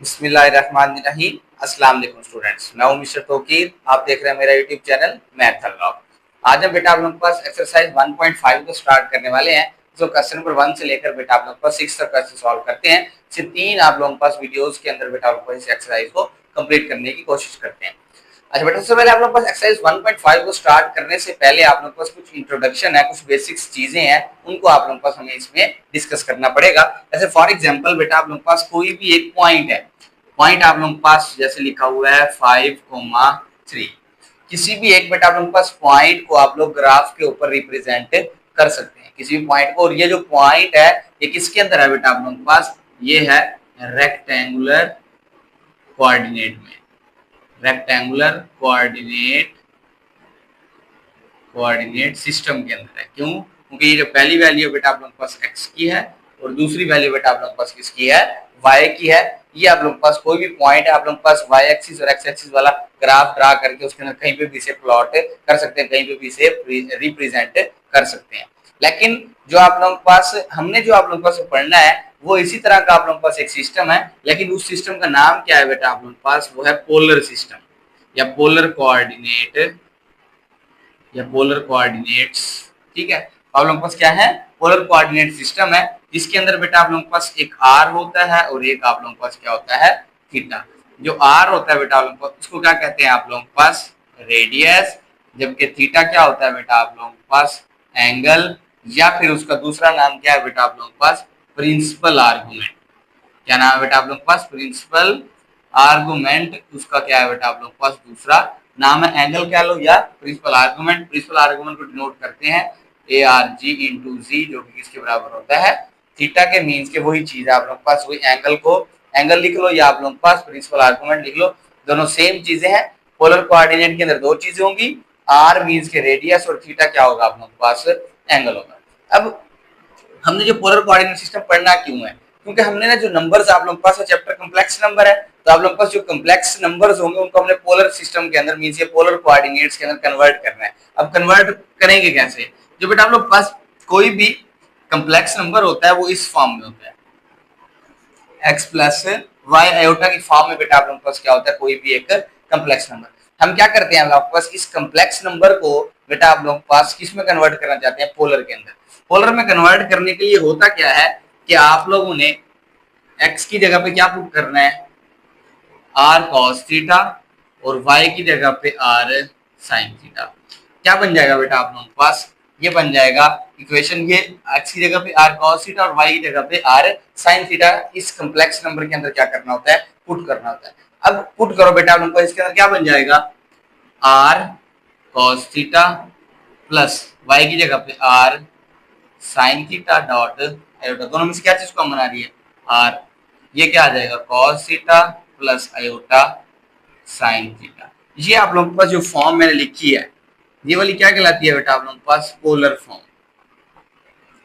बिस्मिल्लाहिर्रहमानिर्रहीम। अस्सलाम वालेकुम स्टूडेंट्स, मैं हूं मिस्टर तौकीर। आप देख रहे हैं मेरा यूट्यूब चैनल मैथ अनलॉक। आज हम बेटा आप लोगों के पास एक्सरसाइज 1.5 को स्टार्ट करने वाले हैं। जो क्वेश्चन नंबर 1 से लेकर बेटा आप लोगों के पास 6 तक क्वेश्चन सॉल्व करते हैं। सिर्फ 3 आप लोगों के पास वीडियोस के अंदर बेटा आप लोगों को इस एक्सरसाइज को कंप्लीट करने की कोशिश करते हैं। अच्छा बेटा, सबसे पहले आप लोगों के पास एक्सरसाइज 1.5 को स्टार्ट करने से पहले आप लोगों के पास कुछ इंट्रोडक्शन है, कुछ बेसिक्स चीजें हैं, उनको आप लोगों के पास हमें इसमें डिस्कस करना पड़ेगा। जैसे फॉर एग्जांपल बेटा आप लोगों के पास कोई भी एक पॉइंट है, पॉइंट आप लोगों के पास जैसे लिखा हुआ है 5,3। किसी भी एक बेटा आप लोगों के पास पॉइंट को आप लोग ग्राफ के ऊपर रिप्रेजेंट कर सकते हैं, किसी भी पॉइंट को। और ये जो पॉइंट है ये किसके अंदर है बेटा आप लोगों के पास, ये है रेक्टेंगुलर कोऑर्डिनेट में, रेक्टेंगुलर कोऑर्डिनेट सिस्टम के अंदर है। क्यों? क्योंकि ये जो पहली वैल्यू बेटा आप लोगों के पास x की है और दूसरी वैल्यू बेटा आप लोगों के पास किसकी है, y की है। ये आप लोगों के पास कोई भी पॉइंट है, आप लोगों के पास y एक्सिस और x एक्सिस वाला ग्राफ ड्रा करके उसके अंदर कहीं पे भी इसे प्लॉट कर सकते हैं, कहीं पे भी इसे रिप्रेजेंट कर सकते हैं। लेकिन जो आप लोगों के पास हमने जो आप लोगों के पास पढ़ना है वो इसी तरह का आप लोगों के पास एक सिस्टम है, लेकिन उस सिस्टम का नाम क्या है बेटा आप लोगों के पास, वो है पोलर सिस्टम या पोलर कोऑर्डिनेट या पोलर कोऑर्डिनेट्स। ठीक है, आप लोगों के पास क्या है, पोलर कोऑर्डिनेट सिस्टम है, जिसके अंदर बेटा आप लोगों के पास एक आर होता है और एक आप लोगों के पास क्या होता है, थीटा। जो आर होता है बेटा आप लोगों के पास उसको क्या कहते हैं आप लोगों के पास, रेडियस। जबकि थीटा क्या होता है बेटा आप लोगों के पास, एंगल, या फिर उसका दूसरा नाम क्या है बेटा आप लोगों के पास, प्रिंसिपल आर्गुमेंट। क्या नाम है बेटा आप लोगों के पास, प्रिंसिपल आर्गुमेंट। उसका क्या है बेटा आप लोगों के पास दूसरा नाम है, एंगल कह लो या प्रिंसिपल आर्गुमेंट। प्रिंसिपल आर्गुमेंट को डिनोट करते हैं ए आर जी इंटू जी, जो कि किसके बराबर होता है, थीटा के मीन्स के। वही चीज है आप लोगों के पास, वही एंगल को एंगल लिख लो या आप लोगों के पास प्रिंसिपल आर्गुमेंट लिख लो, दोनों सेम चीजें हैं। पोलर कोऑर्डिनेट के अंदर दो चीजें होंगी, आर मीन्स के रेडियस और थीटा क्या होगा आप लोगों के पास, एंगल होगा। अब हमने जो पोलर कोऑर्डिनेट सिस्टम पढ़ना क्यों है, क्योंकि हमने ना जो नंबर्स आप लोगों के पास है, चैप्टर कॉम्प्लेक्स नंबर है, तो आप लोगों के पास जो कॉम्प्लेक्स नंबर्स होंगे उनको हमने पोलर सिस्टम के अंदर मींस ये पोलर कोऑर्डिनेट्स के अंदर कन्वर्ट करना है। अब कन्वर्ट करेंगे कैसे, जो बेटा आप लोग पास कोई भी कॉम्प्लेक्स नंबर होता है वो इस फॉर्म में होता है, x प्लस वाई आयोटा की फॉर्म में बेटा आप लोगों के पास क्या होता है, कोई भी एक कॉम्प्लेक्स नंबर। हम क्या करते हैं, हम लोग पास इस कॉम्प्लेक्स नंबर को बेटा आप लोगों के पास किस में कन्वर्ट करना चाहते हैं, पोलर के अंदर। पोलर में कन्वर्ट करने के लिए होता क्या है कि आप लोगों ने x की जगह पे क्या पुट करना है, r cos थीटा, और y की जगह पे r sin थीटा। क्या बन जाएगा बेटा आप लोगों के पास, ये बन जाएगा इक्वेशन, ये x की जगह पे r cos थीटा और y की जगह पे r sin थीटा। इस कॉम्प्लेक्स नंबर के अंदर क्या करना होता है, पुट करना होता है। अब पुट करो बेटा आप लोगों को, इसके अंदर क्या बन जाएगा, r cos theta plus y की जगह पे r sin theta dot iota. दोनों में से क्या चीज कॉमन आ रही है, r। ये क्या आ जाएगा, cos theta plus iota sin theta. ये आप लोगों के पास जो फॉर्म मैंने लिखी है ये वाली क्या कहलाती है बेटा आप लोगों के पास, पोलर फॉर्म।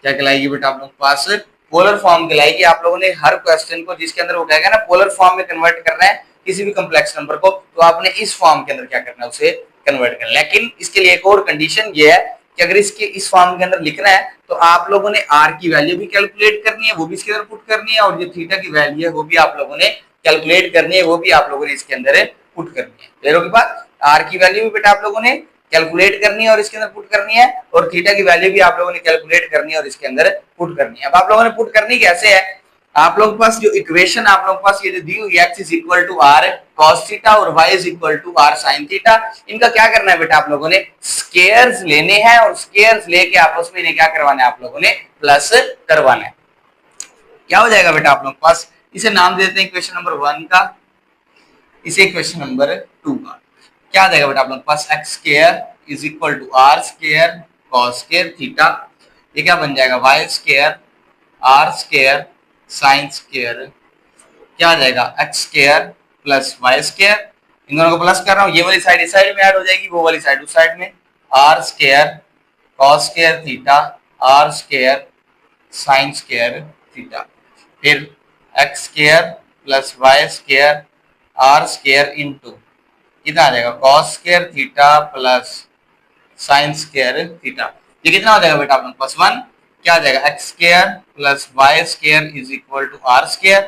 क्या कहलाएगी बेटा आप लोगों के पास, पोलर फॉर्म कहलाएगी। आप लोगों ने हर क्वेश्चन को जिसके अंदर वो कहेगा ना पोलर फॉर्म में कन्वर्ट करना है किसी भी कॉम्प्लेक्स नंबर को, तो आपने इस फॉर्म के अंदर क्या करना है, उसे कन्वर्ट करना। लेकिन इसके लिए एक और कंडीशन ये है कि अगर इसके इस फॉर्म के अंदर लिखना है तो आप लोगों ने आर की वैल्यू भी कैलकुलेट करनी है, वो भी इसके अंदर पुट करनी है, और जो थीटा की वैल्यू है वो भी आप लोगों ने कैलकुलेट करनी है, वो भी आप लोगों ने इसके अंदर पुट करनी है। क्लियर होगी बात, आर की वैल्यू भी बेटा आप लोगों ने कैलकुलेट करनी है और इसके अंदर पुट करनी है, और थीटा की वैल्यू भी आप लोगों ने कैलकुलेट करनी है और इसके अंदर पुट करनी है। अब आप लोगों ने पुट करनी कैसे है, आप लोगों के पास जो इक्वेशन आप लोगों के पास ये जो दी हुई x is equal to r cos theta और y is equal to r sine theta, इनका क्या करना है बेटा आप लोगों ने, स्केयर्स लेने हैं, और स्केयर्स लेके आपस में इन्हें क्या करवाना है, आप लोगों ने प्लस करवाना है। क्या हो जाएगा बेटा आप लोगों के पास, इसे नाम दे देते हैं इक्वेशन नंबर 1 का, इसे इक्वेशन नंबर 2 का। क्या आ जाएगा बेटा आप लोगों के पास, x square is equal to r square cos square theta. ये क्या बन जाएगा, y square r square sine square. क्या आ जाएगा, x square plus y square. इन दोनों को प्लस कर रहा हूँ, ये वाली साइड इस साइड में ऐड हो जाएगी, वो वाली साइड उस साइड में। R square cos square theta r square sine square theta. फिर x square plus y square r square into कितना आ जाएगा, cos square theta plus sine square theta. ये कितना हो जाएगा बेटा आप लोग पास 1। क्या आ जाएगा, x square plus y square is equal to r square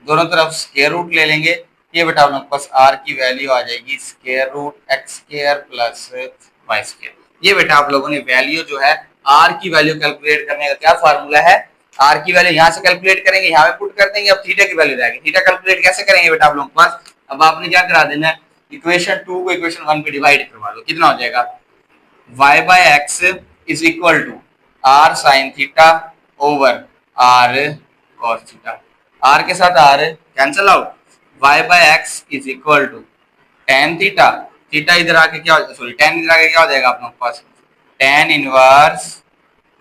दोनों तरफ स्क्वायर रूट ले लेंगे, ये बेटा आप लोग पास आर की वैल्यू आ जाएगी square root x square plus y square. ये बेटा आप लोगों ने वैल्यू जो है आर की वैल्यू कैलकुलेट करने का क्या फार्मूला है, आर की वैल्यू यहाँ से कैलकुलेट करेंगे, यहाँ पे पुट कर देंगे, अब थीटा की वैल्यू रहेगी। थीटा कैलकुलेट कैसे करेंगे बेटा आप लोग के पास, अब आपने क्या करा देना है, इक्वेशन 2 को इक्वेशन 1 पे डिवाइड करवा दो, कितना हो जाएगा y by x is equal to r sine theta over r cos theta, r के साथ r cancel out, y by x is equal to tan theta, theta इधर आके क्या सॉरी tan इधर आके क्या हो जाएगा आप लोग के पास tan inverse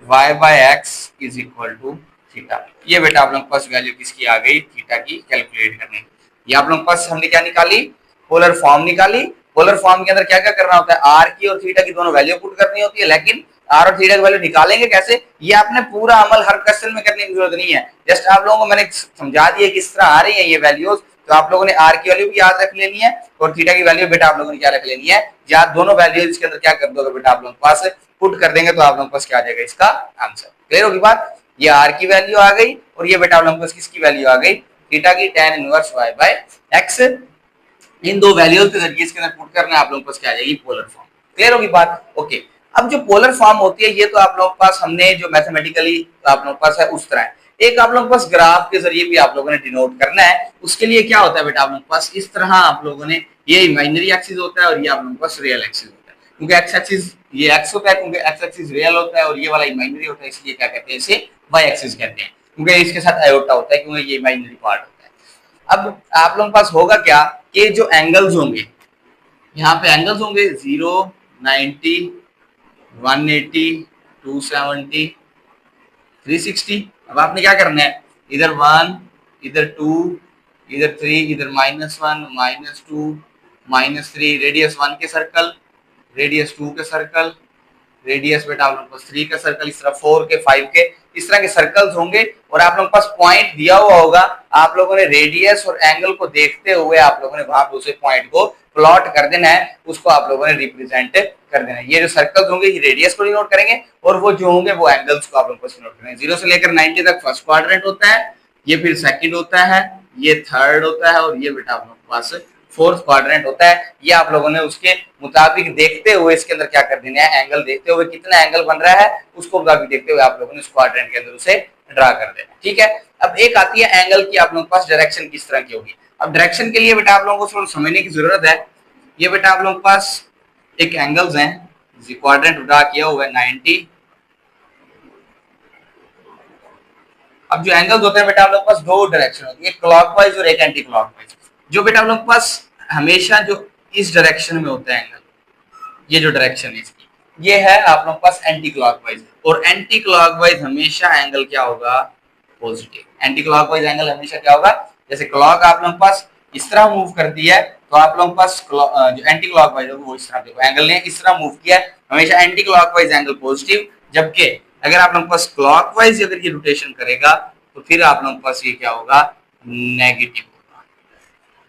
y by x is equal to theta. ये बेटा आप लोग के पास वैल्यू किसकी आ गई, थीटा की कैलकुलेट करने की। ये आप लोग के पास हमने क्या निकाली, पोलर फॉर्म निकाली। पोलर फॉर्म के अंदर क्या क्या करना होता है, आर की और थीटा की दोनों वैल्यू पुट करनी होती है, लेकिन आर और थीटा की वैल्यू निकालेंगे कैसे, ये आपने पूरा अमल हर क्वेश्चन में करने की जरूरत नहीं है। जस्ट आप लोगों को मैंने समझा दिया किस तरह आ रही है ये वैल्यूज, तो आप लोगों ने आर की वैल्यू भी याद रख लेनी है और थीटा की वैल्यू बेटा आप लोगों ने क्या रख लेनी है, या दोनों वैल्यू इसके अंदर क्या कर दोगे बेटा आप लोगों के पास पुट कर देंगे, तो आप लोगों के पास क्या आ जाएगा इसका आंसर। क्लियर होगी बात, ये आर की वैल्यू आ गई और ये बेटा आप लोगों के पास किसकी वैल्यू आ गई, थीटा की tan inverse y by x. इन दो वैल्यूज के जरिए इसके अंदर पुट करना है, आप लोगों के पास क्या आ जाएगी पोलर फॉर्म। क्लियर होगी बात, ओके। अब जो पोलर फॉर्म होती है ये तो आप लोगों के पास हमने जो मैथमेटिकली आप लोगों के पास है उस तरह है, एक आप लोगों के पास ग्राफ के जरिए भी आप लोगों ने डिनोट करना है। उसके लिए क्या होता है बेटा आप लोगों के पास इस तरह आप लोगों ने, ये इमेजिनरी एक्सिस होता है और ये आप लोगों के पास रियल एक्सिस होता है, क्योंकि एक्स एक्सिस ये एक्स होता है, क्योंकि एक्स एक्सिस रियल होता है और ये वाला इमेजिनरी होता है, इसलिए क्या कहते हैं इसे वाई एक्सिस कहते हैं, क्योंकि इसके साथ आयोटा होता है, क्योंकि ये इमेजिनरी पार्ट होता है। अब आप लोगों के पास होगा क्या कि जो एंगल्स होंगे, यहाँ पे एंगल्स होंगे 0, 90, 180, 270, 360। अब आपने क्या करना है, इधर 1, इधर 2, इधर 3, इधर -1, -2, -3, रेडियस 1 के सर्कल, रेडियस 2 के सर्कल, रेडियस बेटा आप लोगों के पास 3 का सर्कल, इस तरह 4 के 5 के, इस तरह के सर्कल्स होंगे और आप लोगों के पास पॉइंट दिया हुआ होगा। आप लोगों ने रेडियस और एंगल को देखते हुए आप लोगों ने वहां पे उसे पॉइंट को प्लॉट कर देना है, उसको आप लोगों ने रिप्रेजेंट कर देना है। ये जो सर्कल्स होंगे ये रेडियस को डिनोट करेंगे और वो जो होंगे वो एंगल्स को आप लोगों को डिनोट करेंगे। 0 से लेकर 90 तक फर्स्ट क्वाड्रेंट होता है, ये फिर सेकंड होता है, ये थर्ड होता है और ये बेटा आप लोगों के पास फोर्थ क्वाड्रेंट होता है। ये आप लोगों ने उसके मुताबिक देखते हुए इसके अंदर क्या कर देना है, एंगल देखते हुए कितना एंगल बन रहा है उसको मुताबिक देखते हुए आप लोगों ने उस क्वाड्रेंट के अंदर उसे ड्रा कर देना। ठीक है, अब एक आती है एंगल की आप लोगों के पास डायरेक्शन किस तरह की होगी। अब डायरेक्शन के लिए बेटा आप लोगों को थोड़ा समझने की जरूरत है। ये बेटा आप लोगों के पास एक एंगल्स हैं, क्वाड्रेंट ड्रा किया हुआ है 90। अब जो एंगल्स होते हैं बेटा आप लोगों के पास दो डायरेक्शन होती है, एक क्लॉकवाइज और एक एंटी क्लॉकवाइज। जो बेटा आप लोगों के पास हमेशा जो इस डायरेक्शन में होता है एंगल, ये जो डायरेक्शन है इसकी, ये है आप लोगों के पास एंटी क्लॉकवाइज, और एंटी क्लॉकवाइज हमेशा एंगल क्या होगा, पॉजिटिव। एंटी क्लॉकवाइज एंगल हमेशा क्या होगा, जैसे क्लॉक आप लोगों के पास इस तरह मूव करती है तो आप लोगों के पास जो एंटी क्लॉकवाइज है वो इस तरह, देखो एंगल ने इस तरह मूव किया है, हमेशा एंटी क्लॉकवाइज एंगल पॉजिटिव। जबकि अगर आप लोगों के पास क्लॉकवाइज अगर ये रोटेशन करेगा तो फिर आप लोगों के पास ये क्या होगा, नेगेटिव होगा।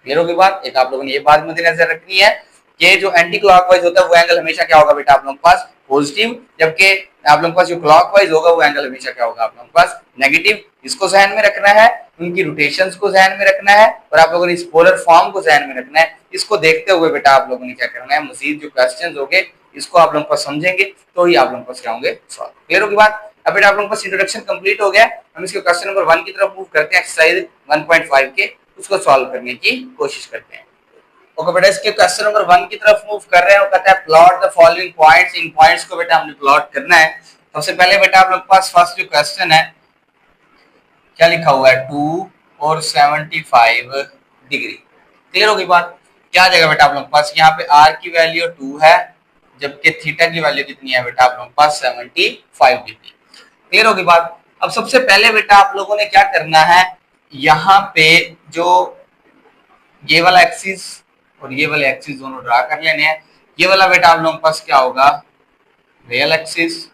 क्लियर होगी बात, एक आप लोगों ने ये बात मद्देनजर रखनी है कि जो एंटी क्लॉकवाइज होता है वो एंगल हमेशा क्या होगा बेटा आप लोगों के पास पॉजिटिव, जबकि आप लोगों के पास जो क्लॉकवाइज होगा वो एंगल हमेशा क्या होगा आप लोगों के पास नेगेटिव। इसको ध्यान में रखना है, उनकी रोटेशंस को ध्यान में रखना है और आप लोगों ने इस पोलर फॉर्म को ध्यान में रखना है। इसको देखते हुए बेटा आप लोगों ने क्या करना है, मजीद जो क्वेश्चंस होंगे इसको आप लोगों को समझेंगे तो ही आप लोगों को क्या होंगे सॉल्व। क्लियर होगी बात, अब बेटा आप लोगों का इंट्रोडक्शन कंप्लीट हो गया। हम इसके क्वेश्चन नंबर 1 की तरफ मूव करते हैं, एक्सरसाइज 1.5 के, उसको सॉल्व करने की कोशिश करते हैं। ओके बेटा, इसके क्वेश्चन नंबर 1 की तरफ मूव कर रहे हैं। वो कहता है plot the following points, in points को बेटा हमने प्लॉट करना है। सबसे पहले बेटा आप लोग के पास फर्स्ट जो क्वेश्चन है क्या लिखा हुआ है, 2 और 75 डिग्री। क्लियर होगी बात, क्या आ जाएगा बेटा आप लोग के पास, यहाँ पे आर की वैल्यू 2 है जबकि थीटा की वैल्यू कितनी है बेटा आप लोग के पास 75 डिग्री। क्लियर होगी बात। अब सबसे पहले बेटा आप लोगों ने क्या करना है, यहाँ पे जो ये वाला एक्सिस और ये वाले एक्सिस दोनों ड्रा कर लेने हैं। ये वाला बेटा आप लोगों के पास क्या होगा, रियल एक्सिस,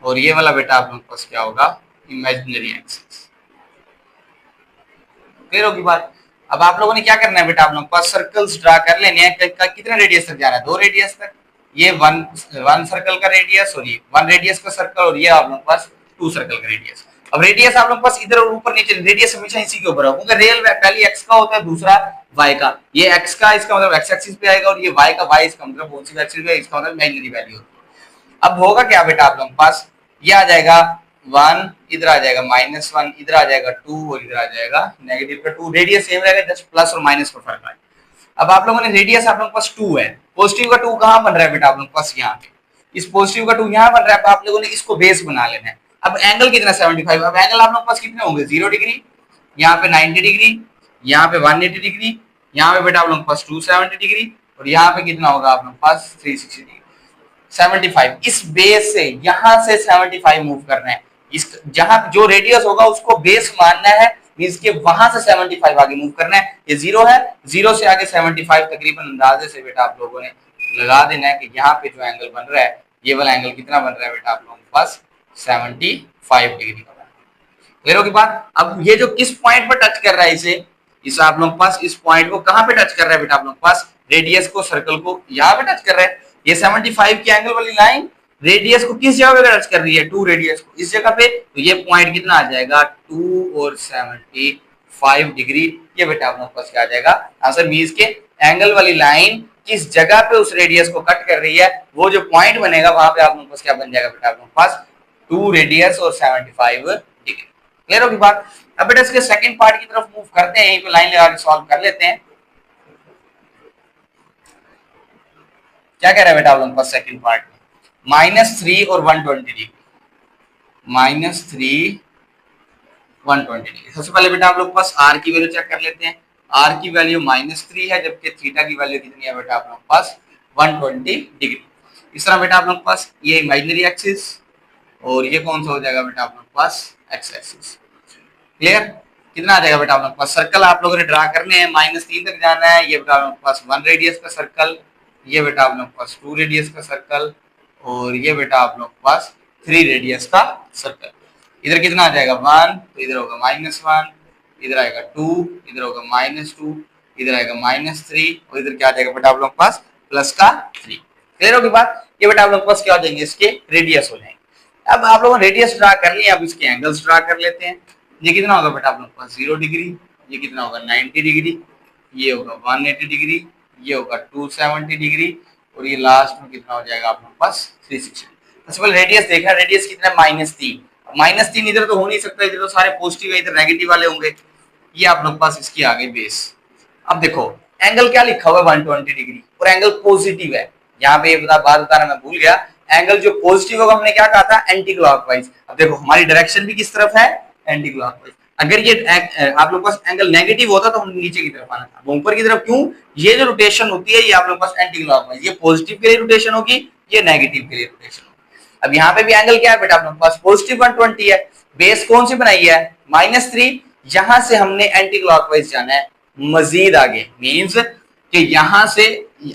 और ये वाला बेटा आप लोगों के पास क्या होगा, इमेजिनरी एक्सिस। क्लियर होगी बात। अब आप लोगों ने क्या करना है बेटा, आप लोगों के पास सर्कल्स ड्रा कर लेने हैं। कितने रेडियस तक जाना है, 2 रेडियस तक। ये वन सर्कल का रेडियस और ये 1 रेडियस का सर्कल, और ये आप लोगों के पास 2 सर्कल का रेडियस। अब रेडियस आप लोग पास इधर और ऊपर नीचे, रेडियस हमेशा इसी के ऊपर होगा क्योंकि रियल पहले एक्स का होता है, दूसरा वाई का। ये एक्स का इसका मतलब एक्स एक्सिस पे आएगा और ये वाई का वाई इसका मतलब कौन सी एक्सिस पे, इसका मतलब इमेजिनरी वैल्यू होती है। अब होगा क्या बेटा आप लोग पास, ये आ जाएगा 1, इधर आ जाएगा -1, इधर आ जाएगा 2 और इधर आ जाएगा नेगेटिव का 2। रेडियस सेम रहेगा, जस्ट प्लस और माइनस का फर्क है। अब आप लोगों ने रेडियस आप लोग पास 2 है, पॉजिटिव का 2 कहां बन रहा है बेटा आप लोग पास, यहाँ पे इस पॉजिटिव का 2 यहाँ बन रहा है। आप लोगों ने इसको बेस बना लेना है। अब एंगल कितना 75, अब एंगल आप लोग पास कितने होंगे 0 डिग्री, यहाँ पे 90 डिग्री, यहाँ पे 180 डिग्री, यहाँ पे बेटा आप लोग पास 270 डिग्री और यहाँ पे कितना होगा आप लोग पास 360 डिग्री। 75 इस बेस से यहां से 75 मूव करना है। इस जहां जो रेडियस होगा उसको बेस मानना है, मींस के वहां से 75 आगे मूव करना है। ये 0 है, 0 से आगे 75 तकरीबन अंदाजे से बेटा आप लोगों ने लगा देना है कि यहाँ पे जो एंगल बन रहा है ये वाला एंगल कितना बन रहा है बेटा आप लोगों के पास 75 डिग्री का। क्लियर होगी बात। अब ये जो किस पॉइंट पर टच कर रहा है इस आप लोग पास इस पॉइंट को कहां पे टच कर रहा है बेटा आप लोग पास, रेडियस को सर्कल को यहाँ पे टच कर रहा है। ये 75 की एंगल वाली लाइन रेडियस को किस जगह पे टच कर रही है, 2 रेडियस को इस जगह पे, तो ये पॉइंट कितना आ जाएगा 2 और 75 डिग्री। ये बेटा आप लोग पास क्या आ जाएगा आंसर, मींस के एंगल वाली लाइन किस जगह पे उस रेडियस को कट कर रही है, वो जो पॉइंट बनेगा वहां पे आप लोग पास क्या बन जाएगा बेटा आप लोग पास 2 रेडियस और 75 डिग्री। क्लियर होगी बात। अब बेटा इसके सेकंड पार्ट की तरफ मूव करते हैं, यहीं पे लाइन लगा के सॉल्व कर लेते हैं। क्या कह रहा है बेटा आप लोगों के पास सेकंड पार्ट में, -3 और 120 डिग्री, -3 120 डिग्री। सबसे पहले बेटा आप लोग के पास आर की वैल्यू चेक कर लेते हैं। आर की वैल्यू -3 है, जबकि थीटा की वैल्यू कितनी है बेटा आप लोग के पास 120 डिग्री। इस तरह बेटा आप लोग के पास ये इमेजिनरी एक्सिस और ये कौन सा हो जाएगा बेटा आप लोग के पास एक्स एक्सिस। क्लियर, कितना आ जाएगा बेटा आप लोग के पास, सर्कल आप लोगों ने ड्रा करने हैं, -3 तक जाना है। ये बेटा आप लोग के पास 1 रेडियस का सर्कल, ये बेटा आप लोग के पास 2 रेडियस का सर्कल और ये बेटा आप लोग के पास 3 रेडियस का सर्कल। इधर कितना आ जाएगा 1, तो इधर होगा -1, इधर आएगा 2, इधर होगा -2, इधर आएगा -3 और इधर क्या आ जाएगा बेटा आप लोग के पास प्लस का 3। क्लियर होगी बात। ये बेटा आप लोग के पास क्या हो जाएंगे, इसके रेडियस हो जाएंगे। अब आप लोगों ने रेडियस ड्रा कर लिया, अब इसके एंगल्स ड्रा कर लेते हैं। ये कितना होगा बेटा आप लोग के पास 0 डिग्री, ये कितना होगा 90 डिग्री, ये होगा 180 डिग्री, ये होगा 270 डिग्री और ये लास्ट में कितना हो जाएगा आप लोग के पास 360। सबसे पहले रेडियस देखा, रेडियस कितना है -3, -3 इधर तो हो नहीं सकता, इधर तो सारे पॉजिटिव है, इधर नेगेटिव वाले होंगे। ये आप लोग के पास इसकी आगे बेस। अब देखो एंगल क्या लिखा हुआ है 120 डिग्री और एंगल पॉजिटिव है। यहाँ पे बात बताना मैं भूल गया, एंगल जो पॉजिटिव होगा हमने क्या कहा था एंटी क्लॉकवाइज। अब देखो हमारी डायरेक्शन भी किस तरफ है एंटी क्लॉकवाइज। अगर ये आप लोग पास एंगल नेगेटिव होता तो हम नीचे की तरफ आना था, ऊपर की तरफ क्यों, ये जो रोटेशन होती है ये आप लोग पास एंटी क्लॉकवाइज, ये पॉजिटिव के लिए रोटेशन होगी, ये नेगेटिव के लिए रोटेशन होगी। अब यहाँ पे भी एंगल क्या है बेटा आप लोग पास पॉजिटिव 120 है, बेस कौन सी बनाई है -3, यहां से हमने एंटी क्लॉकवाइज जाना है मजीद आगे, मींस कि यहां से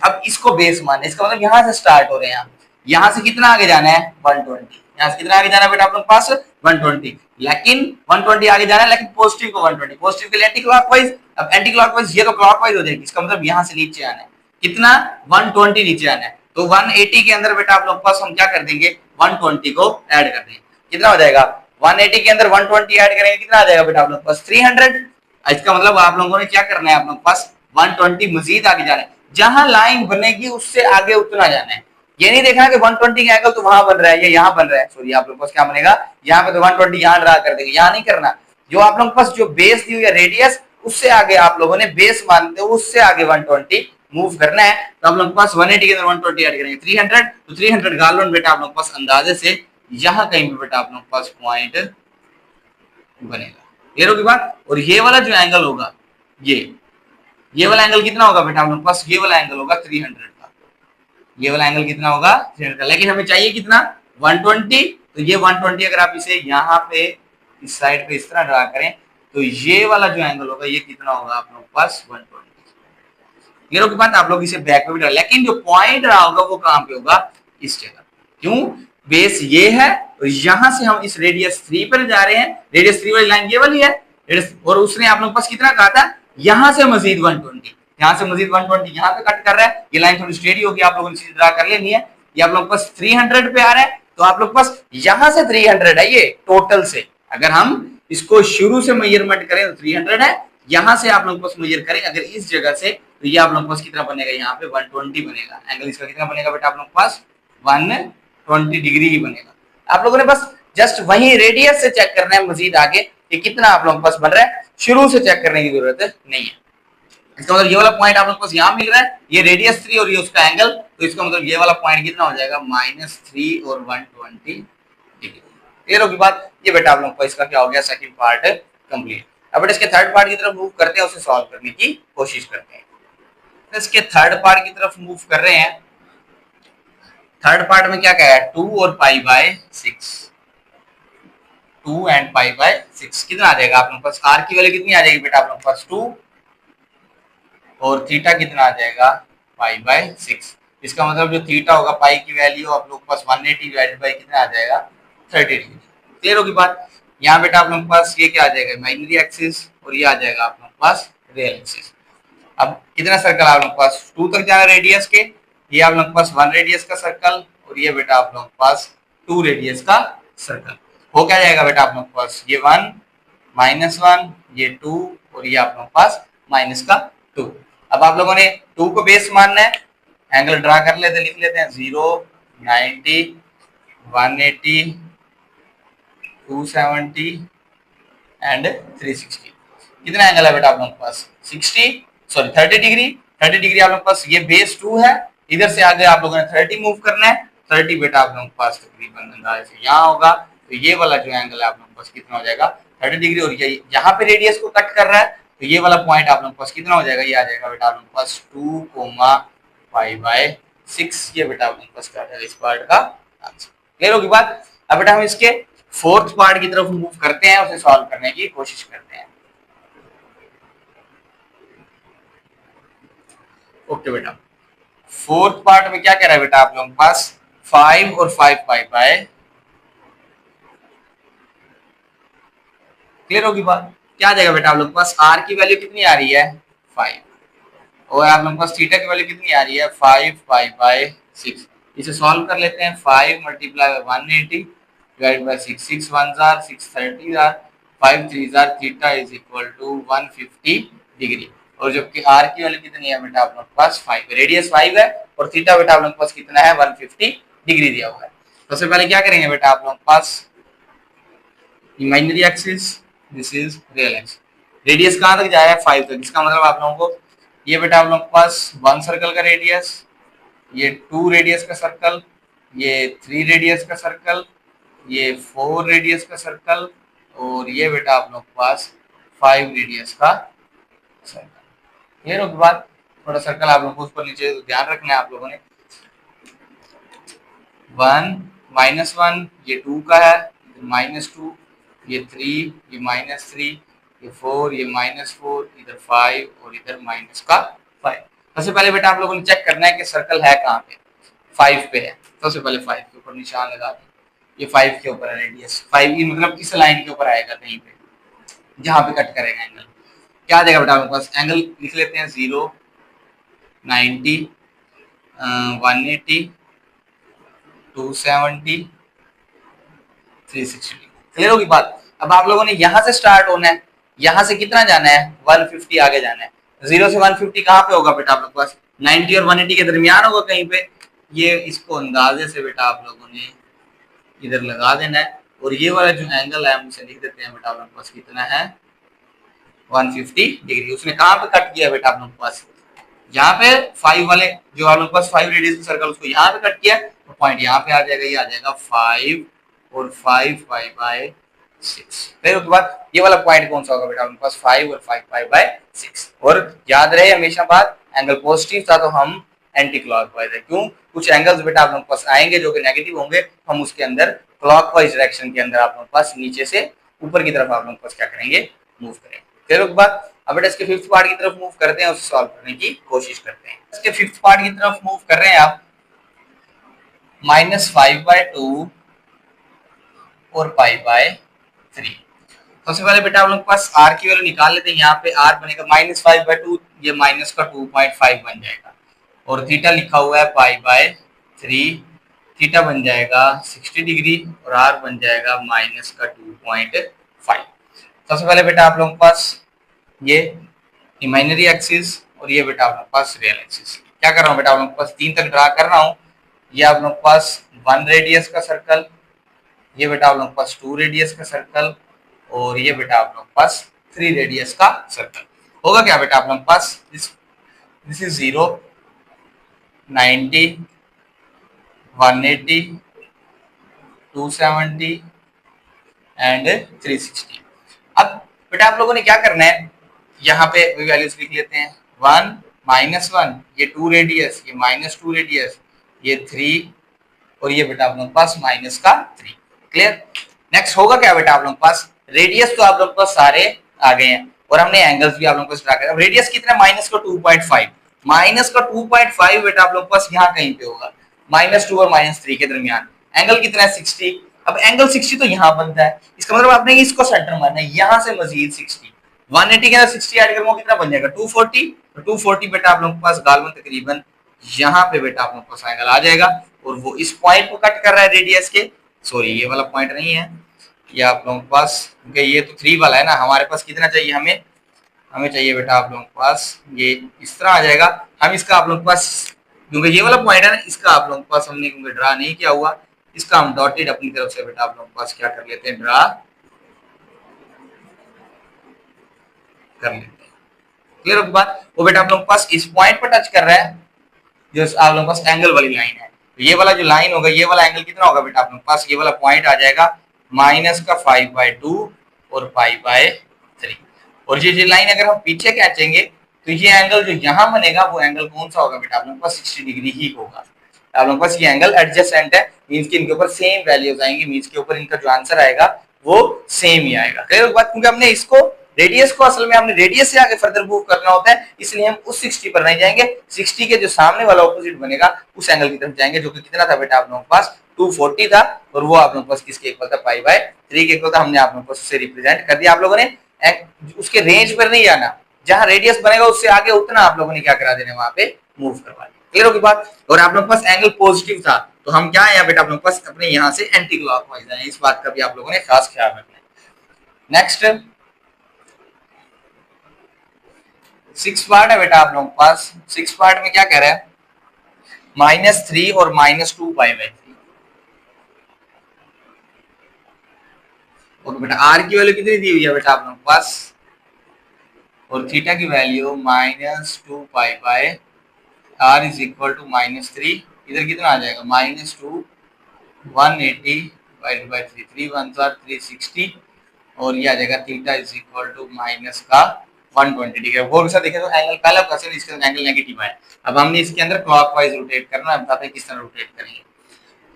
अब इसको बेस मानना, इसका मतलब यहां से स्टार्ट हो रहे हैं, यहां से कितना आगे जाना है 120, यहाँ से कितना आगे जाना है बेटा आप लोग पास 120, लेकिन 120 आगे जाना है, लेकिन पॉजिटिव को 120, पॉजिटिव के लिए एंटी क्लॉकवाइज। अब एंटी क्लॉकवाइज ये तो क्लॉकवाइज हो जाएगी, इसका मतलब यहाँ से नीचे आना है, कितना 120 नीचे आना है, तो 180 के अंदर बेटा आप लोग पास हम क्या कर देंगे 120 को ऐड कर देंगे, कितना हो जाएगा 180 के अंदर 120 ऐड करेंगे, कितना आ जाएगा बेटा आप लोग पास 300। इसका मतलब आप लोगों ने क्या करना है, आप लोग पास 120 मजीद आगे जाना है, जहां लाइन बनेगी उससे आगे उतना जाना है। ये नहीं देखना कि 120 का एंगल तो वहां बन रहा है, ये यहाँ बन रहा है, सॉरी आप लोग पास क्या बनेगा यहाँ पे तो 120 यहाँ ड्रा कर देंगे, यहाँ नहीं करना। जो आप लोग पास जो बेस दी हुई है रेडियस, उससे आगे आप लोगों ने बेस मानते हो, उससे आगे 120 मूव करना है। तो आप लोग पास 180 के अंदर 120 ऐड करेंगे 300, तो 300 गालोन बेटा आप लोग पास अंदाजे से यहाँ कहीं पे बेटा आप लोग पास पॉइंट बनेगा। क्लियर होगी बात। और ये वाला जो एंगल होगा, ये वाला एंगल कितना होगा बेटा आप लोग पास, ये वाला एंगल होगा 300 का, ये वाला एंगल कितना होगा 300 का, लेकिन हमें चाहिए कितना 120, तो ये 120 अगर आप इसे यहाँ पे इस साइड पे इस तरह ड्रा करें तो ये वाला जो एंगल होगा ये कितना होगा आप लोग पास 120। क्लियर होगी बात। आप लोग इसे बैक में भी डाल, लेकिन जो पॉइंट रहा होगा वो कहां पे होगा, इस जगह। क्यों, बेस ये है और यहां से हम इस रेडियस 3 पर जा रहे हैं, रेडियस 3 वाली लाइन ये वाली है, और उसने आप लोग पास कितना कहा था यहां से मजीद 120, यहां से मजीद 120 यहां पे कट कर रहा है, ये लाइन थोड़ी स्ट्रेट ही होगी, आप लोगों ने चीज ड्रा कर लेनी है। ये आप लोग पास 300 पे आ रहा है, तो आप लोग पास यहां से 300 है, ये टोटल से अगर हम इसको शुरू से मेजरमेंट करें तो 300 है, यहां से आप लोगों को मेजर करें अगर इस जगह से, तो ये आप लोगों को कितना बनेगा, यहाँ पे 120 बनेगा। एंगल इसका कितना बनेगा बेटा आप लोगों के पास 120 डिग्री ही बनेगा। आप लोगों ने बस जस्ट वही रेडियस से चेक करना है, मजीद आगे ये कितना आप लोगों के पास बन रहा है, शुरू से चेक करने की जरूरत नहीं है। इसका मतलब ये वाला पॉइंट आप लोगों को यहाँ मिल रहा है, ये रेडियस 3 और ये उसका एंगल, तो इसका मतलब ये वाला पॉइंट कितना हो जाएगा -3 और 120 डिग्री। क्लियर होगी बात। ये बेटा आप लोगों को इसका क्या हो गया, सेकंड पार्ट कंप्लीट। अब बेटा इसके थर्ड पार्ट की तरफ मूव करते हैं, उसे सॉल्व करने की कोशिश करते हैं। इसके थर्ड पार्ट की तरफ मूव कर रहे हैं। थर्ड पार्ट में क्या कहा है, 2 और π/6, 2 एंड π/6 कितना आ जाएगा आप लोगों के पास, r की वैल्यू कितनी आ जाएगी बेटा आप लोगों के पास 2 और थीटा कितना आ जाएगा π/6। इसका मतलब जो थीटा होगा पाई की वैल्यू आप लोग के पास 180 डिवाइडेड बाय कितना आ जाएगा 30 डिग्री। क्लियर होगी बात। यहाँ बेटा आप लोगों के पास ये क्या आ जाएगा, इमेजिनरी एक्सिस, और ये आ जाएगा आप लोगों के पास रियल एक्सिस। अब कितना सर्कल आप लोगों के पास 2 तक जाना रेडियस के, ये आप लोगों के पास 1 रेडियस का सर्कल, और ये बेटा आप लोगों के पास 2 रेडियस का सर्कल। हो क्या जाएगा बेटा आप लोगों के पास, ये 1 -1 ये 2 और ये आप लोगों के पास माइनस का 2। अब आप लोगों ने 2 को बेस मानना है, एंगल ड्रा कर लेते हैं, लिख लेते हैं 0, 90, 180, 270 एंड 360। कितना एंगल है बेटा आप लोगों के पास 30 डिग्री। 30 डिग्री आप लोगों के पास, ये बेस 2 है, इधर से आगे आप लोगों ने 30 मूव करना है। 30 बेटा आप लोगों के पास तकरीबन अंदाजे से यहाँ होगा, तो ये वाला जो एंगल है आप लोगों के पास कितना हो जाएगा 30 डिग्री, और ये यहाँ पे रेडियस को कट कर रहा है, तो ये वाला पॉइंट आप लोगों के पास कितना हो जाएगा, ये आ जाएगा बेटा आप लोगों के पास 2, π/6। ये बेटा आप लोगों के पास क्या आ जाएगा इस पार्ट का आंसर। क्लियर होगी बात। अब बेटा हम इसके फोर्थ पार्ट की तरफ मूव करते हैं, उसे सॉल्व करने की कोशिश करते हैं। ओके बेटा, फोर्थ पार्ट में क्या कह रहा है बेटा आप लोगों के पास 5 और 5π/। क्लियर होगी बात। क्या आ जाएगा बेटा आप लोग के पास, r की वैल्यू कितनी आ रही है 5, और आप लोगों के पास थीटा की वैल्यू कितनी आ रही है 5π/6। इसे सॉल्व कर लेते हैं, 5 × 180 डिवाइड बाय 6, 6 1 जार 6 30 जार 5 3 जार, theta is equal to 150 degree. और जबकि r की वैल्यू कितनी है बेटा आप लोगों के पास 5, रेडियस 5 है, और थीटा बेटा आप लोगों के पास कितना है 150 डिग्री दिया हुआ है। सबसे पहले क्या करेंगे बेटा आप लोगों के पास, imaginary axis, this is real axis. Radius कहां तक जा रहा है 5 तक, इसका मतलब आप लोगों को ये बेटा आप लोगों के पास 1 सर्कल का रेडियस, ये 2 रेडियस का सर्कल, ये 3 रेडियस का सर्कल, ये 4 रेडियस का सर्कल, और ये बेटा आप लोगों के पास 5 रेडियस का सर्कल। क्लियर होगी बात। थोड़ा सर्कल आप लोगों को ऊपर नीचे ध्यान रखना है आप लोगों ने। 1 -1 ये 2 का है, -2 ये 3, ये -3 ये 4, ये -4, इधर 5 और इधर माइनस का 5। सबसे पहले बेटा आप लोगों ने चेक करना है कि सर्कल है कहाँ पे, 5 पे है। सबसे पहले 5 के ऊपर निशान लगा दें, ये 5 के ऊपर है रेडियस, 5 ये मतलब इस लाइन के ऊपर आएगा कहीं पे जहां पे कट करेगा एंगल। क्या आ जाएगा बेटा आपके पास, एंगल लिख लेते हैं 0, 90, 180, 270, 360। क्लियर होगी बात। अब आप लोगों ने यहां से स्टार्ट होना है, यहां से कितना जाना है 150 आगे जाना है। 0 से 150 कहां पे होगा बेटा आप लोग के पास 90 और 180 के दरमियान होगा कहीं पे। ये इसको अंदाजे से बेटा आप लोगों ने इधर लगा देना है, और ये वाला जो एंगल है हम इसे लिख देते हैं बेटा आप लोग के पास कितना है 150 डिग्री। उसने कहां पे कट किया बेटा आप लोग के पास, यहाँ पे 5 वाले जो आप लोग के पास 5 रेडियस का सर्कल उसको यहाँ पे कट किया, तो पॉइंट यहाँ पे आ जाएगा, ये आ जाएगा 5 और 5π/6। फिर उसके बाद ये वाला पॉइंट कौन सा होगा बेटा आपके पास 5 और 5π/6। और याद रहे हमेशा बात, एंगल पॉजिटिव था तो हम एंटी क्लॉकवाइज है। क्यों, कुछ एंगल्स बेटा आप लोगों के पास आएंगे जो कि नेगेटिव होंगे, हम उसके अंदर क्लॉकवाइज डायरेक्शन के अंदर आप लोगों के पास नीचे से ऊपर की तरफ आप लोगों के पास क्या करेंगे मूव करेंगे। फिर उसके बाद अब बेटा इसके फिफ्थ पार्ट की तरफ मूव करते हैं, उसे सॉल्व करने की कोशिश करते हैं। इसके फिफ्थ पार्ट की तरफ मूव कर रहे हैं आप, -5/2 और π/3। सबसे पहले बेटा आप लोग के पास r की वैल्यू निकाल लेते हैं। यहाँ पे r बनेगा -5/2, ये माइनस का 2.5 बन जाएगा, और थीटा लिखा हुआ है π/3, थीटा बन जाएगा 60 डिग्री, और r बन जाएगा -2.5। 5। सबसे पहले बेटा आप लोगों के पास ये इमेजिनरी एक्सिस और ये बेटा आप लोगों के पास रियल एक्सिस। क्या कर रहा हूँ बेटा आप लोगों के पास 3 तक ड्रा कर रहा हूँ। ये आप लोगों के पास 1 रेडियस का सर्कल, ये बेटा आप लोगों के पास 2 रेडियस का सर्कल और ये बेटा आप लोगों के पास 3 रेडियस का सर्कल। होगा क्या बेटा आप लोगों के पास दिस इज 0, 90, 180, 270 एंड 360। अब बेटा आप लोगों ने क्या करना है, यहाँ पे वैल्यूज लिख लेते हैं। 1 -1, ये 2 रेडियस, ये -2 रेडियस, ये 3 और ये बेटा आप लोगों के पास माइनस का 3। क्लियर। नेक्स्ट होगा क्या बेटा आप लोगों के पास, रेडियस तो आप लोगों के पास सारे आ गए हैं और हमने एंगल्स भी आप लोगों को ड्रा किया। रेडियस कितना, माइनस का 2.5, माइनस का 2.5 बेटा आप लोगों के पास यहाँ कहीं पे होगा, -2 और -3 के दरमियान। एंगल कितना है 60। अब एंगल 60 तो यहाँ बनता है, इसका मतलब आपने इसको सेंटर मारना है, यहाँ से मजीद 60, 180 के अंदर 60 ऐड करूंगा कितना बन जाएगा 240। तो 240 बेटा आप लोगों के पास गालबन तकरीबन यहाँ पे बेटा आप लोगों के पास एंगल आ जाएगा और वो इस पॉइंट को कट कर रहा है रेडियस के। सॉरी ये वाला पॉइंट नहीं है, ये आप लोगों के पास, क्योंकि ये तो 3 वाला है ना, हमारे पास कितना चाहिए, हमें चाहिए बेटा आप लोगों के पास ये इस तरह आ जाएगा। हम इसका आप लोगों के पास, क्योंकि ये वाला पॉइंट है ना, इसका आप लोगों के पास हमने क्योंकि ड्रा नहीं किया हुआ, इसका हम डॉटेड अपनी तरफ से बेटा आप लोगों के पास क्या कर लेते हैं, ड्रा कर लेते हैं। क्लियर हो बात। वो बेटा आप लोगों के पास इस पॉइंट पर टच कर रहा है जो आप लोगों के पास एंगल वाली लाइन है। तो ये वाला जो लाइन होगा, ये वाला एंगल कितना होगा बेटा आप लोगों के पास, ये वाला पॉइंट आ जाएगा -5/2 और π/3। और ये लाइन अगर हम पीछे खींचेंगे तो ये एंगल जो यहाँ बनेगा वो एंगल कौन सा होगा बेटा आप लोगों के पास, 60 डिग्री ही होगा। आप लोगों के पास ये एंगल एडजेसेंट है, मींस कि इनके ऊपर सेम वैल्यूज आएंगी, मींस के ऊपर इनका जो आंसर आएगा वो सेम ही आएगा। क्लियर बात। क्योंकि हमने इसको रेडियस को असल में हमने रेडियस से आगे फर्दर मूव करना होता है, इसलिए हम उस 60 पर नहीं जाएंगे, 60 के जो सामने वाला ऑपोजिट बनेगा उस एंगल की तरफ जाएंगे, जो कि कितना था बेटा आप लोगों के पास 240 था और वो आप लोगों के पास किसके इक्वल था, π/3 के इक्वल था। हमने आप लोगों को उससे रिप्रेजेंट कर दिया। आप लोगों ने उसके रेंज पर नहीं जाना, जहां रेडियस बनेगा उससे आगे उतना आप लोगों ने क्या करा देना, वहां पे मूव करवा दिया। क्लियर होगी बात। और आप लोगों के पास एंगल पॉजिटिव था तो हम क्या है बेटा आप लोगों के पास अपने यहाँ से एंटी क्लॉकवाइज आए, इस बात का भी आप लोगों ने खास ख्याल रखना है। नेक्स्ट 6 पार्ट है बेटा आप लोगों के पास। 6 पार्ट में क्या कह रहा है, -3 और -2π/3। और बेटा आर की वैल्यू कितनी दी हुई है बेटा आप लोगों के पास, और थीटा की value -2π/r is equal to -3। इधर कितना आ जाएगा, -2 180/3, 3 1 360 और ये आ जाएगा theta is equal to minus का 120 डिग्री। वो भी देखें तो एंगल पहला क्वेश्चन, इसके अंदर एंगल नेगेटिव है। अब हमने इसके अंदर क्लॉकवाइज रोटेट करना है, बताते हैं किस तरह रोटेट करेंगे।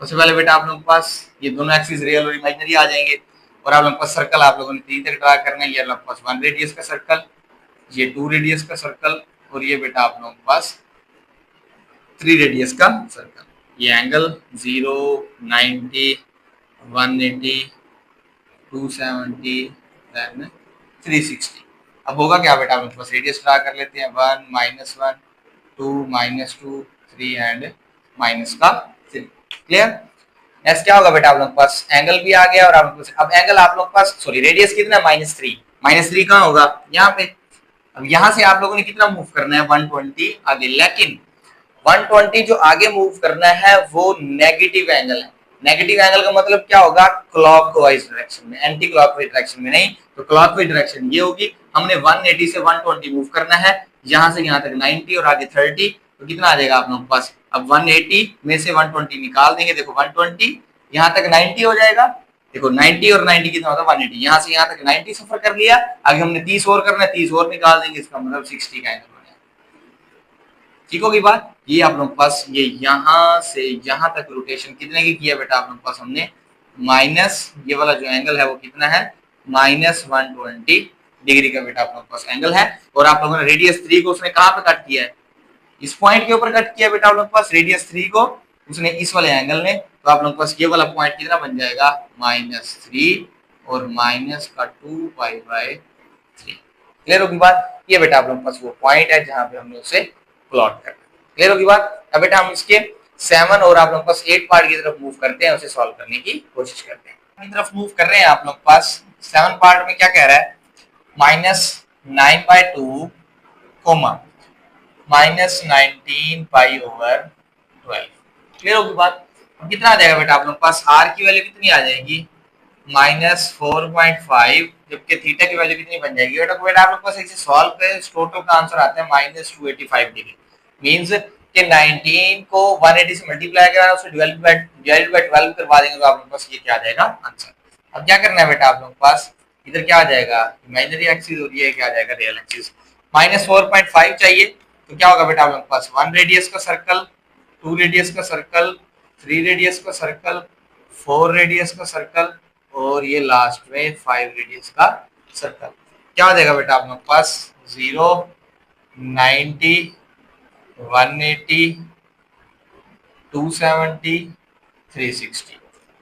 सबसे पहले बेटा आप लोगों के पास ये दोनों एक्सिस रियल और इमेजिनरी आ जाएंगे और आप लोगों के पास सर्कल आप लोगों ने 3 तक ड्रा करना है। ये आप लोगों के पास 1 रेडियस का सर्कल, ये 2 रेडियस का सर्कल और ये बेटा आप लोगों के पास 3 रेडियस का सर्कल। ये एंगल 0, 90, 180, 270 देन 360। अब होगा क्या बेटा, हम बस रेडियस ड्रा कर लेते हैं, 1 -1 2 -2 3 एंड माइनस का 3। क्लियर। नेक्स्ट क्या होगा बेटा आप लोगों के पास, एंगल भी आ गया और आप लोग अब एंगल आप लोग के पास, सॉरी रेडियस कितना है -3, -3 कहाँ होगा, यहाँ पे। अब यहाँ से आप लोगों ने कितना मूव करना है, 120 आगे, लेकिन 120 जो आगे मूव करना है वो नेगेटिव एंगल है। नेगेटिव एंगल का मतलब क्या होगा, क्लॉकवाइज डायरेक्शन में, एंटी क्लॉकवाइज डायरेक्शन में नहीं। तो क्लॉकवाइज डायरेक्शन ये होगी, हमने 180 से 120 मूव करना है, यहाँ से यहाँ तक 90 और आगे 30। तो कितना आ जाएगा आप लोगों के पास, अब 180 में से 120 निकाल देंगे, देखो 120 यहाँ तक 90 हो जाएगा, देखो 90 और 90 कितना होता है 180, यहाँ से यहाँ तक 90 सफर कर लिया, आगे हमने 30 और करना है, 30 और निकाल देंगे, इसका मतलब 60 का एंगल। ठीक होगी बात। ये आप लोगों के पास ये यहाँ से यहाँ तक रोटेशन कितने की किया बेटा आप लोगों के पास, हमने माइनस ये वाला जो एंगल है वो कितना है, -120 डिग्री का बेटा आप लोगों के पास एंगल है। और आप लोगों ने रेडियस 3 को उसने कहाँ पे कट किया है, इस पॉइंट के ऊपर कट किया बेटा आप लोगों के पास, रेडियस 3 को उसने इस वाले एंगल ने। तो आप लोगों के पास ये वाला पॉइंट कितना बन जाएगा, -3 और माइनस का 2π/3। क्लियर होगी बात। ये बेटा आप लोगों के पास वो पॉइंट है जहां पे हमने उसे प्लॉट करना। क्लियर होगी बात। अब बेटा हम इसके 7 और आप लोगों के पास 8 पार्ट की तरफ मूव करते हैं, उसे सॉल्व करने की कोशिश करते हैं। की तरफ मूव कर रहे हैं आप लोग पास सेवन पार्ट में क्या कह रहा है, -9/2 कोमा -19 पाई/12। क्लियर होगी बात। अब कितना आ जाएगा बेटा आप लोग पास, आर की वैल्यू कितनी आ जाएगी, -4.5, जबकि थीटा की वैल्यू कितनी बन जाएगी बेटा आप लोग पास इसे सॉल्व करें, टोटल का आंसर आता है -285 डिग्री। मींस कि 19 को 180 से मल्टीप्लाई करा उसे डिवाइड बाय 12 करवा देंगे तो आप लोग पास ये क्या आ जाएगा आंसर। अब क्या करना है बेटा आप लोग पास, इधर क्या आ जाएगा, इमेजिनरी एक्सिस और ये क्या आ जाएगा रियल एक्सिस। -4.5 चाहिए तो क्या होगा बेटा आप लोग के पास, 1 रेडियस का सर्कल, 2 रेडियस का सर्कल, 3 रेडियस का सर्कल, 4 रेडियस का सर्कल और ये लास्ट में 5 रेडियस का सर्कल। क्या हो जाएगा बेटा आप लोग के पास, 0, 90, 180, 270, 360।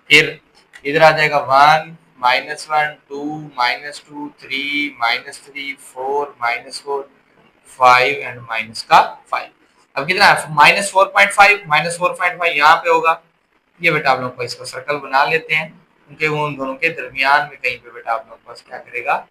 फिर इधर आ जाएगा 1, -1, 2, -2, 3, -3, 4, -4, 5 एंड -5। अब कितना है, -4.5, -4.5 यहाँ पे होगा। ये बेटा आप लोग को इसका सर्कल बना लेते हैं, उनके उन दोनों के दरमियान में कहीं पे बेटा आप लोग पास क्या करेगा,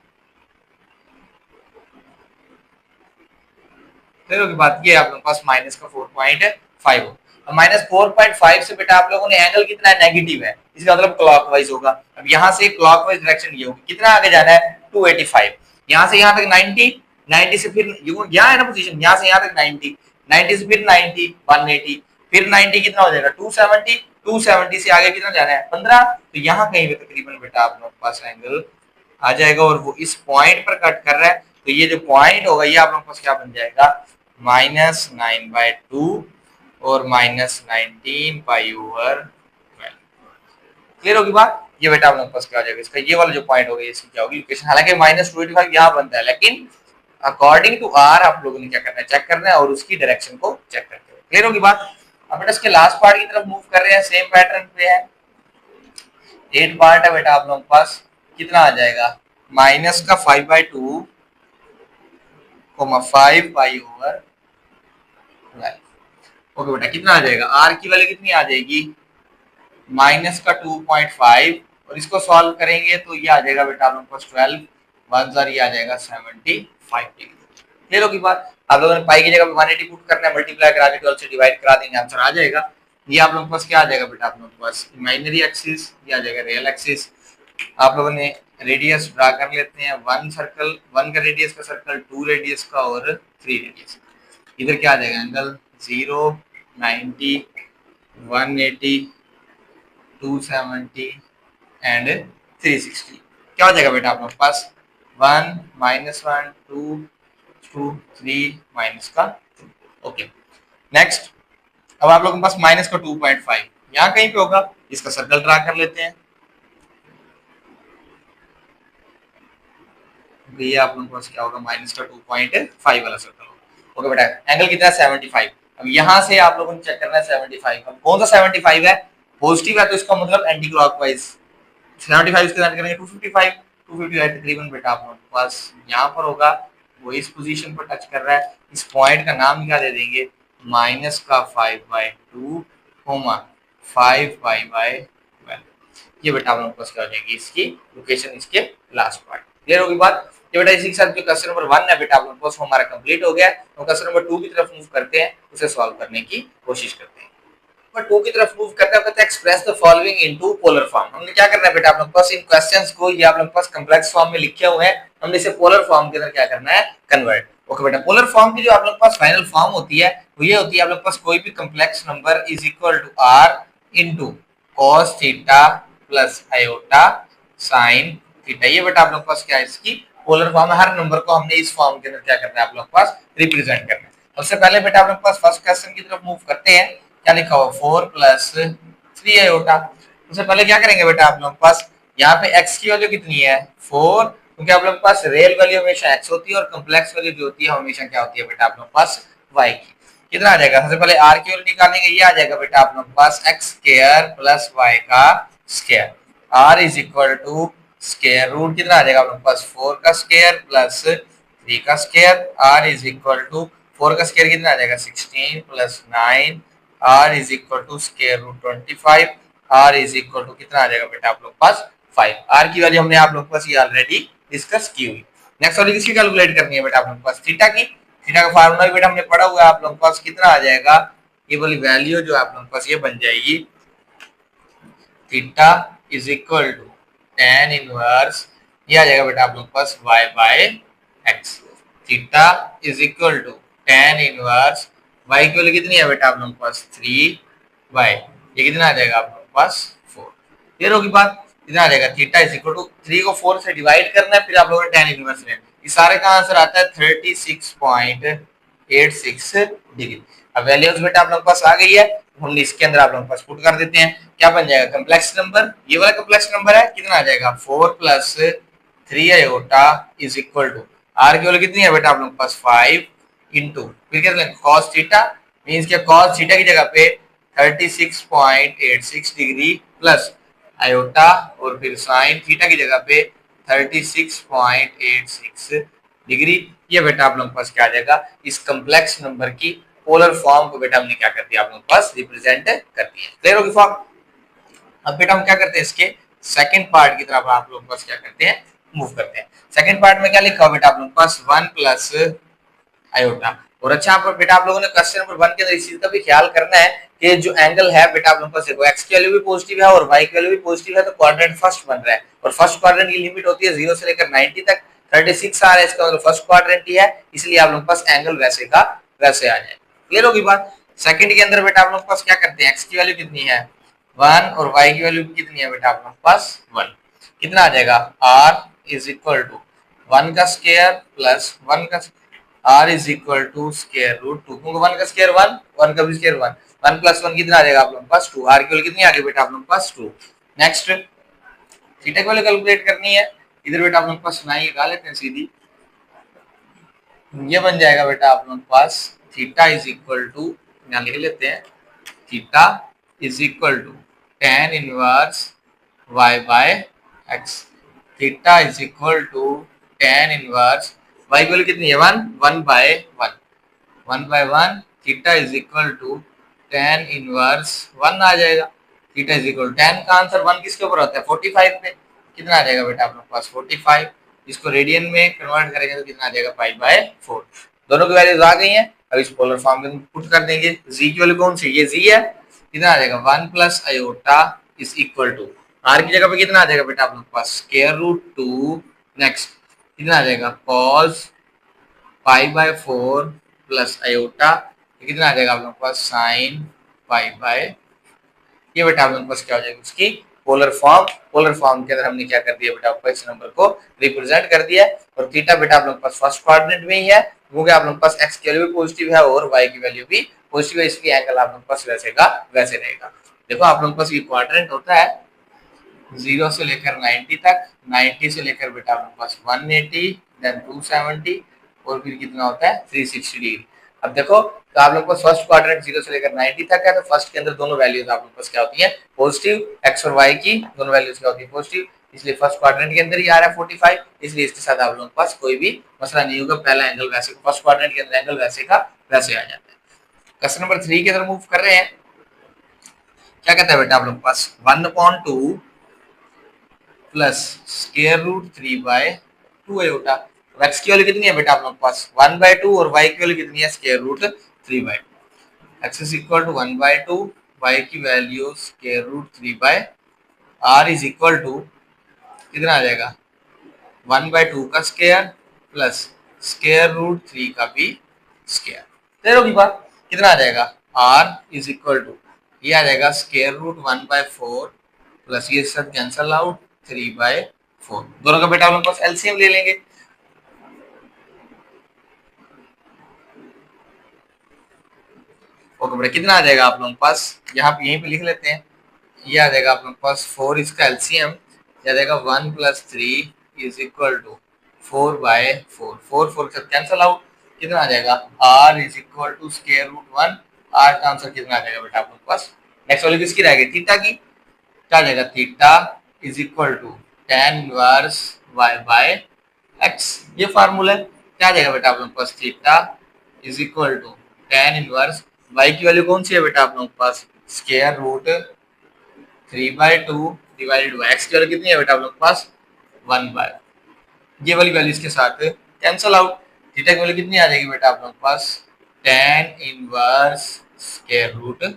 की बात ये आप लोग पास माइनस का 4.5 हो। अब -4.5 से बेटा आप लोगों ने एंगल कितना है, नेगेटिव है, इसका मतलब क्लॉकवाइज होगा। अब यहाँ से क्लॉकवाइज डायरेक्शन ये होगी, कितना आगे जाना है 285, यहाँ से यहाँ तक 90, 90 से फिर यहाँ है ना पोजीशन, यहाँ से यहाँ तक 90, 90 से फिर 90, 180, फिर 90 कितना हो जाएगा 270, 270 से आगे कितना जाना है 15, तो यहाँ कहीं पे तकरीबन बेटा आप लोग के पास एंगल आ जाएगा और वो इस पॉइंट पर कट कर रहा है, तो ये जो पॉइंट होगा ये आप लोग के पास क्या बन जाएगा, -9/2 और -19 पाई/12। क्लियर होगी बात। ये बेटा आप लोग के पास क्या हो जाएगा, इसका ये वाला जो पॉइंट होगा इसकी क्या होगी लोकेशन। हालांकि -285 यहाँ बनता है, लेकिन अकॉर्डिंग टू आर आप लोगों ने क्या करना है, चेक करना है और उसकी डायरेक्शन को चेक करते हैं। क्लियर होगी बात। अब बेटा इसके लास्ट पार्ट की तरफ मूव कर रहे हैं, सेम पैटर्न पे है, 8 पार्ट है बेटा आप लोगों के पास, कितना आ जाएगा, -5/2, 5 ओके बेटा कितना आ जाएगा, आर की वैल्यू कितनी आ जाएगी, -2.5 और इसको सॉल्व करेंगे तो ये आ जाएगा बेटा आप लोगों के पास 12, 1 ये आ जाएगा 75 डिग्री। क्लियर होगी बात। आप लोगों ने पाई की जगह पे 180 पुट करना है, मल्टीप्लाई करा के 12 से डिवाइड करा देंगे, आंसर आ जाएगा। ये आप लोगों के पास क्या आ जाएगा बेटा आप लोगों के पास, इमेजिनरी एक्सिस, ये आ जाएगा रियल एक्सिस। आप लोगों ने रेडियस ड्रा कर लेते हैं, 1 सर्कल, 1 का रेडियस का सर्कल, 2 रेडियस का और 3 रेडियस। इधर क्या आ जाएगा एंगल, 0, 90, 180, 270 एंड 360। क्या हो जाएगा बेटा आप लोग के पास, 1, -1, 2, 2, 3 माइनस का 2। ओके नेक्स्ट, अब आप लोगों के पास माइनस का 2.5 यहाँ कहीं पे होगा, इसका सर्कल ड्रा कर लेते हैं। ये आप लोगों के पास क्या होगा, -2.5 वाला सर्कल होगा। ओके बेटा एंगल कितना है 75। अब यहाँ से आप लोगों ने चेक करना है 75, अब कौन सा 75 है, पॉजिटिव है तो इसका मतलब एंटी क्लॉकवाइज, 75 इसके साथ करेंगे 255, 255 तकरीबन बेटा आप लोगों के पास यहाँ पर होगा, वो इस पोजीशन पर टच कर रहा है। इस पॉइंट का नाम क्या दे देंगे, -5/2, 5/12। ये बेटा आप लोगों के पास क्या हो जाएगी इसकी लोकेशन, इसके लास्ट पार्ट। क्लियर होगी बात। ये बेटा इसी के साथ जो क्वेश्चन नंबर 1 है बेटा आप लोगों के पास हमारा कंप्लीट हो गया। तो क्वेश्चन नंबर 2 की तरफ मूव करते हैं, उसे सॉल्व करने की कोशिश करते हैं। नंबर 2 की तरफ मूव करते हैं, कहते हैं express the following into polar form. हमने क्या करना है बेटा आप लोगों के पास, इन क्वेश्चंस को ये आप लोगों के पास कॉम्प्लेक्स फॉर्म में लिखे हुए हैं, हमने इसे पोलर फॉर्म के अंदर क्या करना है, कन्वर्ट। ओके बेटा पोलर फॉर्म की जो आप लोगों के पास फाइनल फॉर्म होती है वो ये होती है, आप लोगों के पास कोई भी complex number is equal to r into cos theta plus iota sine theta. ये बेटा आप लोग के पास क्या है, इसकी पोलर फॉर्म है। हर नंबर को हमने इस फॉर्म के अंदर क्या करना है आप लोग के पास, रिप्रेजेंट करना है। सबसे पहले बेटा आप लोग के पास फर्स्ट क्वेश्चन की तरफ मूव करते हैं। क्या लिखा हुआ 4 + 3 आयोटा। सबसे पहले क्या करेंगे बेटा आप लोग के पास, यहाँ पे x की वैल्यू कितनी है 4, क्योंकि आप लोग के पास रियल वैल्यू हमेशा x होती है और कॉम्प्लेक्स वैल्यू जो होती है हमेशा क्या होती है बेटा आप लोग के पास y की। कितना आ जाएगा, सबसे पहले r की वैल्यू निकालेंगे, ये आ जाएगा बेटा आप लोग के पास x² + y का square, r is equal to square root कितना आ जाएगा आप लोग के पास 4 का स्क्वायर प्लस 3 का square, r is equal to 4 का स्क्वायर कितना आ जाएगा 16 + 9, r is equal to square root 25, r is equal to कितना आ जाएगा बेटा आप लोग के पास 5। आर की वैल्यू हमने आप लोग के पास ये ऑलरेडी डिस्कस की हुई। नेक्स्ट वाली किसकी कैलकुलेट करनी है बेटा आप लोग के पास, थीटा की। थीटा का फार्मूला भी बेटा हमने पढ़ा हुआ है, आप लोग के पास कितना आ जाएगा, ये वाली वैल्यू जो आप लोग के पास ये बन जाएगी, theta is equal to tan inverse, ये आ जाएगा बेटा आप लोग के पास y by x। Theta is equal to tan inverse y की वैल्यू कितनी है बेटा आप लोग के पास 3y, ये कितना आ जाएगा आप लोग के पास 4। क्लियर होगी बात, कितना आ जाएगा, थीटा इज इक्वल टू 3 को 4 से डिवाइड करना है, फिर आप लोगों ने tan इनवर्स लेना है। इस सारे का आंसर आता है 36.86 डिग्री। अब वैल्यूज बेटा आप लोगों के पास आ गई है, हम इसके अंदर आप लोगों के पास पुट कर देते हैं। क्या बन जाएगा, कम्प्लेक्स नंबर, ये वाला कम्प्लेक्स नंबर है, कितना आ जाएगा 4 plus 3 iota is equal to, are की वैल्यू कितनी है बेटा आप लोगों के पास 5 इंटू, फिर क्या करेंगे cos थीटा, मींस क्या cos थीटा की जगह पे 36.86 डिग्री प्लस आयोटा और फिर sin थीटा की जगह पे 36.86 डिग्री। ये बेटा आप लोगों के पास क्या आ जाएगा, इस कम्प्लेक्स नंबर की पोलर फॉर्म को बेटा हमने क्या कर दिया आप लोगों के पास रिप्रेजेंट कर दिया। क्लियर होगी फॉर्म। अब बेटा हम क्या करते हैं, इसके सेकंड पार्ट की तरफ आप लोगों के पास क्या करते हैं, मूव करते हैं। सेकंड पार्ट में क्या लिखा हुआ बेटा आप लोगों के पास 1 प्लस आयोटा। और अच्छा आप बेटा आप लोगों ने क्वेश्चन नंबर 1 के अंदर इस चीज का भी ख्याल करना है कि जो एंगल है बेटा आप लोगों के पास देखो x की वैल्यू भी पॉजिटिव है और y की वैल्यू भी पॉजिटिव है, तो क्वाड्रेंट फर्स्ट बन रहा है, और फर्स्ट क्वाड्रेंट की लिमिट होती है 0 से लेकर 90 तक। 36 आ रहा है, इसका मतलब फर्स्ट क्वाड्रेंट ही है, इसलिए आप लोगों के पास एंगल वैसे का वैसे आ जाए। क्लियर होगी बात। सेकंड के अंदर बेटा आप लोगों के पास क्या करते हैं, x की वैल्यू कितनी है 1 और y की वैल्यू कितनी है बेटा आप लोगों के पास 1, कितना आ जाएगा r इज इक्वल टू 1 का स्क्वायर प्लस 1 का r is equal to square root 2, क्योंकि 1 का स्क्वायर 1, 1 का भी स्क्वायर 1, 1 प्लस 1 कितना आ जाएगा आप लोगों के पास 2, r की वैल्यू कितनी आ गई बेटा आप लोगों के पास 2। नेक्स्ट थीटा की वैल्यू कैलकुलेट करनी है, इधर बेटा आप लोगों के पास ना ही लगा लेते हैं सीधी, ये बन जाएगा बेटा आप लोगों के पास थीटा इज इक्वल टू, यहां लिख लेते हैं, theta is equal to tan inverse y by x। Theta is equal to tan inverse y की वैल्यू कितनी है 1, 1 by 1, 1 by 1, theta is equal to tan inverse 1 आ जाएगा। थीटा इज इक्वल tan का आंसर 1 किसके ऊपर होता है 45 पे, कितना आ जाएगा बेटा आप लोग के पास 45, इसको रेडियन में कन्वर्ट करेंगे तो कितना आ जाएगा 5/4। दोनों की वैल्यूज आ गई हैं, अब इस पोलर फॉर्म में पुट कर देंगे। जी की वैल्यू कौन सी, ये जी है, कितना आ जाएगा 1 plus iota is equal to, are की जगह पे कितना आ जाएगा बेटा आप लोग के पास स्क्वायर रूट 2, नेक्स्ट कितना आ जाएगा cos 5/4 प्लस आयोटा, कितना आ जाएगा आप लोग के पास sin 5/, ये बेटा आप लोगों के पास क्या हो जाएगा उसकी पोलर फॉर्म। पोलर फॉर्म के अंदर हमने क्या कर दिया बेटा आपको इस नंबर को रिप्रेजेंट कर दिया है, और थीटा बेटा आप लोगों के पास फर्स्ट क्वाड्रेंट में ही है, क्योंकि आप लोगों के पास x की वैल्यू भी पॉजिटिव है और y की वैल्यू भी पॉजिटिव है, इसलिए एंगल आप लोगों के पास वैसे का वैसे रहेगा। देखो आप लोगों के पास ये क्वाड्रेंट होता है 0 से लेकर 90 तक, 90 से लेकर बेटा आप लोगों के पास 180, देन 270 और फिर कितना होता है 360 डिग्री। अब देखो तो आप लोग को फर्स्ट क्वाड्रेंट 0 से लेकर 90 तक है, तो फर्स्ट के अंदर दोनों वैल्यूज आप लोग के पास क्या होती है पॉजिटिव, x और y की दोनों वैल्यूज क्या होती है पॉजिटिव, इसलिए फर्स्ट क्वाड्रेंट के अंदर ही आ रहा है 45, इसलिए इसके साथ आप लोगों के पास कोई भी मसला नहीं होगा, पहला एंगल वैसे फर्स्ट क्वाड्रेंट के अंदर एंगल वैसे का वैसे आ जाता है। क्वेश्चन नंबर 3 की तरफ मूव कर रहे हैं। क्या कहता है बेटा आप लोग के पास 1/2 plus square root 3/2 iota. x की वैल्यू कितनी है बेटा आप लोग के पास 1/2 और y की वैल्यू कितनी है square root 3/2। x is equal to 1/2, y की value square root 3/, r is equal to कितना आ जाएगा 1/2 का स्क्वायर प्लस स्क्वायर रूट 3 का भी स्क्वायर। क्लियर होगी बात, कितना आ जाएगा r इज इक्वल टू, ये आ जाएगा स्क्वायर रूट 1/4 प्लस ये सब कैंसल आउट 3/4, दोनों का बेटा हम लोग पास एलसीएम ले लेंगे। ओके बेटा कितना आ जाएगा आप लोगों के पास, यहाँ पे यहीं पे लिख लेते हैं, ये आ जाएगा आप लोगों के पास 4 इसका एलसीएम, ये आ जाएगा 1 + 3 इज इक्वल टू 4/4, 4 सब कैंसल आउट, कितना आ जाएगा r is equal to square root 1, r का आंसर कितना आ जाएगा बेटा आप लोगों के पास। नेक्स्ट वाली किसकी रहेगी थीटा की, क्या आ जाएगा theta is equal to tan inverse y by x, ये फार्मूला है। क्या आ जाएगा बेटा आप लोगों के पास theta is equal to tan inverse y की वैल्यू कौन सी है बेटा आप लोगों के पास square root 3/2 divided by x की वैल्यू कितनी है बेटा आप लोग के पास 1/, ये वाली वैल्यू इसके साथ कैंसल आउट। थीटा की वैल्यू कितनी आ जाएगी बेटा आप लोगों के पास tan इनवर्स स्क्वायर रूट 3।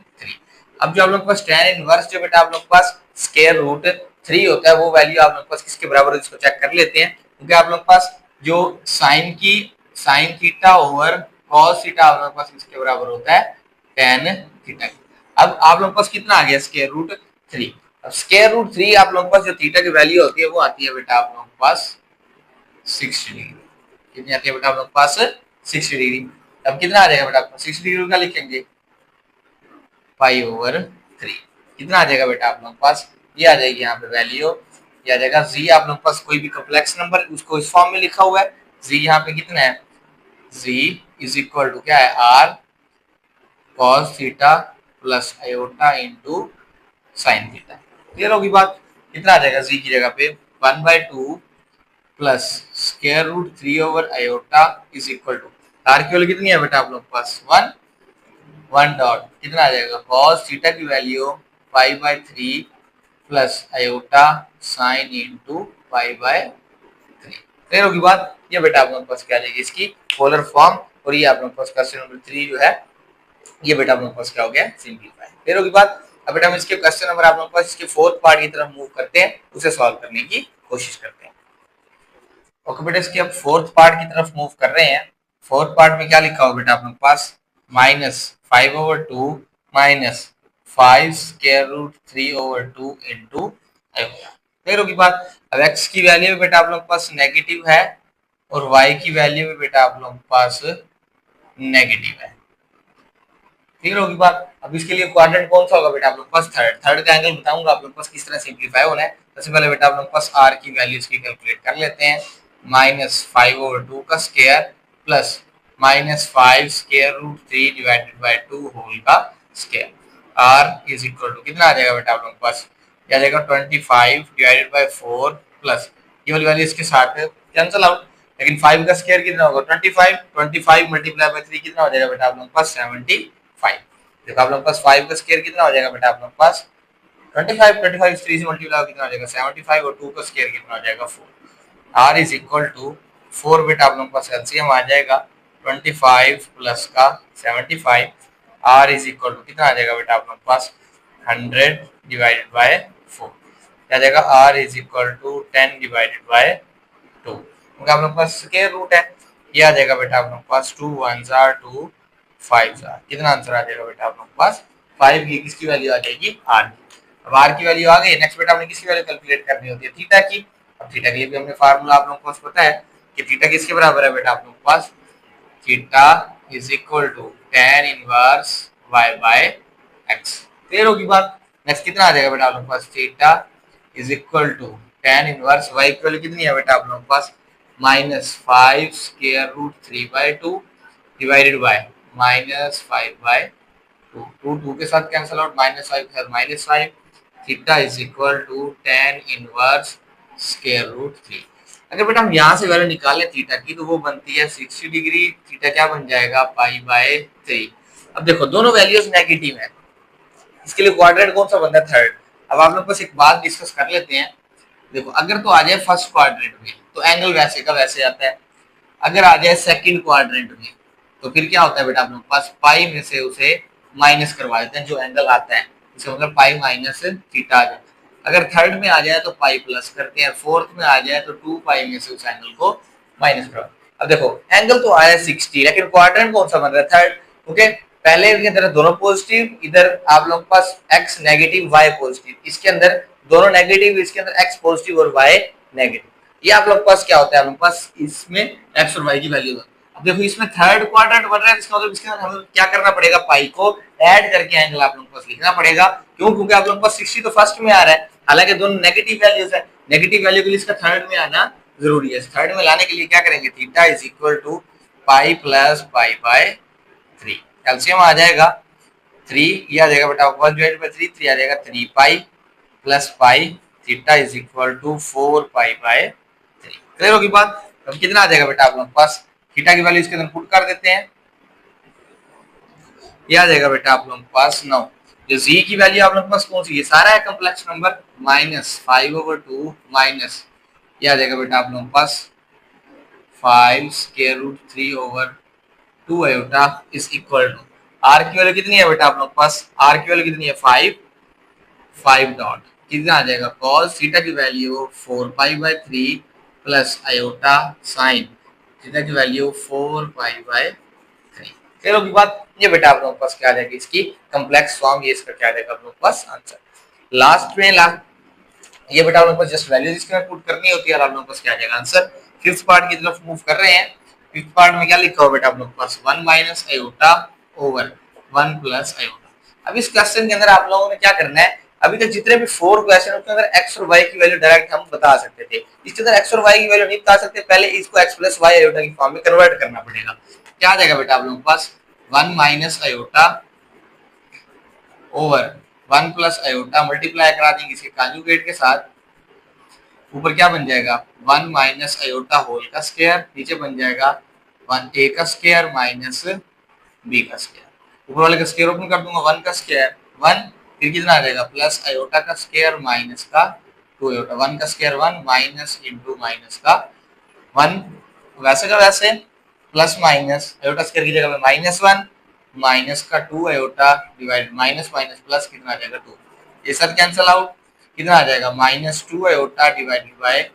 अब जो आप लोगों के पास tan इनवर्स जो बेटा आप लोगों के पास स्क्वायर रूट 3 होता है वो वैल्यू आप लोगों के पास किसके बराबर है इसको चेक कर लेते हैं, क्योंकि आप लोगों के पास जो sign theta over cos theta आप लोगों के पास किसके बराबर होता है tan थीटा। अब आप लोगों के पास कितना आ गया स्क्वायर रूट 3। अब स्क्वायर रूट 3 आप लोगों के पास जो थीटा की वैल्यू होती है वो आती है बेटा आप लोगों के पास 60 डिग्री। कितनी आती है बेटा आप लोग के पास 60 डिग्री। अब कितना आ जाएगा बेटा आपको 60 डिग्री का लिखेंगे पाई/3। कितना आ जाएगा बेटा आप लोग के पास, ये आ जाएगी यहाँ पे वैल्यू, ये आ जाएगा जी आप लोग के पास कोई भी कॉम्प्लेक्स नंबर उसको इस फॉर्म में लिखा हुआ है। जी यहाँ पे कितना है, जी इज इक्वल टू क्या है r cos theta plus iota into sine theta. Clear होगी बात। कितना आ जाएगा जी की जगह पे 1/2 plus square root 3 over iota is equal to are की वैल्यू कितनी है बेटा आप लोग के पास 1 डॉट कितना आ जाएगा cos थीटा की value pi plus iota sine into pi. Clear होगी बात। ये बेटा आप लोग के पास क्या आ जाएगी इसकी पोलर फॉर्म, और ये आप लोग के पास क्वेश्चन नंबर 3 जो है ये बेटा आप लोग के पास क्या हो गया सिंपलीफाई। क्लियर होगी बात। अब बेटा हम इसके क्वेश्चन नंबर आप लोग के पास इसके फोर्थ पार्ट की तरफ मूव करते हैं, उसे सॉल्व करने की कोशिश करते हैं। ओके बेटा इसके अब फोर्थ पार्ट की तरफ मूव कर रहे हैं। फोर्थ पार्ट में क्या लिखा हुआ बेटा आप लोग पास -5/2 minus 5 square root 3/2 into clear होगी बात। अब x की वैल्यू बेटा आप लोग के पास नेगेटिव है और y की वैल्यू भी बेटा आप लोग के पास नेगेटिव है। क्लियर होगी बात। अब इसके लिए क्वाड्रेंट कौन सा होगा बेटा आप लोग पास थर्ड का एंगल बताऊंगा आप लोग पास किस तरह सिंपलीफाई होना है। सबसे पहले बेटा आप लोग पास r की वैल्यू इसकी कैलकुलेट कर लेते हैं -5/2 का square plus -5 square root 3 divided by 2 whole का square. r is equal to कितना आ जाएगा बेटा आप लोग के पास, क्या आ जाएगा 25 डिवाइडेड बाय 4 प्लस ये वाली वैल्यू इसके साथ कैंसिल आउट, लेकिन 5 का स्क्वायर कितना होगा 25 मल्टीप्लाई बाय 3 कितना हो जाएगा बेटा आप लोग के पास 75। देखो आप लोग के पास 5 का स्क्वायर कितना हो जाएगा बेटा आप लोग के पास 25 3 से मल्टीप्लाई कितना हो जाएगा 75 और 2 का स्क्वायर कितना हो जाएगा 4। r इज इक्वल टू 4 बेटा आप लोग के पास एलसीएम आ जाएगा 25 प्लस का 75। r इज इक्वल टू कितना आ जाएगा बेटा आप लोग के पास 100 डिवाइडेड बाय 4। क्या जाएगा r is equal to 10 divided by 2, क्योंकि आप लोग के पास स्क्वायर रूट है। ये आ जाएगा बेटा आप लोग के पास 2 1 2 5 कितना आंसर आ जाएगा बेटा आप लोग के पास 5 की किसकी वैल्यू आ जाएगी r की। अब r की वैल्यू आ गई, नेक्स्ट बेटा हमने किसकी वैल्यू कैलकुलेट करनी होती है थीटा की। अब थीटा के लिए भी हमने फार्मूला आप लोगों को पता है कि थीटा किसके बराबर है बेटा आप लोगों के पास, theta is equal to tan inverse y/x। Clear होगी बात। नेक्स्ट कितना आ जाएगा बेटा आप लोगों के पास theta is equal to tan inverse y की वैल्यू कितनी है बेटा आप लोगों के पास -5 स्क्वायर रूट 3/2 डिवाइडेड बाय -5/2 2 के साथ कैंसिल आउट -5 के साथ -5 theta is equal to tan inverse square root 3। अगर बेटा हम यहाँ से वैल्यू निकालें थीटा की तो वो बनती है 60 डिग्री। थीटा क्या बन जाएगा पाई/3। अब देखो दोनों वैल्यूज नेगेटिव है, इसके लिए क्वाड्रेंट कौन सा बनता है थर्ड। अब आप लोग बस एक बात डिस्कस कर लेते हैं। देखो अगर तो आ जाए फर्स्ट क्वाड्रेंट में तो एंगल वैसे का वैसे आता है, अगर आ जाए सेकंड क्वाड्रेंट में तो फिर क्या होता है बेटा आप लोग के पास पाई में से उसे माइनस करवा देते हैं जो एंगल आता है, इसका मतलब पाई माइनस थीटा आ जाए। अगर थर्ड में आ जाए तो पाई प्लस करते हैं, फोर्थ में आ जाए तो 2 पाई में से उस एंगल को माइनस करवा। अब देखो एंगल तो आया 60 लेकिन क्वाड्रेंट कौन सा बन रहा है थर्ड। ओके पहले की तरह दोनों पॉजिटिव, इधर आप लोग के पास x नेगेटिव y पॉजिटिव, इसके अंदर दोनों नेगेटिव, इसके अंदर x पॉजिटिव और y नेगेटिव। ये आप लोग के पास क्या होता है आप लोग के पास इसमें x और y की वैल्यू। अब देखो इसमें थर्ड क्वाड्रेंट बन रहा है, इसका मतलब इसके अंदर हमें क्या करना पड़ेगा पाई को ऐड करके एंगल आप लोग के पास लिखना पड़ेगा। क्यों, क्योंकि आप लोग के पास 60 तो फर्स्ट में आ रहा है, हालांकि दोनों नेगेटिव वैल्यूज है, नेगेटिव वैल्यू के लिए इसका थर्ड में आना जरूरी है। थर्ड में लाने के लिए क्या करेंगे theta is equal to pi plus pi. Calcium आ जाएगा 3, ये आ जाएगा बेटा 1 डिवाइडेड बाय 3 3 आ जाएगा 3 pi plus pi theta is equal to 4 pi. Clear होगी बात। अब कितना आ जाएगा बेटा आप लोगों के पास, थीटा की वैल्यू इसके अंदर पुट कर देते हैं, ये आ जाएगा बेटा आप लोगों के पास 9। जो z की वैल्यू आप लोगों के पास कौन सी है, सारा है कम्प्लेक्स नंबर, -5/2 माइनस ये आ जाएगा बेटा आप लोगों के पास 5√3/2 iota is equal to are की वैल्यू कितनी है बेटा आप लोग के पास, आर की वैल्यू कितनी है 5 डॉट कितना आ जाएगा cos थीटा की value 4π/3 plus iota sine theta की वैल्यू 4π/3। चलो की बात ये बेटा आप लोगों के पास क्या आ जाएगी, इसकी कम्प्लेक्स फॉर्म, ये इसका क्या आ जाएगा आप लोगों के पास आंसर। लास्ट में ये बेटा आप लोगों को जस्ट वैल्यूज इसके अंदर पुट करनी होती है और आप लोगों के पास क्या आ जाएगा आंसर। फिफ्थ पार्ट की तरफ मूव कर रहे हैं। फिफ्थ पार्ट में क्या लिखा हुआ बेटा आप लोगों के पास 1 minus iota over 1 plus iota. अब इस क्वेश्चन के अंदर आप लोगों ने क्या करना है, अभी तक जितने भी 4 क्वेश्चन उसके अंदर x और y की वैल्यू डायरेक्ट हम बता सकते थे, इसके अंदर x और y की वैल्यू नहीं बता सकते, पहले इसको x प्लस y आयोटा की फॉर्म में कन्वर्ट करना पड़ेगा। क्या आ जाएगा बेटा आप लोगों के पास 1 minus iota over 1 plus iota multiply करा देंगे इसके कॉन्जुगेट के साथ, ऊपर क्या बन जाएगा 1 माइनस आयोटा होल का स्क्वायर, नीचे बन जाएगा 1a का स्क्वायर माइनस b का स्क्वायर, ऊपर वाले का स्क्वायर ओपन कर दूंगा 1 का स्क्वायर 1, फिर कितना आ जाएगा प्लस आयोटा का स्क्वायर माइनस का 2 आयोटा, 1 का स्क्वायर 1 माइनस इंटू माइनस का 1, वैसे का वैसे प्लस माइनस आयोटा स्क्वायर की जगह पे -1 माइनस का 2 iota divide minus minus plus कितना आ जाएगा 2, ये सब कैंसिल आउट, कितना आ जाएगा -2 आयोटा डिवाइडेड बाय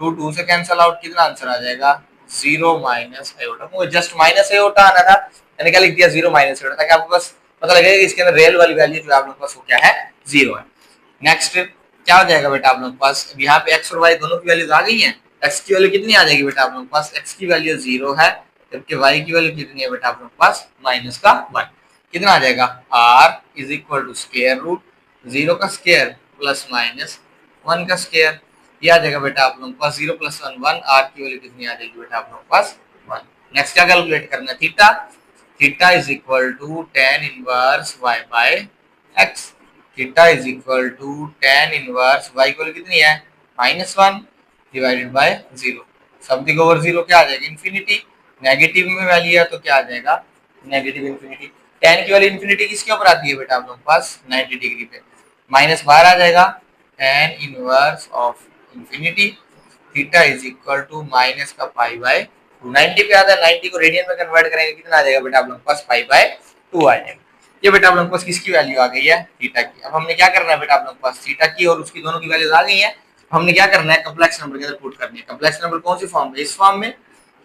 2, 2 से कैंसिल आउट, कितना आंसर आ जाएगा 0 माइनस आयोटा, मुझे जस्ट माइनस आयोटा आना था, मैंने क्या लिख दिया 0 माइनस आयोटा, ताकि आपको बस पता लगेगा कि इसके अंदर रियल वाली वैल्यू जो आप लोगों के पास वो क्या है 0 है। नेक्स्ट क्या हो जाएगा बेटा आप लोगों के पास, यहाँ पे x और y दोनों की वैल्यूज आ गई हैं, x की वैल्यू कितनी आ जाएगी बेटा आप लोगों के पास, x की वैल्यू 0 है, जबकि y की वैल्यू कितनी है बेटा आप लोगों के पास -1, कितना आ जाएगा r is equal to square root 0 का स्क्वायर प्लस माइनस 1 का स्क्वायर, ये आ जाएगा बेटा आप लोगों के पास 0 प्लस 1 1, r की वैल्यू कितनी आ जाएगी बेटा आप लोगों के पास 1। नेक्स्ट क्या कैलकुलेट करना है, theta, theta is equal to tan inverse y by x, theta is equal to tan inverse y की वैल्यू कितनी है -1 डिवाइडेड बाय 0, समथिंग ओवर 0 क्या आ जाएगा इन्फिनिटी, नेगेटिव में वैल्यू है तो क्या आ जाएगा नेगेटिव इन्फिनिटी, tan की वैल्यू इन्फिनिटी किसके ऊपर आती है बेटा आप लोगों के पास 90 डिग्री पे, माइनस बाहर आ जाएगा tan inverse of infinity, theta is equal to minus का π/2, 90 पे आता है, 90 को रेडियन में कन्वर्ट करेंगे कितना आ जाएगा बेटा आप लोगों के पास π/2 आ जाएगा। ये बेटा आप लोगों के पास किसकी वैल्यू आ गई है थीटा की। अब हमने क्या करना है बेटा आप लोगों के पास थीटा की और उसकी दोनों की वैल्यूज आ गई हैं, हमने क्या करना है कम्प्लेक्स नंबर के अंदर पुट करनी है, कम्प्लेक्स नंबर कौन सी फॉर्म में, इस फॉर्म में,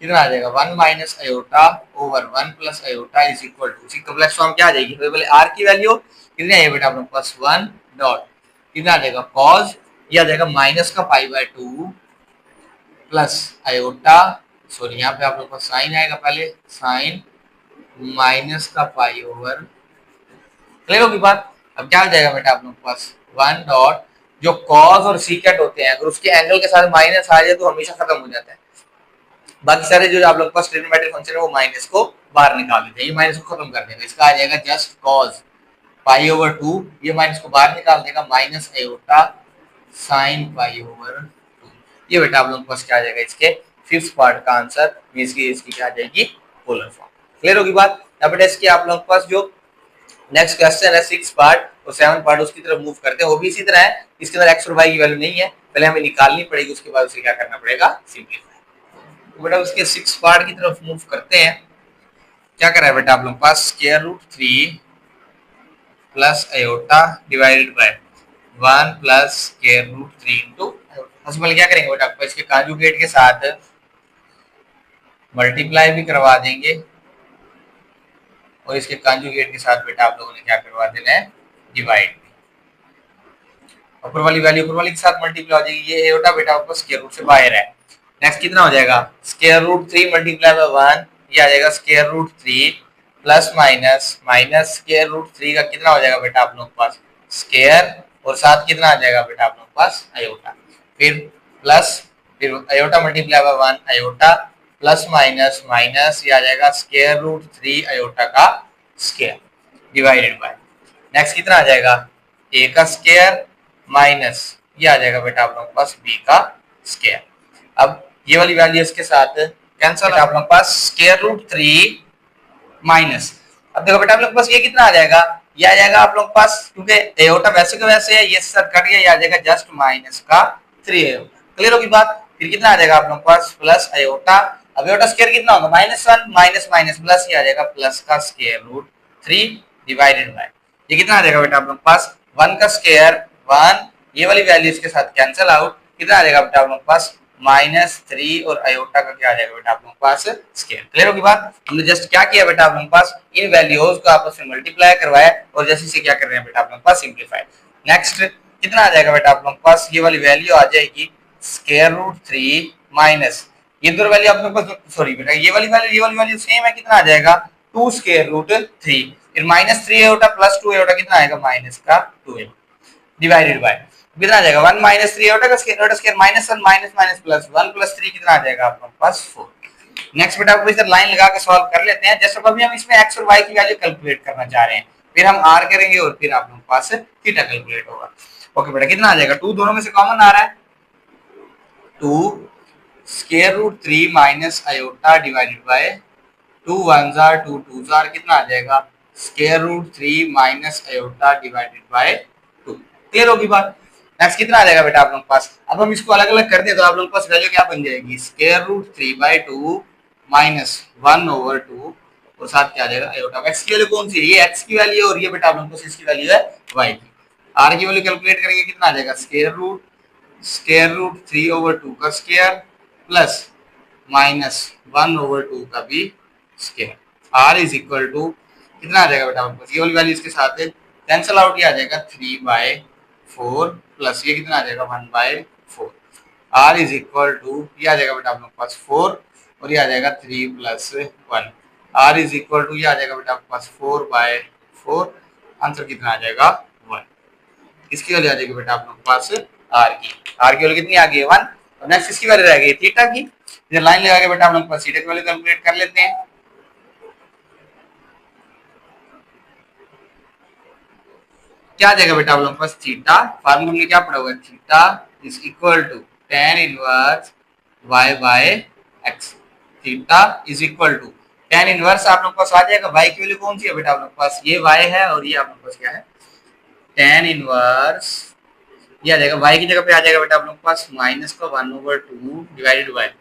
कितना आ जाएगा 1 minus iota over 1 plus iota is equal to, इसकी कम्प्लेक्स फॉर्म क्या आ जाएगी, तो पहले r की वैल्यू कितनी आई बेटा आप लोगों के पास 1 डॉट कितना आ जाएगा cos, ये आ जाएगा माइनस का π/2 प्लस आयोटा, सॉरी यहाँ पे आप लोग का साइन आएगा पहले, साइन माइनस का पाई ओवर, क्लियर होगी बात। अब क्या हो जाएगा बेटा आप लोग के पास 1 डॉट, जो कॉस और सीकेट होते हैं अगर उसके एंगल के साथ माइनस आ जाए तो हमेशा खत्म हो जाता है, बाकी सारे जो आप लोग के पास ट्रिग्नोमेट्रिक फंक्शन है वो माइनस को बाहर निकाल देते हैं, ये माइनस को खत्म कर देगा, इसका आ जाएगा जस्ट कॉस पाई ओवर 2, ये माइनस को बाहर निकाल देगा minus iota sine pi over 2, ये बेटा आप लोगों के पास क्या आ जाएगा इसके फिफ्थ पार्ट का आंसर, इसकी क्या आ जाएगी पोलर फॉर्म। क्लियर होगी बात। अब बेटा इसके आप लोगों के पास जो नेक्स्ट क्वेश्चन है 6 पार्ट और 7 पार्ट उसकी तरफ मूव करते हैं, वो भी इसी तरह है, इसके अंदर x और y की वैल्यू नहीं है, पहले हमें निकालनी पड़ेगी, उसके बाद उसे क्या करना पड़ेगा सिंपलीफाई। तो बेटा उसके 6 पार्ट की तरफ मूव करते हैं। क्या करा है बेटा आप लोगों के पास square root 3 plus iota divided by 1 plus square root 3 into iota. सबसे पहले क्या करेंगे बेटा आपको इसके कॉन्जुगेट के साथ मल्टीप्लाई भी करवा देंगे और इसके कॉन्जुगेट के साथ बेटा आप लोगों ने क्या करवा देना है डिवाइड, ऊपर वाली वैल्यू ऊपर वाली के साथ मल्टीप्लाई हो जाएगी, ये आयोटा बेटा आपको स्क्वायर रूट से बाहर है। नेक्स्ट कितना हो जाएगा स्क्वायर रूट 3 मल्टीप्लाई बाय 1, ये आ जाएगा square root 3 plus minus minus square root 3 का कितना हो जाएगा बेटा आप लोगों के पास स्क्वायर और साथ कितना आ जाएगा बेटा आप लोगों के पास आयोटा, फिर प्लस फिर iota multiply by 1 iota plus minus minus ये आ जाएगा स्क्वायर रूट 3 आयोटा का स्क्वायर डिवाइडेड बाय, नेक्स्ट कितना आ जाएगा a का स्क्वायर माइनस ये आ जाएगा बेटा आप लोगों के पास b का स्क्वायर। अब ये वाली वैल्यू इसके साथ कैंसिल, आप लोगों के पास स्क्वायर रूट 3 माइनस, अब देखो बेटा आप लोगों के पास ये कितना आ जाएगा ये आ जाएगा आप लोग के पास, क्योंकि एयोटा वैसे के वैसे है, ये साथ कट गया, ये आ जाएगा जस्ट माइनस का 3 क्लियर होगी बात। फिर कितना आ जाएगा आप लोग के पास प्लस अयोटा, अब अयोटा स्क्वायर कितना होगा -1 माइनस माइनस प्लस, ये आ जाएगा प्लस का स्क्वायर रूट 3 डिवाइडेड बाय, ये कितना आ जाएगा बेटा आप लोग के पास 1 का स्क्वायर 1, ये वाली वैल्यू इसके साथ कैंसिल आउट, कितना आ जाएगा बेटा आप लोग के पास -3 और अयोटा का क्या आ जाएगा बेटा आप लोग के पास स्क्वायर। क्लियर होगी बात। हमने जस्ट क्या किया बेटा आप लोग के पास इन वैल्यूज को आपस में मल्टीप्लाई करवाया और जैसे से क्या कर रहे हैं बेटा आप लोग के पास सिंपलीफाई। नेक्स्ट कितना आ जाएगा बेटा आप लोग के पास, ये वाली वैल्यू आ जाएगी स्क्वायर रूट 3 माइनस, ये दो वैल्यू आप लोग के पास, सॉरी बेटा ये वाली वैल्यू सेम है, कितना आ जाएगा 2 स्क्वायर रूट 3, फिर -3 अयोटा प्लस 2 अयोटा कितना आएगा माइनस का 2 डिवाइडेड बाय कितना आ जाएगा 1 -3 अयोटा का square -1 minus minus plus 1 plus 3 कितना आ जाएगा आप लोग के पास 4। नेक्स्ट बेटा आपको इधर लाइन लगा के सॉल्व कर लेते हैं। जैसे अभी हम इसमें x और y की वैल्यू कैलकुलेट करना चाह रहे हैं, फिर हम r करेंगे और फिर आप लोगों के पास थीटा कैलकुलेट होगा। ओके बेटा कितना आ जाएगा 2 दोनों में से कॉमन आ रहा है, 2 square root 3 minus iota divided by 2 1 जार 2 2 जार कितना आ जाएगा square root 3 minus iota divided by 2। Clear होगी बात। नेक्स्ट कितना आ जाएगा बेटा आप लोगों के पास, अब हम इसको अलग अलग कर दें तो आप लोगों के पास वैल्यू क्या बन जाएगी स्क्वायर रूट 3/2 माइनस 1/2 और साथ क्या आ जाएगा अयोटा। x की वैल्यू कौन सी है, ये x की वैल्यू है और ये बेटा आप लोगों को इसकी वैल्यू है y की। r की वैल्यू कैलकुलेट करेंगे कितना आ जाएगा स्क्वायर रूट 3/2 का स्क्वायर प्लस -1/2 का भी square, r is equal to कितना आ जाएगा बेटा आपको, ये वाली वैल्यू इसके साथ कैंसिल आउट, ये आ जाएगा 3/4 प्लस ये कितना आ जाएगा 1/4, r इज इक्वल टू ये आ जाएगा बेटा आप लोग के पास 4 और ये आ जाएगा 3 + 1, r इज इक्वल टू ये आ जाएगा बेटा आपके पास 4/4, आंसर कितना आ जाएगा 1। इसकी वैल्यू आ जाएगी बेटा आप लोग के पास r की वैल्यू कितनी आ गई है 1। और नेक्स्ट इसकी वैल्यू रह गई थीटा की, इधर लाइन लगा के बेटा आप लोग के पास थीटा की वैल्यू कैलकुलेट कर लेते हैं। क्या आ जाएगा बेटा आप लोगों के पास थीटा, फार्मूला हमने क्या पढ़ा हुआ है, theta is equal to tan inverse y by x, theta is equal to tan inverse आप लोगों के पास आ जाएगा, y की वैल्यू कौन सी है बेटा आप लोगों के पास, ये y है और ये आप लोगों के पास क्या है tan इनवर्स, ये आ जाएगा y की जगह पे आ जाएगा बेटा आप लोगों के पास माइनस का 1/2 डिवाइडेड बाय,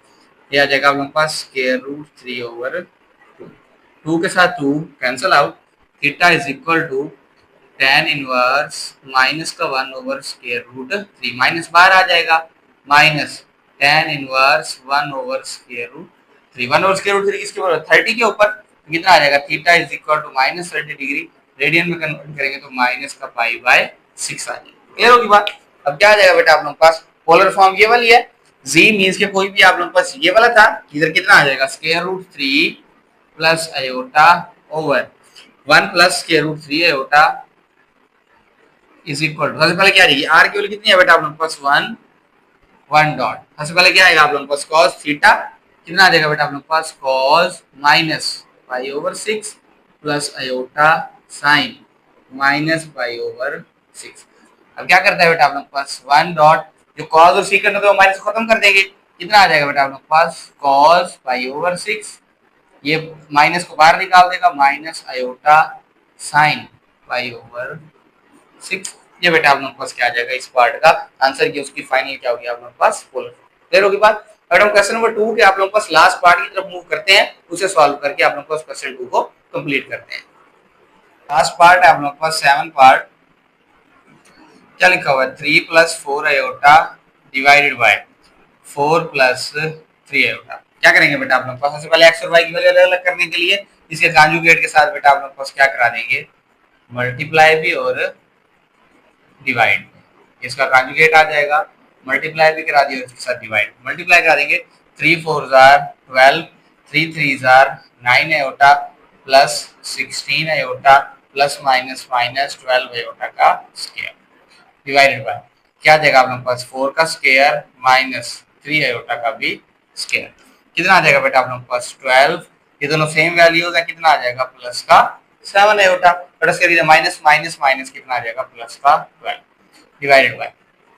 ये आ जाएगा आप लोगों के पास स्क्वायर रूट 3/2, 2 के साथ 2 cancel out, theta is equal to tan inverse minus का 1/√3 माइनस बाहर आ जाएगा माइनस tan इनवर्स 1/√3, 1/√3 किसके ऊपर 30 के ऊपर, कितना आ जाएगा theta is equal to -30 degree, radian में कन्वर्ट करेंगे तो माइनस का π/6 आ जाएगा। क्लियर होगी बात। अब क्या आ जाएगा बेटा आप लोगों के पास पोलर फॉर्म ये वाली है, z मींस के कोई भी आप लोगों के पास ये वाला था, इधर कितना आ जाएगा √3 plus iota over 1 plus √3 iota is equal to, सबसे पहले क्या आएगी r की वैल्यू कितनी है बेटा आप लोगों के पास 1 डॉट, सबसे पहले क्या आएगा आप लोगों के पास cos थीटा, कितना आ जाएगा बेटा आप लोगों के पास cos -π/6 प्लस अयोटा sin -π/6। अब क्या करता है बेटा आप लोगों के पास 1 डॉट, जो cos और sec करना तो माइनस खत्म कर देंगे, कितना आ जाएगा बेटा आप लोगों के पास cos π/6, ये माइनस को बाहर निकाल देगा माइनस अयोटा sin π/6, ये बेटा आप लोगों के पास क्या आ जाएगा इस पार्ट का आंसर की उसकी फाइनल क्या होगी आप लोगों के पास पोलर। क्लियर होगी बात। अगर हम क्वेश्चन नंबर 2 के आप लोगों के पास लास्ट पार्ट की तरफ मूव करते हैं, उसे सॉल्व करके आप लोगों के पास क्वेश्चन 2 को कंप्लीट करते हैं। लास्ट पार्ट है आप लोगों के पास 7 पार्ट, क्या लिखा हुआ है 3 + 4 अयोटा डिवाइडेड बाय 4 + 3 अयोटा। क्या करेंगे बेटा आप लोगों के पास, सबसे पहले x और y की वैल्यू अलग अलग करने के लिए इसके कॉन्जुगेट के साथ बेटा आप लोगों के पास क्या करा देंगे मल्टीप्लाई भी और डिवाइड, इसका कॉन्जुगेट आ जाएगा, मल्टीप्लाई भी करा दिया इसके साथ डिवाइड, मल्टीप्लाई करा देंगे 3 4 जार 12, 3 3 जार 9 iota plus 16 iota plus minus minus 12 iota का स्क्वायर डिवाइडेड बाय क्या जाएगा आप लोगों के पास 4 का स्क्वायर माइनस 3 अयोटा का भी स्क्वायर, कितना आ जाएगा बेटा आप लोगों के पास 12, ये दोनों सेम वैल्यूज है, कितना आ जाएगा प्लस का 7 अयोटा, प्लस करिए माइनस माइनस माइनस कितना आ जाएगा प्लस का 12 डिवाइडेड बाय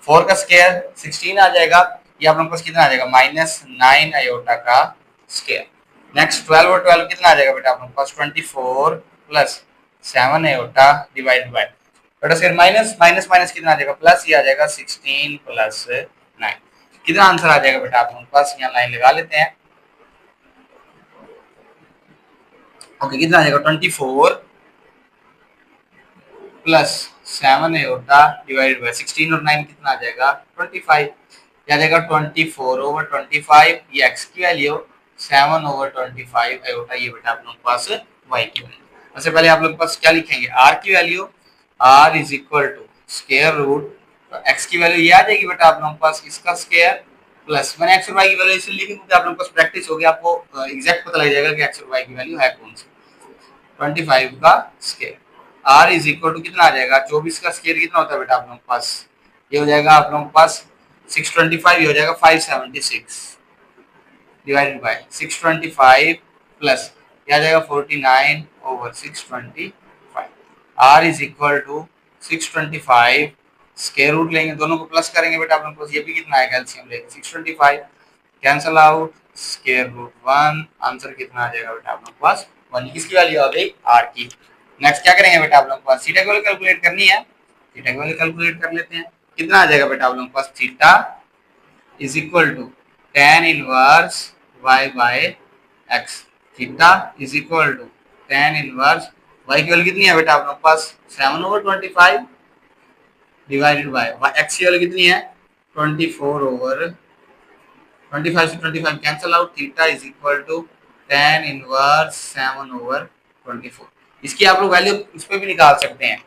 4 का स्क्वायर 16 आ जाएगा, ये आप लोगों के पास कितना आ जाएगा -9 अयोटा का स्क्वायर। नेक्स्ट 12 और 12 कितना आ जाएगा बेटा आप लोगों के पास 24 प्लस 7 आयोटा डिवाइडेड बाय बेटा फिर माइनस माइनस माइनस कितना आ जाएगा प्लस, ये आ जाएगा 16 प्लस 9। कितना आंसर आ जाएगा बेटा आप लोगों के पास, यहाँ लाइन लगा लेते हैं। ओके कितना आ जाएगा 24 प्लस 7 आयोटा डिवाइडेड बाय 16 और 9 कितना आ जाएगा 25। क्या आ जाएगा 24 ओवर 25, ये x की वैल्यू, 7 ओवर 25 आयोटा ये बेटा आप लोगों के पास y की वैल्यू। सबसे पहले आप लोग के पास क्या लिखेंगे r की value, r is equal to square root, तो x की वैल्यू ये आ जाएगी बेटा आप लोगों के पास इसका स्क्वायर, प्लस मैंने x और y की वैल्यू इसलिए लिखी क्योंकि आप लोगों के पास प्रैक्टिस होगी, आपको एग्जैक्ट पता लग जाएगा कि x और y की वैल्यू है कौन सी। 25 का square, r is equal to कितना आ जाएगा 24 का स्क्वायर कितना होता है बेटा आप लोगों के पास, ये हो जाएगा आप लोगों के पास 625, ये हो जाएगा 576 डिवाइडेड बाय 625 प्लस ये आ जाएगा 49 over 625। r is equal to 625 square root लेंगे, दोनों को प्लस करेंगे बेटा आप लोगों को, ये भी कितना आएगा एलसीएम लेंगे 625 cancel out square root 1, answer कितना आ जाएगा बेटा आप लोगों के पास 1। किसकी वैल्यू आ गई r की। नेक्स्ट क्या करेंगे बेटा आप लोगों के पास थीटा की वैल्यू कैलकुलेट करनी है, थीटा की वैल्यू कैलकुलेट कर लेते हैं। कितना आ जाएगा बेटा आप लोगों के पास, theta is equal to tan inverse y by x, theta is equal to tan inverse y की वैल्यू कितनी है बेटा आप लोगों के पास 7 ओवर 25 डिवाइडेड बाय x की वैल्यू कितनी है 24 ओवर 25 से 25 cancel out, theta is equal to tan inverse 7 over 24। इसकी आप लोग वैल्यू इस पे भी निकाल सकते हैं,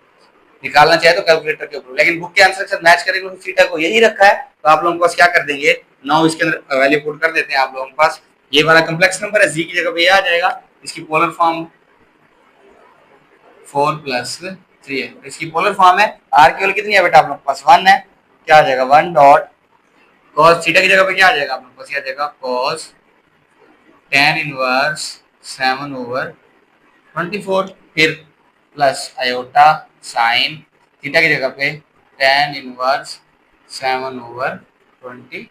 निकालना चाहे तो कैलकुलेटर के ऊपर, लेकिन बुक के आंसर के साथ मैच करेंगे तो थीटा को यही रखा है, तो आप लोगों के पास क्या कर देंगे 9 इसके अंदर वैल्यू पुट कर देते हैं। आप लोगों के पास ये वाला कॉम्प्लेक्स नंबर है, जी की जगह पे ये आ जाएगा, इसकी पोलर फॉर्म 4 प्लस 3 है, इसकी पोलर फॉर्म है। आर की वैल्यू कितनी है बेटा आप लोगों के पास 1 है, क्या आ जाएगा 1 डॉट cos थीटा की जगह पे क्या आ जाएगा आप लोगों के पास, ये आ जाएगा cos tan इनवर्स 7 ओवर 24, फिर प्लस आयोटा साइन थीटा की जगह पे tan इनवर्स 7 ओवर 24,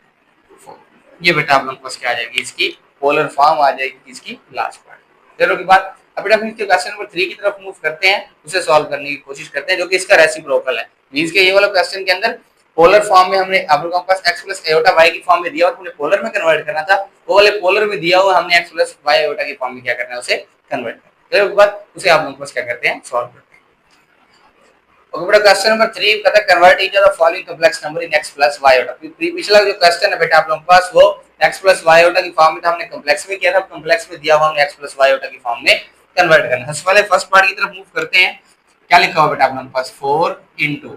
ये बेटा आप लोगों के पास क्या आ जाएगी इसकी पोलर फॉर्म आ जाएगी इसकी लास्ट पार्ट। चलो के बाद अब बेटा हम इसके क्वेश्चन नंबर 3 की तरफ मूव करते हैं, उसे सॉल्व करने की कोशिश करते हैं, जो कि इसका रेसिप्रोकल है। मींस के ये वाला क्वेश्चन के अंदर पोलर फॉर्म में हमने आप लोगों के पास x प्लस आयोटा y की फॉर्म में दिया और हमने पोलर में कन्वर्ट करना था, वो वाले पोलर में दिया हुआ हमने x प्लस y आयोटा की फॉर्म में क्या करना है उसे कन्वर्ट करना है। उसके बाद उसे आप लोगों के पास क्या करते हैं सॉल्व करते हैं। ओके बेटा क्वेश्चन नंबर 3 कहता है convert each of the following complex number in x plus y iota. पिछला जो क्वेश्चन है बेटा आप लोगों के पास वो x प्लस y आयोटा की फॉर्म में था, हमने कॉम्प्लेक्स में किया था, कॉम्प्लेक्स में दिया हुआ हमने x प्लस y आयोटा की फॉर्म में कन्वर्ट करना है। सबसे पहले फर्स्ट पार्ट की तरफ मूव करते हैं, क्या लिखा हुआ बेटा आप लोगों के पास 4 into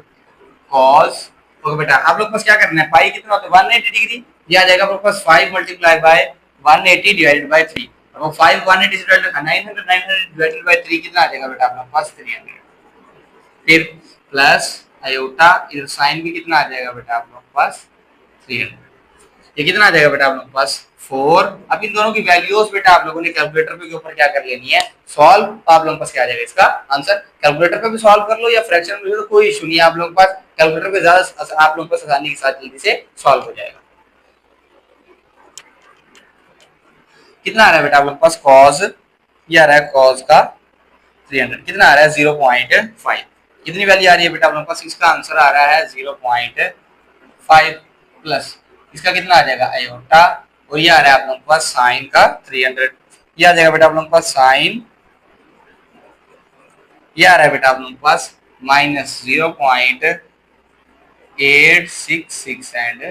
cos। ओके बेटा आप लोग के पास क्या करना है, पाई कितना होता है 180 डिग्री, ये आ जाएगा आप लोग के पास 5 मल्टीप्लाई बाय 180 डिवाइडेड बाय 3, और वो 5 180 डिवाइडेड 900 डिवाइडेड बाय 3 कितना आ जाएगा बेटा आप लोग के पास 300, फिर प्लस आयोटा इधर साइन भी कितना आ जाएगा बेटा आप लोग के पास 300, ये कितना आ जाएगा बेटा आप लोग के पास 4। अब इन दोनों की वैल्यूज बेटा आप लोगों ने कैलकुलेटर पे के ऊपर क्या कर लेनी है सॉल्व, तो आप लोगों के पास क्या आ जाएगा इसका आंसर। कैलकुलेटर पे भी सॉल्व कर लो या फ्रैक्शन में, तो कोई इशू नहीं है, आप लोगों के पास कैलकुलेटर पे ज्यादा आप लोगों को आसानी के साथ जल्दी से सॉल्व हो जाएगा। कितना आ रहा है बेटा आप लोगों के पास cos, ये आ रहा है cos का 300, कितना आ रहा है 0.5, कितनी वैल्यू आ रही है बेटा आप लोगों के पास, इसका आंसर आ रहा है 0.5 प्लस इसका कितना आ जाएगा आयोटा, और ये आ रहा है आप लोगों के पास साइन का 300, ये आ जाएगा बेटा आप लोगों के पास साइन, ये आ रहा है बेटा आप लोगों के पास माइनस 0.866 एंड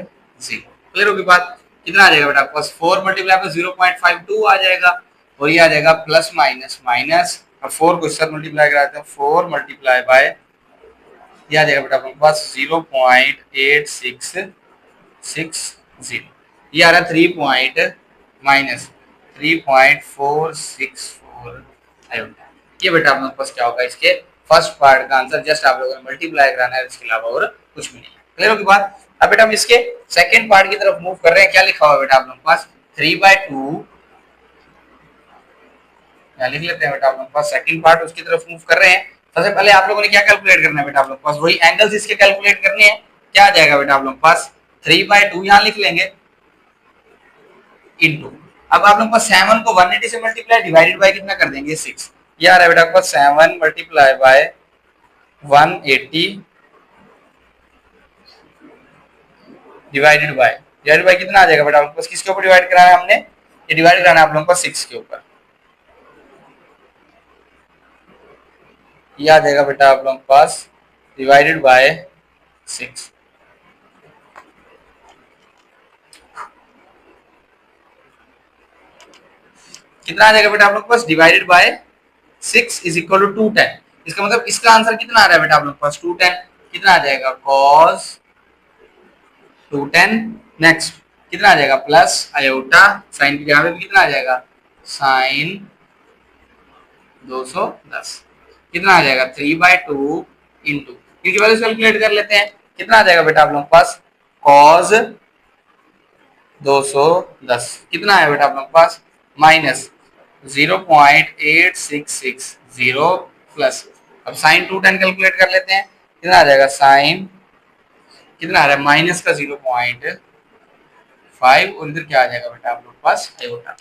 0। क्लियर होगी बात, कितना आ जाएगा बेटा आपके पास 4 मल्टीप्लाई बाय 0.52 आ जाएगा, और ये आ जाएगा प्लस माइनस माइनस, और 4 को इससे मल्टीप्लाई कराते हैं 4 मल्टीप्लाई बाय ये आ जाएगा बेटा आपके पास 0.8660, ये आ रहा है 3 माइनस 3.464 आयोटा। ये बेटा आप लोगों के पास क्या होगा इसके फर्स्ट पार्ट का आंसर, जस्ट आप लोगों ने मल्टीप्लाई कराना है, इसके अलावा और कुछ भी नहीं। क्लियर होगी बात। अब बेटा हम इसके सेकंड पार्ट की तरफ मूव कर रहे हैं, क्या लिखा हुआ है बेटा आप लोगों के पास 3/2, यहाँ लिख लेते हैं बेटा आप लोगों के पास सेकंड पार्ट उसकी तरफ मूव कर रहे हैं। सबसे पहले आप लोगों ने क्या कैलकुलेट करना है बेटा आप लोगों के पास, वही एंगल्स इसके कैलकुलेट करने हैं। क्या आ जाएगा बेटा आप लोगों के पास 3/2 यहाँ लिख लेंगे इनटू, अब आप लोगों के पास 7 को 180 से मल्टीप्लाई डिवाइडेड बाय कितना कर देंगे 6, ये आ रहा है बेटा आपका 7 मल्टीप्लाई बाय 180 डिवाइडेड बाय कितना आ जाएगा बेटा आपके पास, किसके ऊपर डिवाइड कराना है हमने, ये डिवाइड कराना है आप लोगों को 6 के ऊपर। ये आ जाएगा बेटा आप लोगों के पास डिवाइडेड बाय 6। कितना आ जाएगा बेटा आप लोग के पास, divided by 6 is equal to 210। इसका मतलब इसका आंसर कितना आ रहा है बेटा आप लोग के पास 210। कितना आ जाएगा cos 210। नेक्स्ट कितना आ जाएगा प्लस आयोटा साइन की जगह पे कितना आ जाएगा साइन 210। कितना आ जाएगा 3/2 इंटू इनकी वैल्यू कैलकुलेट कर लेते हैं। कितना आ जाएगा बेटा आप लोगों के पास cos 210 कितना है बेटा आप लोगों के पास माइनस 0.8660 प्लस, अब साइन 210 कैलकुलेट कर लेते हैं। कितना आ जाएगा साइन, कितना आ रहा है माइनस का 0.5 और इधर क्या आ जाएगा बेटा आप लोग के पास आयोटा।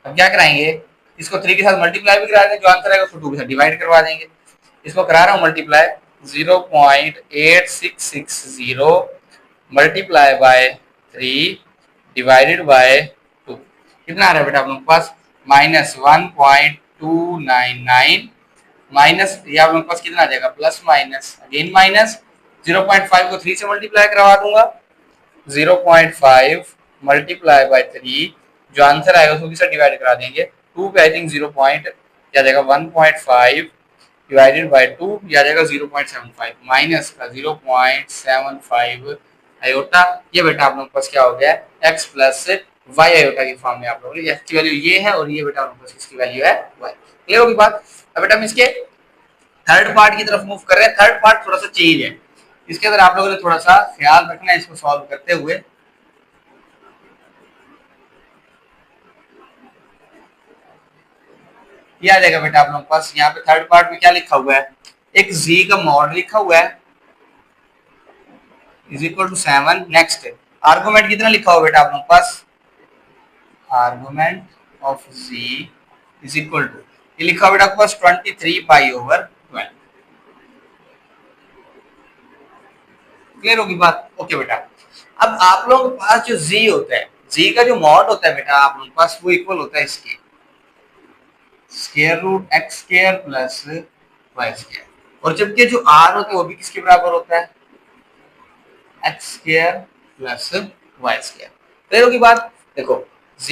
अब क्या कराएंगे, इसको 3 के साथ मल्टीप्लाई भी करा देंगे, जो आंसर आएगा उसको 2 के साथ डिवाइड करवा देंगे। इसको करा रहा हूँ multiply 0.8660 multiply by 3 divided by 2 कितना आ रहा है बेटा आप लोगों के पास माइनस 1.299 माइनस, ये आप लोगों के पास कितना आ जाएगा प्लस माइनस अगेन माइनस 0.5 को 3 से मल्टीप्लाई करवा दूंगा 0.5 मल्टीप्लाई बाय 3 जो आंसर आएगा उसको किससे डिवाइड करा देंगे 2 पे आई थिंक 0. क्या जाएगा 1.5 डिवाइडेड बाय 2 या जाएगा 0.75 माइनस का 0.75 आयोटा। ये बेटा आप लोगों के पास क्या हो गया x प्लस वाई आयोटा की फॉर्म में आप लोगों ने x की वैल्यू ये है और ये बेटा आप लोगों के पास इसकी वैल्यू है y। क्लियर होगी बात। अब बेटा हम इसके थर्ड पार्ट की तरफ मूव कर रहे हैं। थर्ड पार्ट थोड़ा सा चेंज है, इसके अंदर आप लोगों ने थोड़ा सा ख्याल रखना है इसको सॉल्व करते हुए। ये आ जाएगा बेटा आप लोगों के पास यहाँ पे थर्ड पार्ट में क्या लिखा हुआ है, एक z का मॉड लिखा हुआ है is equal to 7। Next argument कितना लिखा हुआ बेटा आप लोगों के पास, argument of z is equal to ये लिखा हुआ बेटा आपके पास 23π/12। क्लियर होगी बात। ओके बेटा, अब आप लोगों के पास जो z होता है, z का जो मॉड होता है बेटा आप लोगों के पास वो इक्वल होता है इसके square root x square plus y square, और जबकि जो r होता है वो भी किसके बराबर होता है x square plus y square. Clear होगी बात। देखो z,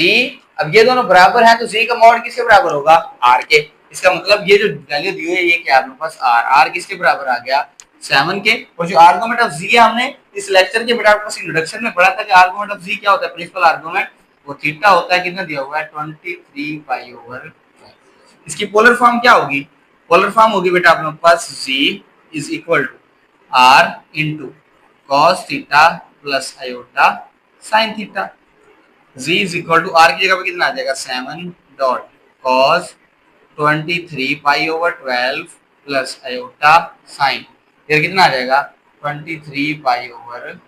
अब ये दोनों बराबर हैं तो z का मॉड किसके बराबर होगा r के। इसका मतलब ये जो वैल्यू दी हुई है ये क्या है अपने पास r किसके बराबर आ गया 7 के। और जो आर्गुमेंट ऑफ z है हमने इस लेक्चर के बेटा आपके पास इंट्रोडक्शन में पढ़ा था कि आर्गुमेंट ऑफ z क्या होता है, प्रिंसिपल आर्गुमेंट वो थीटा होता है। कितना दिया हुआ है 23π/12। इसकी पोलर फॉर्म क्या होगी, पोलर फॉर्म होगी बेटा आप लोगों के पास z is equal to r into cos theta plus iota sine theta. z is equal to r की जगह पे कितना आ जाएगा 7 dot cos 23π/12 plus iota sine, ये कितना आ जाएगा 23π/12।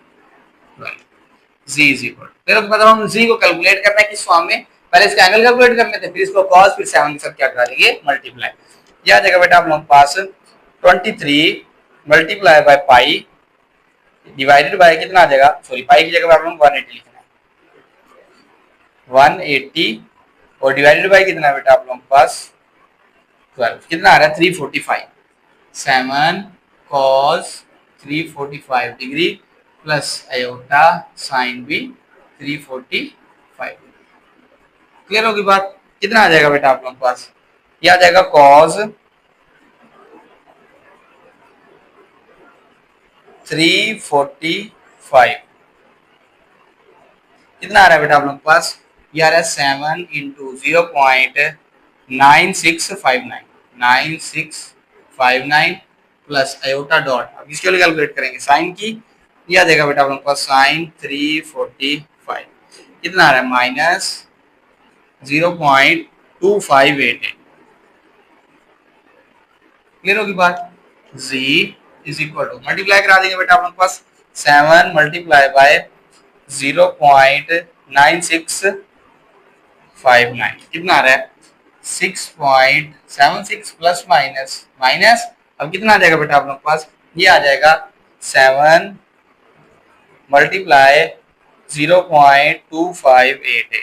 z इज इक्वल फिर मतलब हम z को कैलकुलेट करना है किस फॉर्म में, पहले इसका एंगल कैलकुलेट कर लेते हैं फिर इसको cos फिर 7 के साथ क्या करा देंगे मल्टीप्लाई। ये आ जाएगा बेटा आप लोगों के पास 23 multiply by pi divided by कितना आ जाएगा, सॉरी पाई की जगह पे आप लोगों को 180 लिखना है 180 और डिवाइडेड बाय कितना है बेटा आप लोगों के पास 12 कितना आ रहा है 345 7 cos 345 degree plus iota sign भी 345। क्लियर होगी बात। कितना आ जाएगा बेटा आप लोगों के पास, ये आ जाएगा cos 345 कितना आ रहा है बेटा आप लोगों के पास, ये आ रहा है 7 इंटू 0.9659 प्लस आयोटा डॉट, अब इसके लिए कैलकुलेट करेंगे साइन की, ये आ जाएगा बेटा आप लोगों के पास साइन 345 कितना आ रहा है माइनस 0.2588। क्लियर होगी बात। z is equal to multiply करा देंगे बेटा आप लोगों के पास 7 मल्टीप्लाई बाय 0.9659 कितना आ रहा है 6.76 प्लस माइनस माइनस, अब कितना आ जाएगा बेटा आप लोग के पास, ये आ जाएगा 7 मल्टीप्लाई 0.2588,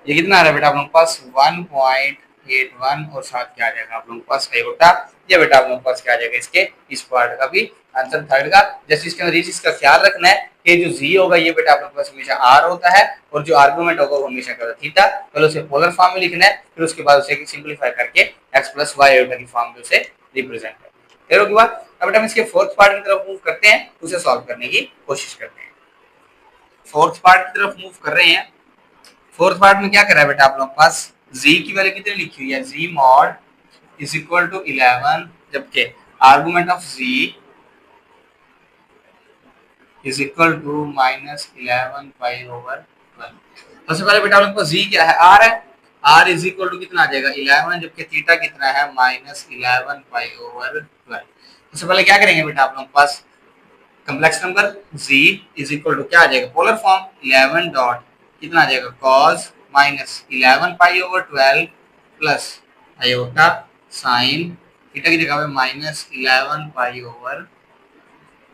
ये कितना आ रहा है बेटा आप लोगों के पास 1.81, और साथ क्या आ जाएगा आप लोगों के पास आयोटा। ये बेटा आप लोगों के पास क्या आ जाएगा इसके इस पार्ट का भी आंसर थर्ड का। जैसे इसके अंदर इसका ख्याल रखना है कि जो जी होगा ये बेटा आप लोगों के पास हमेशा आर होता है, और जो आर्गुमेंट होगा वो हमेशा क्या होता है थीटा। पहले उसे पोलर फॉर्म में लिखना है, फिर उसके बाद उसे सिंपलीफाई करके एक्स प्लस वाई आयोटा की फॉर्म में उसे रिप्रेजेंट करना है। फिर उसके बाद अब बेटा हम इसके फोर्थ पार्ट की तरफ मूव करते हैं, उसे सॉल्व करने की कोशिश करते हैं। फोर्थ पार्ट की तरफ मूव कर रहे हैं। फोर्थ पार्ट में क्या कर रहा है बेटा आप लोग के पास, z की वैल्यू कितनी लिखी हुई है, z mod is equal to 11, जबकि argument of z is equal to -11 pi over 1। सबसे पहले बेटा आप लोग को z क्या है, r है, r इज इक्वल टू कितना आ जाएगा 11, जबकि थीटा कितना है -11 पाई ओवर 12। सबसे पहले क्या करेंगे बेटा आप लोग के पास, complex number z is equal to क्या आ जाएगा, पोलर फॉर्म 11 डॉट कितना आ जाएगा cos -11 pi over 12 plus iota sine theta की जगह पे -11 पाई ओवर,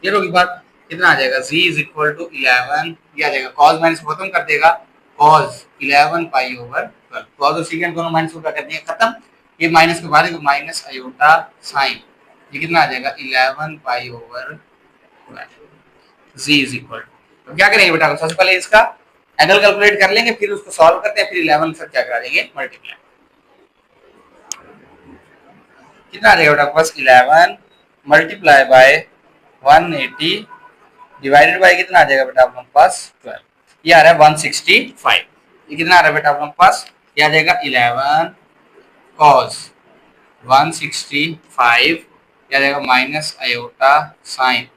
ये होगी बात, कितना आ जाएगा z इज इक्वल टू 11, ये आ जाएगा cos माइनस खत्म कर देगा, cos 11 पाई ओवर 12, cos और secant दोनों माइनस को कर देंगे खत्म, ये माइनस के बाद माइनस आयोटा साइन, ये कितना आ जाएगा 11 pi over z is equal to, क्या करेंगे बेटा सबसे पहले इसका एंगल कैलकुलेट कर लेंगे, फिर उसको सॉल्व करते हैं, फिर 11 से क्या करा देंगे मल्टीप्लाई, कितना आ जाएगा बेटा पास 11 मल्टीप्लाई बाय 180 डिवाइडेड बाय कितना आ जाएगा बेटा आप लोगों के पास 12, ये आ रहा है 165, ये कितना आ रहा है बेटा आप लोगों के पास, ये आ जाएगा 11 cos 165, ये आ जाएगा माइनस आयोटा साइन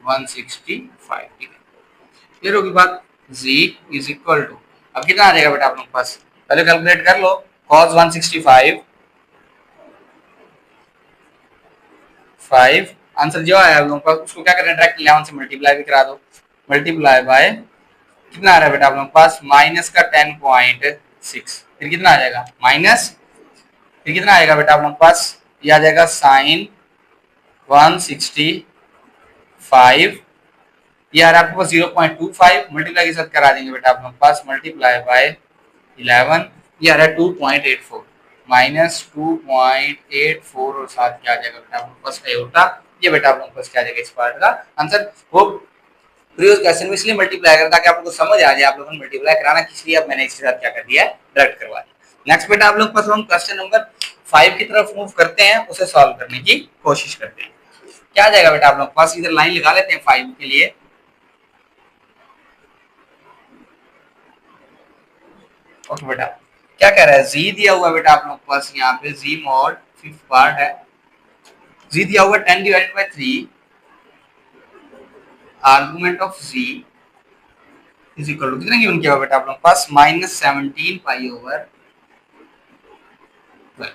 165, ठीक है, क्लियर होगी बात। z इज इक्वल टू, अब कितना आ जाएगा बेटा आप लोगों के पास, पहले कैलकुलेट कर लो, cos 165 आंसर जो आया आप लोगों का उसको क्या करना है, डायरेक्ट 11 से मल्टीप्लाई भी करा दो, मल्टीप्लाई बाय कितना आ रहा है बेटा आप लोगों के पास माइनस का 10.6, फिर कितना आ जाएगा माइनस, फिर कितना आएगा बेटा आप लोगों के पास, ये आ जाएगा साइन 165, ये आ रहा है आपके पास 0.25, मल्टीप्लाई के साथ करा देंगे बेटा आप लोगों के पास, मल्टीप्लाई बाय 11, ये आ रहा है 2.84 माइनस 2.84, और साथ क्या आ जाएगा बेटा आप लोगों के पास आयोटा, ये बेटा आप लोगों के पास क्या आ जाएगा इस पार्ट का आंसर। वो प्रीवियस क्वेश्चन में इसलिए मल्टीप्लाई करता ताकि आप लोगों को समझ आ जाए आप लोगों ने मल्टीप्लाई कराना किस लिए, अब मैंने इसके साथ क्या कर दिया है डायरेक्ट करवा दिया। नेक्स्ट बेटा आप लोग पास हम क्वेश्चन नंबर 5 की तरफ मूव करते हैं, उसे सॉल्व करने की कोशिश करते हैं। क्या आ जाएगा बेटा आप लोग पास, इधर लाइन लगा लेते हैं 5 के लिए, ओके बेटा क्या कह रहा है, z दिया हुआ बेटा आप लोग के पास यहाँ पे z मॉड फिफ्थ पार्ट है, z दिया हुआ 10 divided by 3, argument of z is equal to कितना गिवन किया हुआ बेटा आप लोग के पास -17 पाई ओवर 12,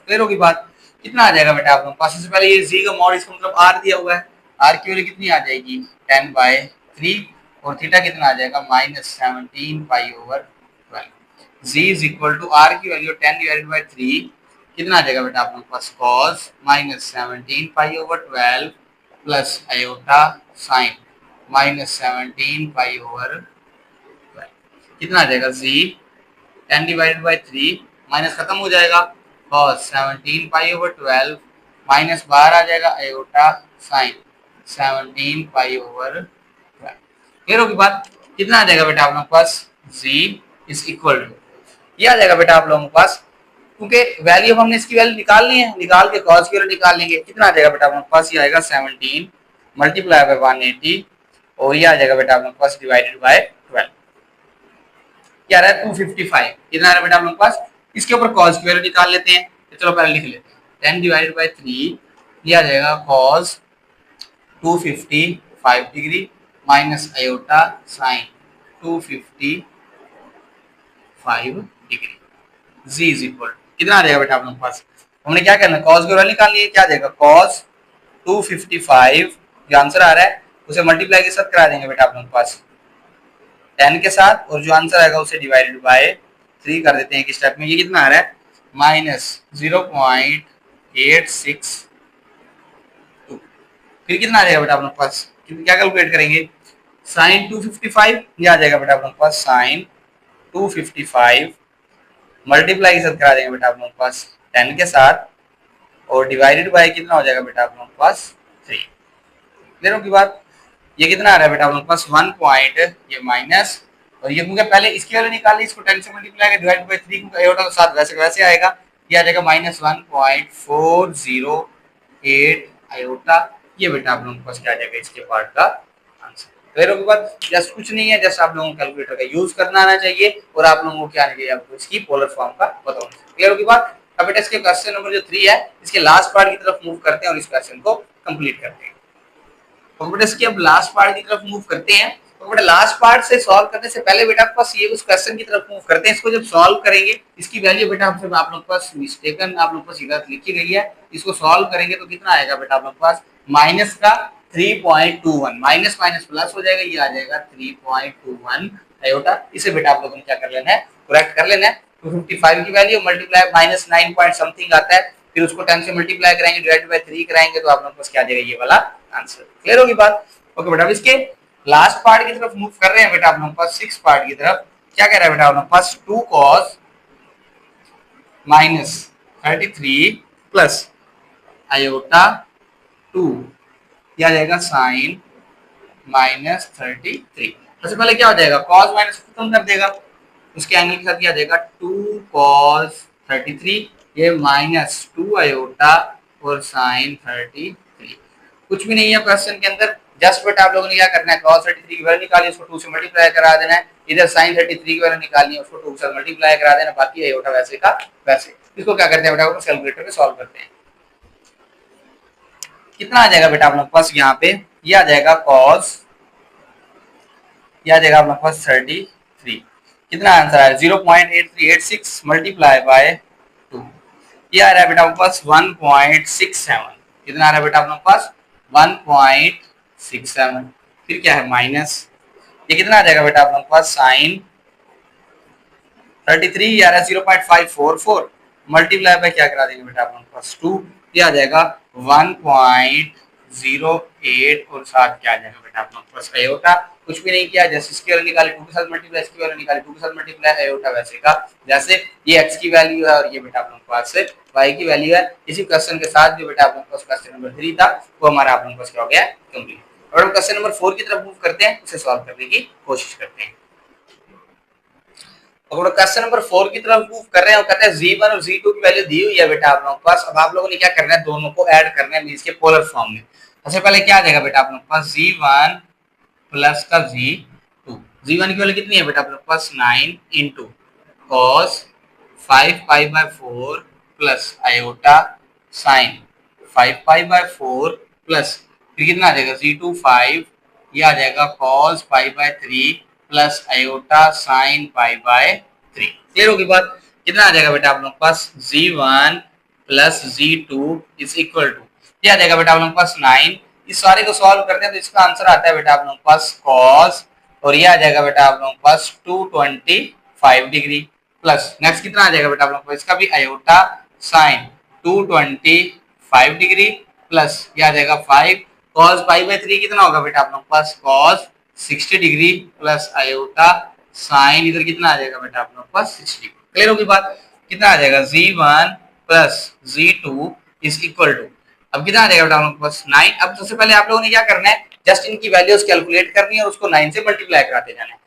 क्लियर होगी बात, कितना आ जाएगा बेटा आप लोग के पास, सबसे पहले ये z का मॉड, इसका मतलब r दिया हुआ है, r की वैल्यू कितनी आ जाएगी 10/3, और थीटा कितना आ जाएगा -17 pi over 12, z is equal to r की वैल्यू 10 डिवाइडेड बाय 3, कितना आ जाएगा बेटा आप लोगों के पास cos -17 pi over 12 plus iota sine -17 pi over 12, कितना आ जाएगा z 10 डिवाइडेड बाय 3, माइनस खत्म हो जाएगा, cos 17 पाई ओवर 12 माइनस बाहर आ जाएगा iota sine 17 pi over 12, clear होगी बात, कितना आ जाएगा बेटा आप लोगों के पास z इज इक्वल टू, ये आ जाएगा बेटा आप लोगों के पास, क्योंकि वैल्यू हमने इसकी वैल्यू निकालनी है, निकाल के cos की वैल्यू निकाल लेंगे, कितना आ जाएगा बेटा आप लोगों के पास, ये आएगा 17 मल्टीप्लाई बाय 180, और ये आ जाएगा बेटा आप लोगों के पास डिवाइडेड बाय 12, क्या आ रहा है 255, कितना आ रहा है बेटा आप लोगों के पास, इसके ऊपर cos की वैल्यू निकाल लेते हैं, तो चलो पहले लिख लेते हैं 10 डिवाइडेड बाय 3, ये आ जाएगा cos 255 degree minus iota sine 255 degree, z is equal कितना आ जाएगा बेटा आप लोगों के पास, हमने क्या करना है cos की वैल्यू निकालनी है, क्या आ जाएगा cos 255, जो आंसर आ रहा है उसे मल्टीप्लाई के साथ करा देंगे बेटा आप लोगों के पास 10 के साथ, और जो आंसर आएगा उसे डिवाइडेड बाय 3 कर देते हैं एक स्टेप में, ये कितना आ रहा है माइनस 0.862, फिर कितना आ जाएगा बेटा आप लोग के पास, क्या कैलकुलेट करेंगे, साइन 255, ये आ जाएगा बेटा आप लोग के पास साइन 255 मल्टीप्लाई के साथ करा देंगे बेटा आप लोग के पास 10 के साथ, और डिवाइडेड बाय कितना हो जाएगा बेटा आप लोग के पास 3। क्लियर हो की बात। ये कितना आ रहा है बेटा आप लोग के पास 1 पॉइंट, ये माइनस, और ये क्योंकि पहले इसकी वैल्यू निकाली, इसको 10 से मल्टीप्लाई कर डिवाइड बाय 3 क्योंकि आयोटा के साथ वैसे वैसे आएगा, ये आ जाएगा माइनस 1.408 आयोटा। ये बेटा आप लोगों के पास क्या आ जाएगा इसके पार्ट का आंसर। क्लियर हो की बात। जस्ट कुछ नहीं है, जस्ट आप लोगों को कैलकुलेटर का यूज करना आना चाहिए और आप लोगों को क्या आना चाहिए, आपको इसकी पोलर फॉर्म का पता होना चाहिए। क्लियर हो की बात। अब बेटा इसके क्वेश्चन नंबर जो 3 है, इसके लास्ट पार्ट की तरफ मूव करते हैं और इस क्वेश्चन को कंप्लीट करते हैं। तो बेटा इसके अब लास्ट पार्ट की तरफ मूव करते हैं। तो बेटा लास्ट पार्ट से सॉल्व करने से पहले बेटा आपके पास ये उस क्वेश्चन की तरफ मूव करते हैं। इसको जब सॉल्व करेंगे, इसकी वैल्यू बेटा आपसे आप लोग के पास मिस्टेकन आप लोग के पास गलत लिखी गई है, इसको सॉल्व करेंगे तो कितना आएगा बेटा आप लोग के पास माइनस का 3.21, माइनस माइनस प्लस हो जाएगा, ये आ जाएगा 3.21 आयोटा। इसे बेटा आप लोगों ने क्या कर लेना है, करेक्ट कर लेना है। 255 की value multiply minus 9 point something आता है, फिर उसको 10 से मल्टीप्लाई करेंगे डिवाइड बाय 3 कराएंगे तो आप लोगों के पास क्या आ जाएगा, ये वाला आंसर। क्लियर होगी बात। ओके बेटा, अब इसके लास्ट पार्ट की तरफ मूव कर रहे हैं बेटा आप लोगों के पास 6 पार्ट की तरफ। क्या कह रहा है बेटा आप लोगों के पास 2 cos माइनस 33 प्लस आयोटा 2, क्या आ जाएगा साइन माइनस 33। सबसे पहले क्या हो जाएगा, cos माइनस खत्म कर देगा, उसके एंगल के साथ क्या आ जाएगा 2 cos 33, ये माइनस 2 आयोटा और साइन 33। कुछ भी नहीं है क्वेश्चन के अंदर, जस्ट बेटा आप लोगों ने क्या करना है, cos 33 की वैल्यू निकाली, उसको 2 से मल्टीप्लाई करा देना है, इधर sin 33 की वैल्यू निकालनी है, उसको 2 से मल्टीप्लाई करा देना, बाकी आयोटा वैसे का वैसे। इसको क्या करते हैं बेटा, कैलकुलेटर पे सॉल्व करते हैं। कितना आ जाएगा बेटा आप लोग के पास, यहाँ पे ये आ जाएगा cos, ये आ जाएगा आप लोग के पास 33, कितना आंसर है 0.8386 मल्टीप्लाई बाय 2, ये आ रहा है बेटा आपके पास 1.67, कितना आ रहा है बेटा आप लोग के पास 1.67, फिर क्या है माइनस, ये कितना आ जाएगा बेटा आप लोग के पास साइन 33, ये आ रहा है 0.544 मल्टीप्लाई बाय क्या करा देंगे बेटा आप लोग के पास 2, ये आ जाएगा 1.08 और साथ क्या आ जाएगा बेटा आप लोग के पास आयोटा। कुछ भी नहीं किया, जैसे इसकी वैल्यू निकाली 2 के साथ मल्टीप्लाई, इसकी वैल्यू निकाली 2 के साथ मल्टीप्लाई, आयोटा वैसे का जैसे। ये x की वैल्यू है और ये बेटा आप लोगों के पास y की वैल्यू है। इसी क्वेश्चन के साथ जो बेटा आप लोगों के पास क्वेश्चन नंबर 3 था वो हमारा आप लोगों के पास क्या हो गया, कंप्लीट। और हम क्वेश्चन नंबर 4 की तरफ मूव करते हैं, उसे सॉल्व करने की कोशिश करते हैं। और क्वेश्चन नंबर 4 की तरफ मूव कर रहे हैं और कहते हैं z1 और z2 की वैल्यू दी हुई है बेटा आप लोगों के पास। अब आप लोगों ने क्या करना है, दोनों को ऐड करना है इसके पोलर फॉर्म में। सबसे पहले क्या आ जाएगा बेटा आप लोगों के पास z1 प्लस का z2, z1 की वैल्यू कितनी है बेटा आप लोगों के पास 9 into cos 5 pi by 4 plus iota sign 5 pi by 4 plus फिर कितना आ जाएगा z2 5, ये आ जाएगा cos pi by 3 plus iota sine pi by 3। Clear होगी बात। कितना आ जाएगा बेटा आप लोगों के पास z1 plus z2 is equal to, ये आ जाएगा बेटा आप लोगों के पास 9। इस सारे को सॉल्व करते हैं तो इसका आंसर आता है बेटा आप लोगों के पास cos, और ये आ जाएगा बेटा आप लोगों के पास 225 डिग्री प्लस नेक्स्ट कितना आ जाएगा बेटा आप लोगों को, इसका भी आयोटा साइन 225 डिग्री प्लस ये आ जाएगा 5 cos पाई बाय 3 कितना होगा बेटा आप लोगों के पास cos 60 degree plus iota sign इधर कितना आ जाएगा बेटा आप लोगों के पास 60 डिग्री। क्लियर होगी बात। कितना आ जाएगा z1 plus z2 is equal to, अब कितना आ जाएगा बेटा आप लोगों के पास 9। अब सबसे पहले आप लोगों ने क्या करना है, जस्ट इनकी वैल्यूज कैलकुलेट करनी है और उसको 9 से मल्टीप्लाई कराते जाना है।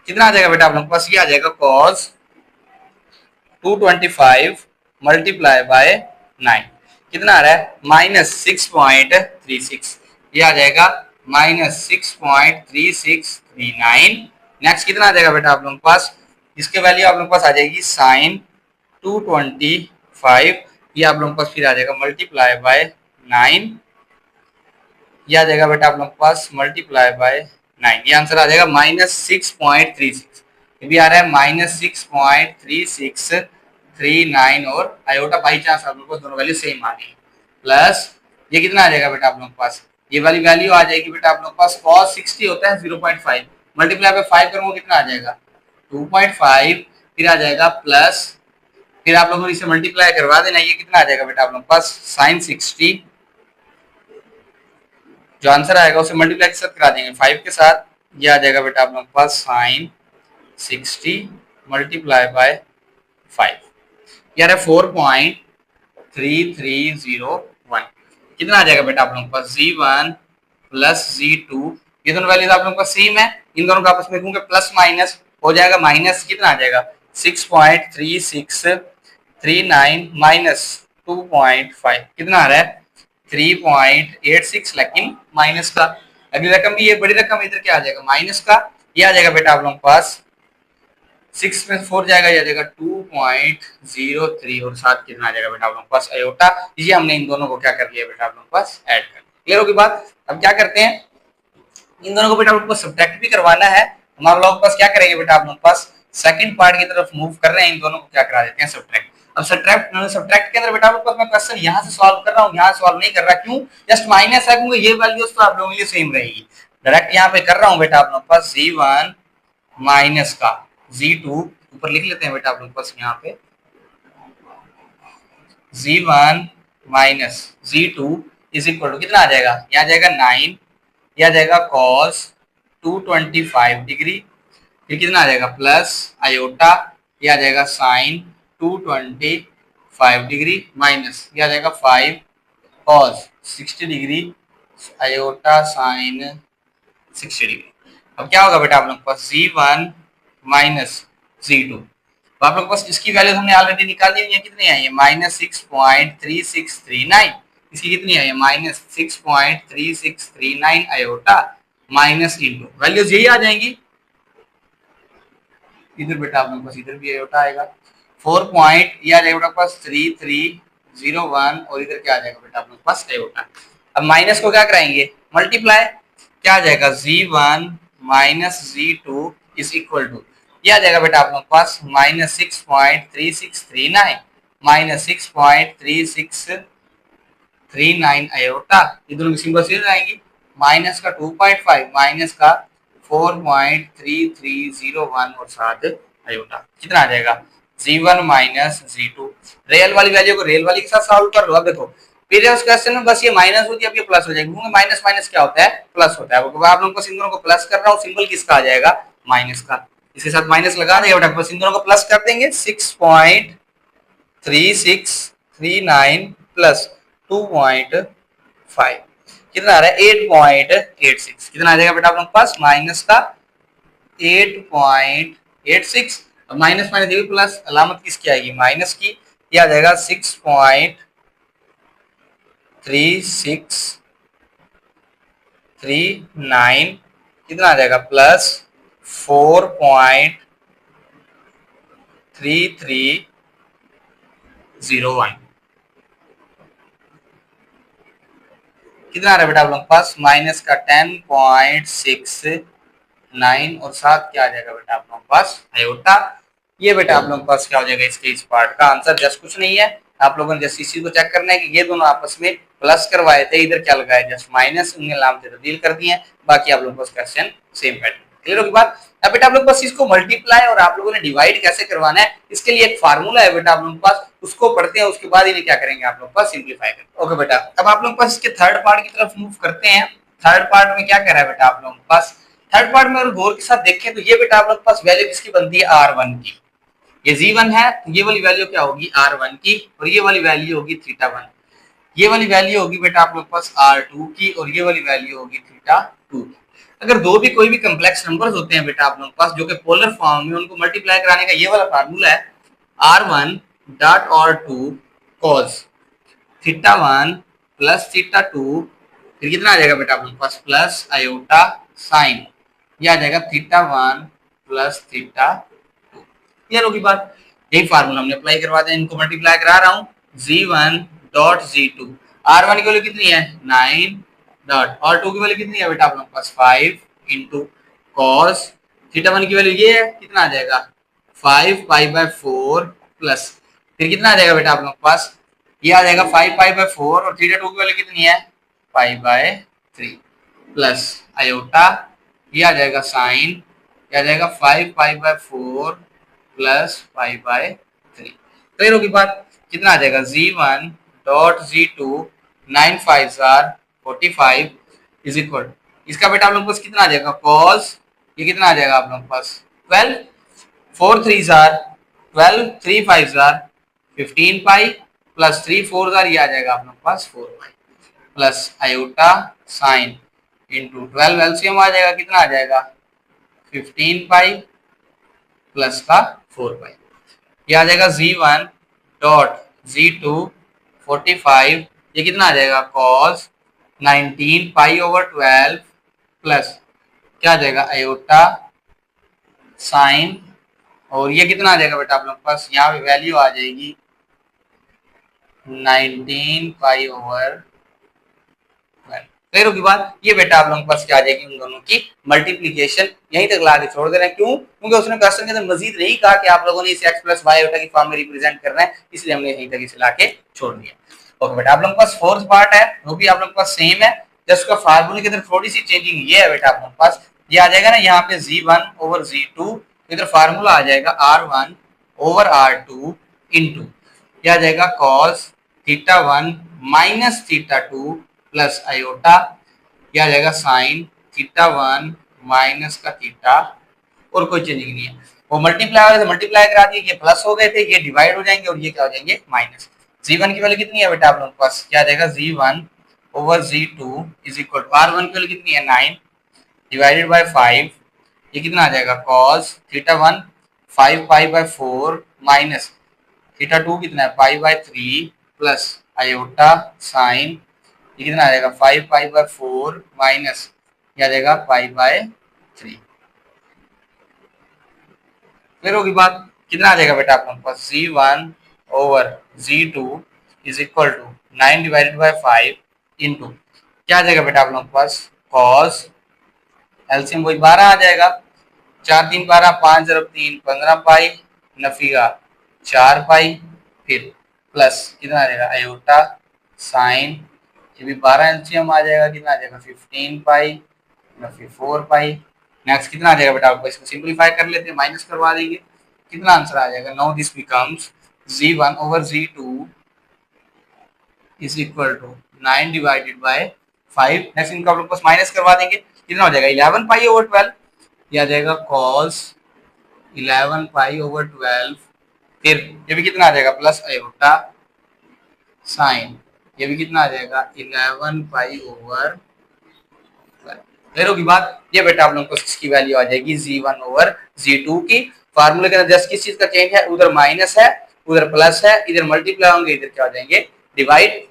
कितना आ जाएगा बेटा आप लोगों के पास, ये आ जाएगा cos 225 मल्टीप्लाई बाय 9, कितना आ रहा है माइनस 6.36, ये आ जाएगा माइनस 6.3639। नेक्स्ट कितना आ जाएगा बेटा आप लोगों के पास, इसके वैल्यू आप लोगों के पास आ जाएगी साइन 225, ये आप लोगों के पास फिर आ जाएगा मल्टीप्लाई बाय 9, ये आ जाएगा बेटा आप लोगों के पास मल्टीप्लाई बाय 9, ये आंसर आ जाएगा माइनस 6.36, ये भी आ रहा है माइनस 6.3639 और आयोटा बाई चांस आप लोगों को दोनों वैल्यू सेम आ गई प्लस ये कितना आ जाएगा बेटा आप लोगों के पास, ये वाली वैल्यू आ जाएगी बेटा आप लोगों के पास cos 60 होता है 0.5 मल्टीप्लाई बाय 5 करूंगा कितना आ जाएगा 2.5, फिर आ जाएगा प्लस फिर आप लोगों ने इसे मल्टीप्लाई करवा देना, ये कितना आ जाएगा बेटा आप लोगों के पास साइन 60, जो आंसर आएगा उसे मल्टीप्लाई के साथ करा देंगे 5 के साथ, ये आ जाएगा बेटा आप लोगों के पास साइन 60 मल्टीप्लाई बाय 5, यार 4.3301, कितना आ जाएगा बेटा आप लोगों के पास Z1 प्लस Z2, ये दोनों वैल्यूज आप लोगों का सेम है, इन दोनों का आपस में लिखूंगा प्लस माइनस हो जाएगा, माइनस कितना आ जाएगा 6.3639 माइनस 2.5, कितना आ रहा है 3.86, लेकिन माइनस का अगली रकम भी ये बड़ी रकम इधर क्या आ जाएगा माइनस का, ये आ जाएगा बेटा आप लोगों के पास 6 में 4 जाएगा, ये आ जाएगा 2.03 और साथ कितना आ जाएगा बेटा आप लोगों के पास आयोटा, ये हमने इन दोनों को क्या कर दिया बेटा आप लोगों के पास ऐड कर दिया। क्लियर होगी बात। अब क्या करते हैं, इन दोनों को बेटा आप लोगों को सब्ट्रैक्ट भी करवाना है, हमारे लोग पास क्या करेंगे बेटा आप लोगों के पास सेकंड पार्ट की तरफ मूव कर रहे हैं, इन दोनों को क्या करा देते हैं सब्ट्रैक्ट। अब सब्ट्रैक्ट के अंदर बेटा आप लोगों के पास मैं क्वेश्चन यहाँ से सॉल्व कर रहा हूँ, यहाँ सॉल्व नहीं कर रहा, क्यों, जस्ट माइनस है क्योंकि ये वैल्यूज तो आप लोगों के लिए सेम रहेगी, डायरेक्ट यहाँ पे कर रहा हूँ बेटा आप लोगों के पास Z1 माइनस का Z2 ऊपर लिख लेते हैं बेटा आप लोगों के पास यहाँ पे Z1 minus Z2 is equal to कितना आ जाएगा, यहाँ जाएगा 9, यह आ जाएगा cos 225 डिग्री, फिर कितना आ जाएगा प्लस आयोटा, यह आ जाएगा साइन 225 डिग्री माइनस यह आ जाएगा 5 cos 60 degree iota sine 60 degree. अब क्या होगा बेटा आप लोगों के पास Z1 माइनस Z2, तो आप लोगों के पास इसकी वैल्यू हमने ऑलरेडी निकाल दी है, कितनी आई है माइनस 6.3639, इसकी कितनी आई है minus 6.3639 iota minus into values यही आ जाएंगी, इधर बेटा आप लोगों के पास इधर भी आयोटा आएगा 4 पॉइंट, ये आ जाएगा बेटा पास 3301 और इधर क्या आ जाएगा बेटा आप लोगों के पास आयोटा। अब माइनस को क्या कराएंगे मल्टीप्लाई, क्या आ जाएगा Z1 minus Z2 is equal to, ये आ जाएगा बेटा आप लोगों के पास माइनस 6.3639 माइनस 6.3639 आयोटा, ये दोनों की सिंबल सीरीज आएंगी, माइनस का 2.5 माइनस का 4.3301 और साथ आयोटा, कितना आ जाएगा Z1 माइनस Z2, रियल वाली वैल्यू को रियल वाली के साथ सॉल्व कर लो। अब देखो प्रीवियस क्वेश्चन में बस ये माइनस होती है, अब ये प्लस हो जाएगी, क्योंकि माइनस माइनस क्या होता है प्लस होता है, आप लोगों को सिंबल को प्लस कर रहा हूँ, सिंबल किसका आ जाएगा माइनस का, इसके साथ माइनस लगा देगा बेटा, बस इन दोनों को प्लस कर देंगे 6.3639 प्लस 2.5 कितना आ रहा है 8.86, कितना आ जाएगा बेटा आप लोगों के पास माइनस का 8.86, अब माइनस माइनस ये प्लस अलामत किसकी आएगी माइनस की, ये आ जाएगा 6.3639 कितना आ जाएगा प्लस 4.3301, कितना आ रहा है बेटा आप लोगों के पास माइनस का 10.69 और साथ क्या आ जाएगा बेटा आप लोगों के पास आयोटा, ये बेटा आप लोगों के पास क्या हो जाएगा इसके इस पार्ट का आंसर, जस्ट कुछ नहीं है, आप लोगों ने जस्ट इस चीज को चेक करना है कि ये दोनों आपस में प्लस करवाए थे, इधर क्या लगाया जस्ट माइनस, उन्हें नाम से तब्दील कर दिए, बाकी आप लोगों को क्वेश्चन सेम पैटर्न। क्लियर होगी बात। अब बेटा आप लोग बस इसको मल्टीप्लाई और आप लोगों ने डिवाइड कैसे करवाना है, इसके लिए एक फार्मूला है बेटा आप लोगों के पास, उसको पढ़ते हैं, उसके बाद इन्हें क्या करेंगे आप लोग पास सिंप्लीफाई करेंगे। ओके बेटा, अब आप लोग पास इसके थर्ड पार्ट की तरफ मूव करते हैं। थर्ड पार्ट में क्या कर रहा है बेटा आप लोगों के पास, थर्ड पार्ट में अगर गौर के साथ देखें तो ये बेटा आप लोग के पास वैल्यू किसकी बनती है R1 की, ये Z1 है तो ये वाली वैल्यू क्या होगी R1 की, और ये वाली वैल्यू होगी θ1, ये वाली वैल्यू होगी बेटा आप लोग के पास R2 की, और ये वाली वैल्यू होगी θ2 की। अगर दो भी कोई भी कम्प्लेक्स नंबर्स होते हैं बेटा आप लोगों के पास जो कि पोलर फॉर्म में, उनको मल्टीप्लाई कराने का ये वाला फार्मूला है R1 dot R2 cos θ1 plus θ2, फिर कितना आ जाएगा बेटा आप लोगों के पास प्लस आयोटा साइन, ये आ जाएगा θ1 प्लस θ2। क्लियर होगी बात, यही फार्मूला हमने अप्लाई करवा दिया, इनको मल्टीप्लाई करा रहा हूँ Z1 डॉट Z2, R1 की वैल्यू कितनी है 9 डॉट, और 2 की वैल्यू कितनी है बेटा आप लोगों के पास 5 इंटू कॉस θ1 की वैल्यू ये है, कितना आ जाएगा 5 पाई बाय 4 प्लस, फिर कितना आ जाएगा बेटा आप लोगों के पास, ये आ जाएगा 5 पाई बाय 4 और θ2 की वैल्यू कितनी है 5 बाय 3 प्लस आयोटा, ये आ जाएगा साइन, ये आ जाएगा 5 pi by 4 plus 5 by 3, clear होगी बात। कितना आ जाएगा Z1 dot Z2 9 5 45 is equal, इसका बेटा आप लोग पास कितना आ जाएगा cos, ये कितना आ जाएगा आप लोग पास 12, 4 3 12, 3 5 15 पाई प्लस 3 4 ये आ जाएगा आप लोग पास 4 pi plus iota sine into 12 LCM आ जाएगा, कितना आ जाएगा 15 पाई प्लस का 4 पाई, ये आ जाएगा Z1 डॉट Z2 45, ये कितना आ जाएगा cos 19 पाई ओवर 12 प्लस क्या आ जाएगा आयोटा साइन, और ये कितना आ जाएगा बेटा आप लोग पास, यहाँ पे वैल्यू आ जाएगी 19 पाई ओवर 12। क्लियर होगी बात। ये बेटा आप लोगों के पास क्या आ जाएगी, उन दोनों की मल्टीप्लीकेशन। यहीं तक ला के छोड़ दे रहे हैं, क्यों, क्योंकि उसने क्वेश्चन के अंदर मजीद नहीं कहा कि आप लोगों ने इसे x प्लस वाई ओटा की फॉर्म में रिप्रेजेंट करना है, इसलिए हमने यहीं तक इसे ला के छोड़ दिया। ओके बेटा, आप लोगों के पास फोर्थ पार्ट है, वो भी आप लोगों के पास सेम है, जस्ट उसका फार्मूले के अंदर थोड़ी सी चेंजिंग ये है बेटा आप लोगों के पास, ये आ जाएगा ना यहाँ पे Z1 ओवर Z2, इधर फार्मूला आ जाएगा R1 ओवर R2 इंटू, ये आ जाएगा cos θ1 माइनस θ2 प्लस आयोटा, ये आ जाएगा साइन θ1 माइनस का थीटा, और कोई चेंजिंग नहीं है। वो मल्टीप्लाई वाले से मल्टीप्लाई करा दिए, ये प्लस हो गए थे, ये डिवाइड हो जाएंगे और ये क्या हो जाएंगे माइनस। Z1 की वैल्यू कितनी है बेटा आप लोगों के पास, क्या आ जाएगा Z1 over Z2 is equal to R1 की वैल्यू कितनी है 9 डिवाइडेड बाय 5, ये कितना आ जाएगा cos θ1 5 पाई बाय 4 माइनस θ2 कितना है पाई बाय 3 प्लस आयोटा साइन, ये कितना आ जाएगा 5 पाई बाय 4 माइनस क्या आ जाएगा पाई बाय 3। फिर होगी बात, कितना आ जाएगा बेटा आप लोगों के पास Z1 over Z2 is equal to 9 divided by 5 into क्या आ जाएगा बेटा आप लोगों के पास cos, एलसीएम वही 12 आ जाएगा, 4 3 12 5 जरब 3 15 पाई नफीगा 4 पाई, फिर प्लस कितना आ जाएगा आयोटा साइन, ये भी 12 एलसीएम आ जाएगा, कितना आ जाएगा 15 पाई नफी 4 पाई। नेक्स्ट कितना आ जाएगा बेटा आपको, इसको सिंपलीफाई कर लेते हैं, माइनस करवा देंगे, कितना आंसर आ जाएगा, now this becomes Z1 over Z2 is equal to 9 divided by 5, next इनका आप लोग पास माइनस करवा देंगे, कितना हो जाएगा 11 पाई ओवर 12, ये आ जाएगा cos 11 पाई ओवर 12, फिर ये भी कितना आ जाएगा प्लस आयोटा साइन, ये भी कितना आ जाएगा 11 पाई ओवर 12 की बात। ये बेटा आप लोगों को इसकी वैल्यू आ जाएगी Z1 ओवर Z2 की, फार्मूले के अंदर जस्ट किस चीज का चेंज है, उधर माइनस है उधर प्लस है, इधर मल्टीप्लाई होंगे इधर क्या हो जाएंगे डिवाइड।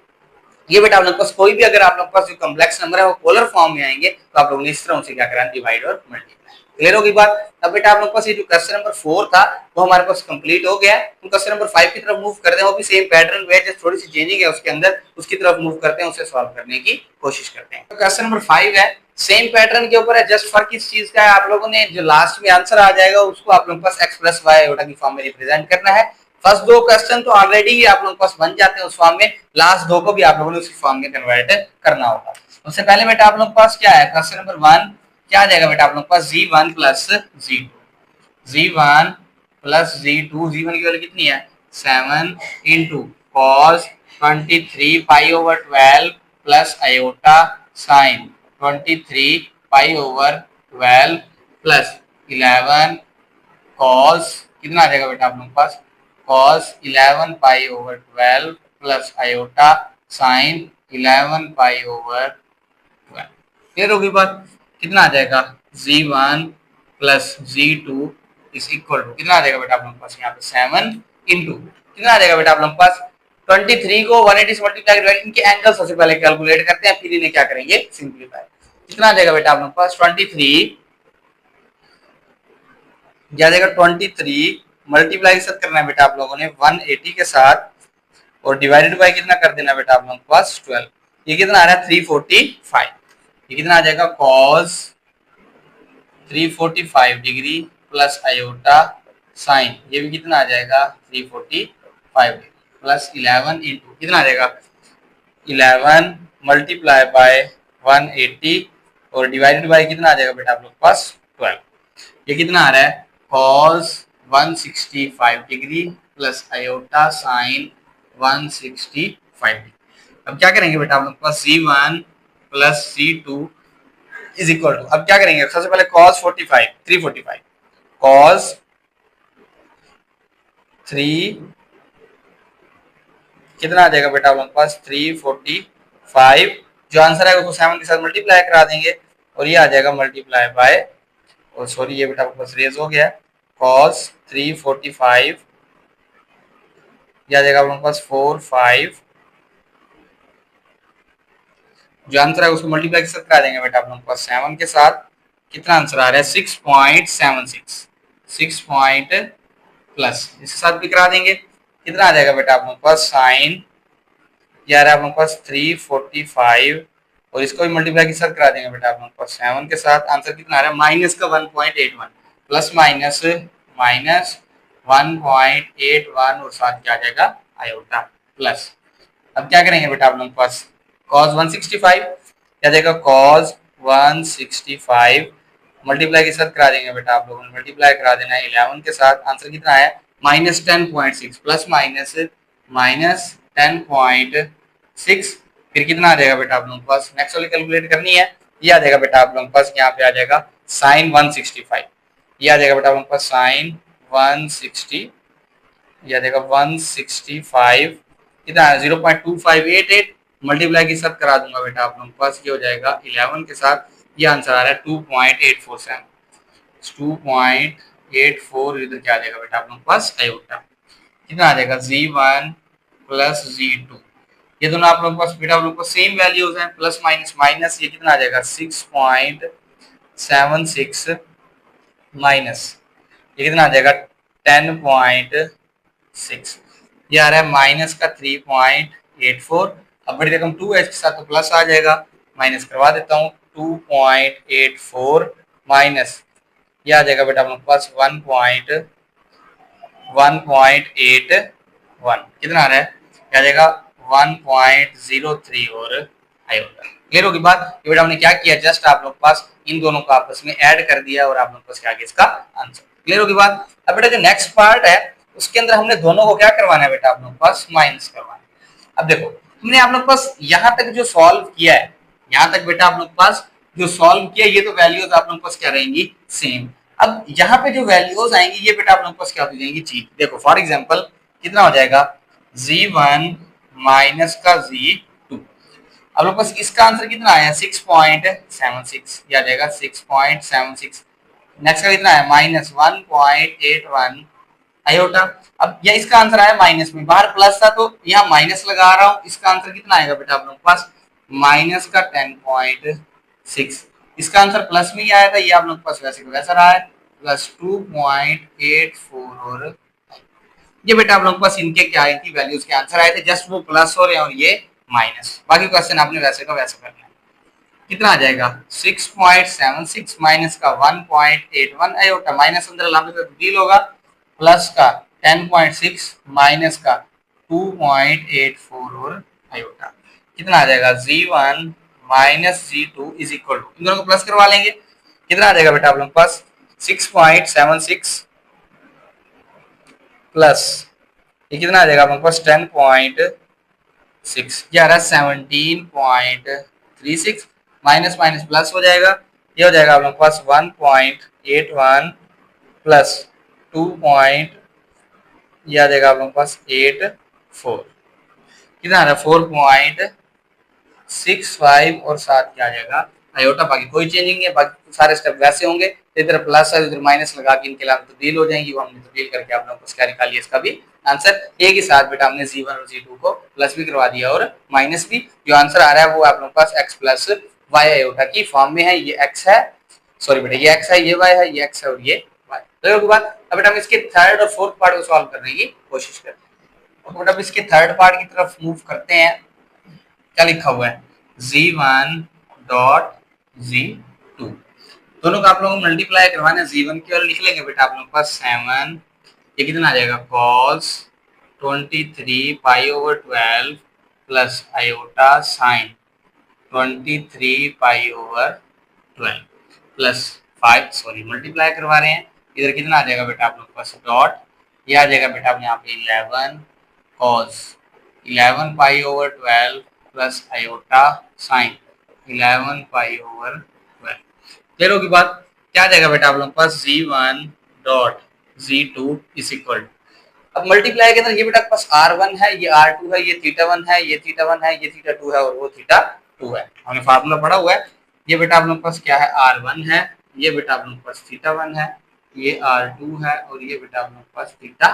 ये बेटा आप लोग पास कोई भी अगर आप लोग पास जो कॉम्प्लेक्स नंबर है वो पोलर फॉर्म में आएंगे तो आप लोगों ने इस तरह से क्या करना डिवाइड और मल्टीप्लाई। क्लियर होगी बात। अब बेटा आप लोग पास ये जो क्वेश्चन नंबर 4 था वो हमारे पास कंप्लीट हो गया है, हम क्वेश्चन नंबर 5 की तरफ मूव करते हैं, वो भी सेम पैटर्न में जस्ट थोड़ी सी चेंजिंग है उसके अंदर, उसकी तरफ मूव करते हैं, उसे सॉल्व करने की कोशिश करते हैं। तो क्वेश्चन नंबर 5 है, सेम पैटर्न के ऊपर है, जस्ट फर्क इस चीज का है आप लोगों ने जो लास्ट में आंसर आ जाएगा उसको आप लोगों के पास x प्लस वाई ओटा की फॉर्म में रिप्रेजेंट करना है। फर्स्ट दो क्वेश्चन तो ऑलरेडी ही आप लोगों के पास बन जाते हैं उस फॉर्म में, लास्ट दो को भी आप लोगों ने उसी फॉर्म में कन्वर्ट करना होगा। उससे पहले बेटा आप लोगों के पास क्या है, क्वेश्चन नंबर 1 क्या आ जाएगा बेटा आप लोगों के पास Z1 plus Z2, Z1 plus Z2, Z1 की वैल्यू कितनी है 7 इंटू कॉस 23 पाई ओवर 12 प्लस आयोटा साइन 23 पाई ओवर 12 प्लस 11 कॉस कितना आ जाएगा बेटा आप लोगों के पास cos 11 pi over 12 plus iota sign 11 pi over 12। Clear होगी बात। कितना आ जाएगा Z1 plus Z2 is equal to कितना आ जाएगा बेटा आप लोगों के पास यहाँ पे 7 इंटू कितना आ जाएगा बेटा आप लोगों के पास 23 को 180 से मल्टीप्लाई करके इनके एंगल सबसे पहले कैलकुलेट करते हैं, फिर इन्हें क्या करेंगे सिंपलीफाई। कितना आ जाएगा बेटा आप लोगों के पास 23 क्या जाएगा 23 मल्टीप्लाई के साथ करना है बेटा आप लोगों ने 180 के साथ और डिवाइडेड बाय कितना कर देना बेटा आप लोगों के पास 12, ये कितना आ रहा है 345, ये कितना आ जाएगा cos 345 degree plus iota sine, ये भी कितना आ जाएगा 345 डिग्री प्लस 11 इंटू कितना आ जाएगा 11 मल्टीप्लाई बाय 180 और डिवाइडेड बाय कितना आ जाएगा बेटा आप लोग के पास 12, ये कितना आ रहा है cos 165 degree plus iota sine 165। अब क्या करेंगे बेटा आप लोग के पास C1 plus C2 is equal to, अब क्या करेंगे सबसे पहले cos 45 345 cos 3 कितना आ जाएगा बेटा आप लोग के पास 345, जो आंसर है उसको 7 के साथ मल्टीप्लाई करा देंगे और ये आ जाएगा मल्टीप्लाई बाय, और सॉरी ये बेटा आपके पास रेज हो गया, cos 345 ये आ जाएगा आप लोग के पास 45, जो आंसर है उसको मल्टीप्लाई के साथ करा देंगे बेटा आप लोग के पास 7 के साथ, कितना आंसर आ रहा है 6.76, 6 पॉइंट प्लस इसके साथ भी करा देंगे, कितना आ जाएगा बेटा आप लोग के पास साइन, ये आ रहा है आप लोग के पास 345 और इसको भी मल्टीप्लाई के साथ करा देंगे बेटा आप लोग के पास 7 के साथ, आंसर कितना आ रहा है माइनस का 1.81 प्लस माइनस माइनस 1.81 और साथ क्या आ जाएगा आयोटा प्लस। अब क्या करेंगे बेटा आप लोग के पास cos 165 क्या जाएगा cos 165 मल्टीप्लाई के साथ करा देंगे बेटा आप लोगों ने, मल्टीप्लाई करा देना है 11 के साथ, आंसर कितना है माइनस 10.6 प्लस माइनस माइनस 10.6, फिर कितना आ जाएगा बेटा आप लोगों के पास, नेक्स्ट वाली कैलकुलेट करनी है, ये आ जाएगा बेटा आप लोगों के पास यहाँ पे आ जाएगा साइन 165, ये आ जाएगा बेटा आप लोगों के पास साइन 160, ये आ जाएगा 165 कितना है 0.2588 मल्टीप्लाई के साथ करा दूंगा बेटा आप लोगों के पास, ये हो जाएगा 11 के साथ, ये आंसर आ रहा है 2.847, 2.84 इधर क्या आ जाएगा बेटा आप लोगों के पास आयोटा, कितना आ जाएगा Z1 प्लस Z2, ये दोनों आप लोगों के पास बेटा आप लोगों को सेम वैल्यूज हैं, प्लस माइनस माइनस, ये कितना आ जाएगा 6.76 माइनस ये कितना आ जाएगा 10.6, ये आ रहा है माइनस का 3.84, अब बड़ी रकम 2h के साथ तो प्लस आ जाएगा, माइनस करवा देता हूँ 2.84 माइनस ये आ जाएगा बेटा आप लोगों के पास 1.81 कितना आ रहा है, क्या आ जाएगा 1.03 और आयोटा। क्लियर होगी बात, ये बेटा हमने क्या किया जस्ट आप लोग पास इन दोनों को आपस में ऐड कर दिया और आप लोग पास क्या आ गया इसका आंसर। क्लियर होगी बात। अब बेटा जो नेक्स्ट पार्ट है उसके अंदर हमने दोनों को क्या करवाना है बेटा आप लोग पास माइनस करवाना है। अब देखो हमने आप लोग पास यहाँ तक जो सॉल्व किया है, यहाँ तक बेटा आप लोग पास जो सॉल्व किया ये तो वैल्यूज आप लोग पास क्या रहेंगी सेम। अब यहाँ पे जो वैल्यूज आएंगी ये बेटा आप लोग पास क्या हो जाएंगी जी, देखो फॉर एग्जांपल कितना हो जाएगा Z1 माइनस का Z2, अब लोग पास इसका आंसर कितना आया 6.76, ये आ जाएगा 6.76, नेक्स्ट का कितना है माइनस 1.81 आयोटा। अब यह इसका आंसर आया माइनस में, बाहर प्लस था तो यहाँ माइनस लगा रहा हूँ, इसका आंसर कितना आएगा बेटा आप लोग के पास माइनस का 10.6, इसका आंसर प्लस में ही आया था, ये आप लोग के पास वैसे वैसा रहा है प्लस 2.84 और ये बेटा आप लोग के पास इनके क्या इनकी वैल्यूज के आंसर आए थे, जस्ट वो प्लस हो रहे हैं और ये माइनस, बाकी क्वेश्चन आपने वैसे का वैसे करना है। कितना आ जाएगा 6.76 माइनस का 1.81 आयोटा, माइनस अंदर लाने पे तब्दील होगा, प्लस का 10.6 माइनस का 2.84 और आयोटा, कितना आ जाएगा Z1 minus Z2 is equal to, इन दोनों को प्लस करवा लेंगे, कितना आ जाएगा बेटा आप लोग के पास 6.76 प्लस ये कितना आ जाएगा आप लोग के पास 10.6, ये आ रहा है 17.36 माइनस माइनस प्लस हो जाएगा, ये हो जाएगा आप लोग के पास 1.81 प्लस 2 ये आ जाएगा आप लोग के पास 84, कितना आ रहा है 4.65 और साथ क्या आ जाएगा आयोटा, बाकी कोई चेंजिंग नहीं है, बाकी सारे स्टेप वैसे होंगे, इधर प्लस है इधर माइनस लगा के इनके अलावा तब्दील हो जाएंगी, वो हमने तब्दील करके आप लोगों को क्या निकालिए इसका भी आंसर, एक ही साथ बेटा हमने Z1 और Z2 को प्लस भी करवा दिया और माइनस भी, जो आंसर आ रहा है वो आप लोगों के पास x प्लस वाई आयोटा की फॉर्म में है, ये x है सॉरी बेटा ये x है ये y है ये x है और ये y, तो एक बात अब बेटा हम इसके थर्ड और फोर्थ पार्ट को सॉल्व करने की कोशिश करते हैं, तो बेटा इसके थर्ड पार्ट की तरफ मूव करते हैं, क्या लिखा हुआ है Z1 डॉट Z2, दोनों का आप लोगों को मल्टीप्लाई करवाना है, Z1 की और लिख लेंगे बेटा आप लोगों के पास 7, ये कितना आ जाएगा cos 23 पाई ओवर 12 प्लस आयोटा साइन 23 पाई ओवर 12 प्लस 5 सॉरी मल्टीप्लाई करवा रहे हैं, इधर कितना आ जाएगा बेटा आप लोग के पास डॉट ये आ जाएगा बेटा अपने यहाँ पे 11 cos 11 pi over 12 plus iota sign 11 pi over 12। Clear होगी बात? क्या आ जाएगा बेटा आप लोगों के पास Z1 dot Z2 is equal. अब मल्टीप्लाई के अंदर ये बेटा पास R1 है, ये R2 है, ये थीटा 1 है, ये थीटा 1 है, ये थीटा 2 है और वो थीटा 2 है। हमने फार्मूला पढ़ा हुआ है। ये बेटा आप लोगों के पास क्या है, R1 है, ये बेटा आप लोगों के पास थीटा 1 है, ये R2 है और ये बेटा आप लोगों के पास थीटा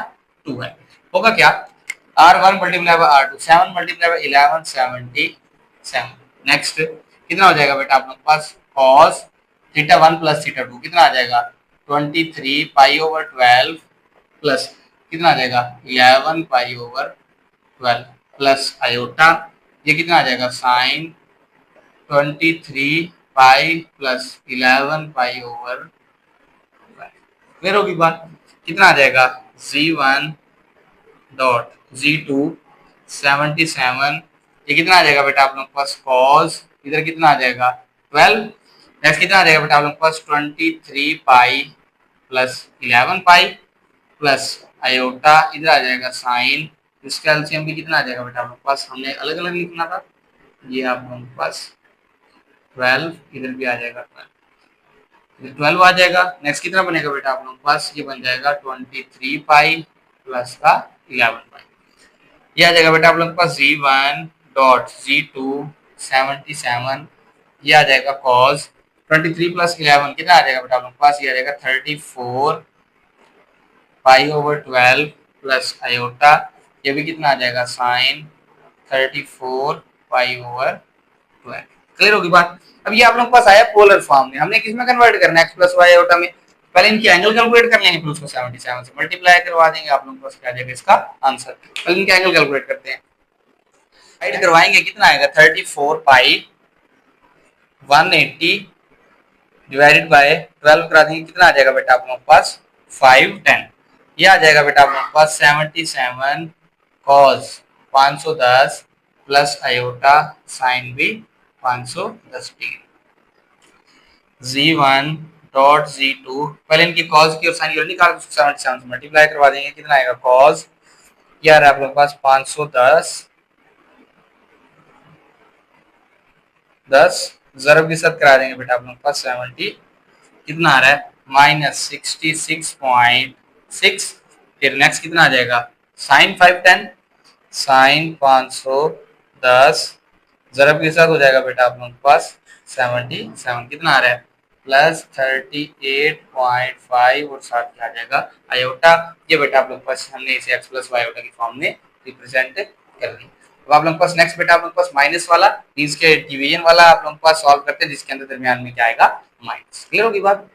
2 है। होगा क्या, R1 multiply by R2, 7 multiply by 11 77। Next कितना हो जाएगा बेटा आप लोगों के पास cos थीटा 1 प्लस थीटा 2 कितना आ जाएगा 23 पाई ओवर 12 प्लस कितना आ जाएगा 11 पाई ओवर 12 प्लस आयोटा, ये कितना आ जाएगा sine 23 pi plus 11 pi over 12। Clear होगी बात? कितना आ जाएगा Z1 डॉट Z2 77, ये कितना आ जाएगा बेटा आप लोगों के पास कॉस, इधर कितना आ जाएगा 12। नेक्स्ट कितना आ जाएगा बेटा आप लोगों के पास 23 पाई प्लस 11 पाई प्लस आयोटा, इधर आ जाएगा साइन, इसका एलसीएम भी कितना आ जाएगा बेटा आप लोगों के पास, हमने अलग अलग लिखना था, ये आप लोगों के पास 12, इधर भी आ जाएगा 12, 12 आ जाएगा। नेक्स्ट कितना बनेगा बेटा आप लोगों के पास, ये बन जाएगा 23 पाई प्लस का 11 पाई, ये आ जाएगा बेटा आप लोगों के पास Z1 डॉट Z2 77, ये आ जाएगा cos 23 प्लस 11 कितना आ जाएगा बेटा आप लोगों के पास, ये आ जाएगा 34 पाई ओवर 12 प्लस आयोटा, ये भी कितना आ जाएगा साइन 34 पाई ओवर 12। क्लियर होगी बात? अब ये आप लोगों के पास आया पोलर फॉर्म में, हमने किस में कन्वर्ट करना है, x प्लस वाई आयोटा में। पहले इनकी एंगल कैलकुलेट कर लेंगे, फिर उसको 77 से मल्टीप्लाई करवा देंगे, आप लोगों के पास क्या आ जाएगा इसका आंसर। पहले इनके एंगल कैलकुलेट करते हैं, राइट करवाएंगे, कितना आएगा 34 पाई 180 डिवाइडेड बाय 12 करा देंगे, कितना आ जाएगा बेटा आप लोगों के पास 510, ये आ जाएगा बेटा आप लोगों के पास 77 cos 510 प्लस आयोटा साइन भी 510 डिग्री। Z1 डॉट Z2, पहले इनकी cos की और साइन की निकाल के 77 से मल्टीप्लाई करवा देंगे, कितना आएगा cos, ये आ रहा है आप लोगों के पास 510 जरब के साथ करा देंगे बेटा आप लोगों के पास 70, कितना आ रहा है -66.6, फिर नेक्स्ट कितना आ जाएगा साइन 510 साइन 510 जरब के साथ हो जाएगा बेटा आप लोगों के पास 77, कितना आ रहा है +38.5 और साथ क्या आ जाएगा आयोटा, ये बेटा आप लोग पास हमने इसे x प्लस वाई आयोटा की फॉर्म में रिप्रेजेंट कर ली। अब आप लोगों के पास नेक्स्ट बेटा आप लोगों के पास माइनस वाला, इसके डिवीजन वाला आप लोगों के पास सॉल्व करते हैं, जिसके अंदर दरमियान में क्या आएगा माइनस। क्लियर होगी बात?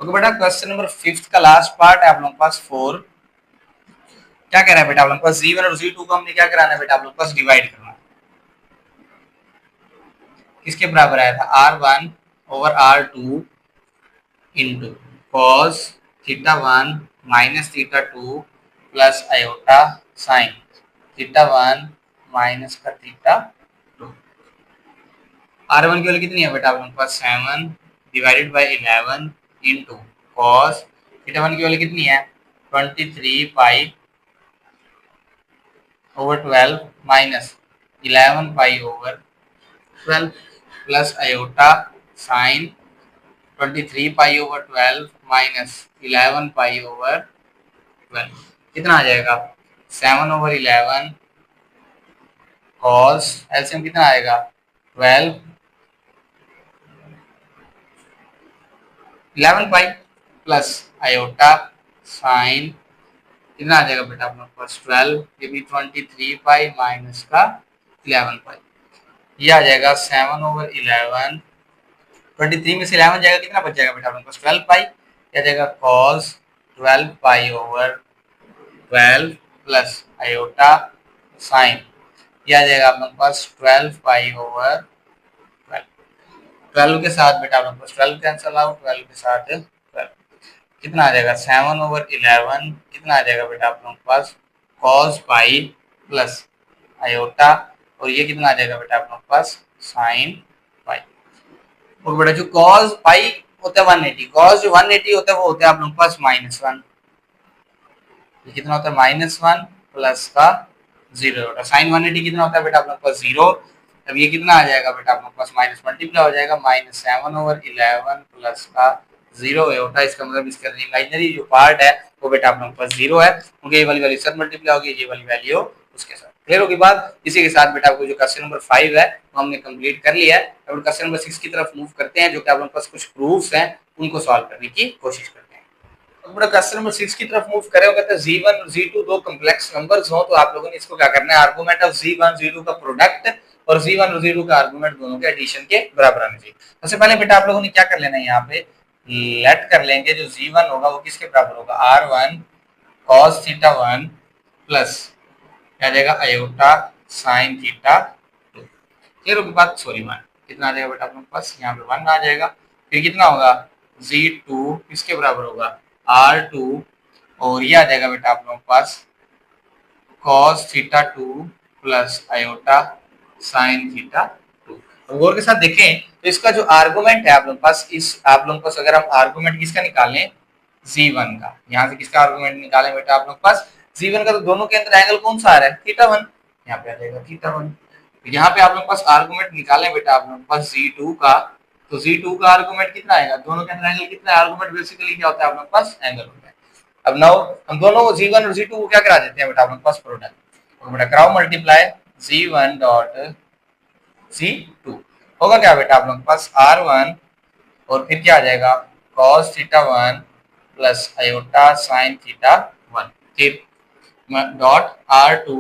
ओके बेटा, क्वेश्चन नंबर 5 का लास्ट पार्ट है आप लोगों के पास 4। क्या कह रहा है बेटा आप लोगों के पास Z1 और Z2 को हमने क्या कराना है बेटा आप लोगों के पास डिवाइड करना है, किसके बराबर आया था R1 over R2 into cos theta 1 minus theta 2 plus iota sine theta 1 minus का थीटा 2। R1 की वैल्यू कितनी है बेटा आप लोगों के पास 7 divided by 11 into cos theta 1 की वैल्यू कितनी है 23 पाई over 12 minus 11 pi over 12 plus iota sign 23 पाई ओवर 12 माइनस 11 पाई ओवर 12, कितना आ जाएगा 7 ओवर 11 cos, एलसीएम कितना आएगा 12 11 पाई प्लस आयोटा साइन कितना आ जाएगा बेटा अपने पास 12, ये भी 23 पाई माइनस का 11 पाई, ये आ जाएगा 7 ओवर 11, 23 में से 11 जाएगा, कितना बच जाएगा बेटा अपने पास 12 पाई, ये आ जाएगा cos 12 पाई ओवर 12 प्लस आयोटा साइन, ये आ जाएगा आप लोगों के पास 12 पाई ओवर 12, 12 के साथ बेटा आप लोगों के पास 12 कैंसिल आउट, 12 के साथ 12, कितना आ जाएगा 7 ओवर 11, कितना आ जाएगा बेटा आप लोगों के पास cos पाई प्लस आयोटा, और ये कितना आ जाएगा बेटा आप लोगों के पास साइन पाई। और बेटा जो cos पाई होता है 180, cos जो 180 होता है वो होता है आप लोगों के पास -1, ये कितना होता है -1 प्लस का 0 होता है। साइन 180 कितना होता है बेटा आप लोग के पास 0। अब ये कितना आ जाएगा बेटा आप लोग के पास माइनस मल्टीप्लाई हो जाएगा -7/11 प्लस का 0 होता है। इसका मतलब इसका इमेजिनरी जो पार्ट है वो बेटा आप लोग के पास 0 है, क्योंकि ये वाली वैल्यू सब मल्टीप्लाई होगी, ये वाली वैल्यू उसके साथ। क्लियर होगी बात। इसी के साथ बेटा आपको जो क्वेश्चन नंबर 5 है वो हमने कंप्लीट कर लिया है। अब क्वेश्चन नंबर 6 की तरफ मूव करते हैं, जो कि आप लोग के पास कुछ प्रूफ्स हैं उनको सॉल्व करने की कोशिश करते हैं। तो क्वेश्चन नंबर 6 की तरफ मूव करें, कहते हैं जी1 और जी2 दो कॉम्प्लेक्स नंबर्स हो, तो आप लोगों ने इसको क्या करना है, आर्गुमेंट ऑफ जी1 जी2 का प्रोडक्ट और जी1 और जी2 का आर्गुमेंट दोनों के एडिशन के बराबर आना चाहिए। सबसे पहले बेटा आप लोगों ने क्या कर लेना है, यहाँ पे लेट कर लेंगे जो जी1 होगा वो किसके बराबर होगा, r1 cos थीटा 1 प्लस क्या जाएगा आयोटा sin थीटा 2। क्लियर होगी बात। सॉरी मान कितना आ जाएगा बेटा आप लोगों के पास, यहाँ पे 1 आ जाएगा। फिर कितना होगा जी2 किसके बराबर होगा r2, और ये आ जाएगा बेटा आप लोगों के पास cos theta 2 plus iota sin theta 2। तो गौर के साथ देखें तो इसका जो आर्गुमेंट है आप लोगों के पास, इस आप लोगों के पास अगर हम आर्गुमेंट किसका निकालें जी1 का, यहाँ से किसका आर्गुमेंट निकालें बेटा आप लोगों के पास जी1 का, तो दोनों के अंदर एंगल कौन सा आ रहा है थीटा 1, यहाँ पे आ जाएगा थीटा 1। यहाँ पे आप लोग पास आर्गुमेंट निकालें बेटा आप लोग पास जी2 का, तो जी2 का आर्गुमेंट कितना आएगा, दोनों के अंदर एंगल कितना है, आर्गुमेंट बेसिकली क्या होता है आप लोग पास एंगल होता है। अब नाउ हम दोनों जी1 और जी2 को क्या करा देते हैं बेटा आप लोग पास प्रोडक्ट, तो बेटा कराओ मल्टीप्लाई जी1 डॉट जी2 होगा क्या बेटा आप लोग के पास r1 और फिर क्या आ जाएगा cos theta 1 plus iota sin theta 1, फिर dot r2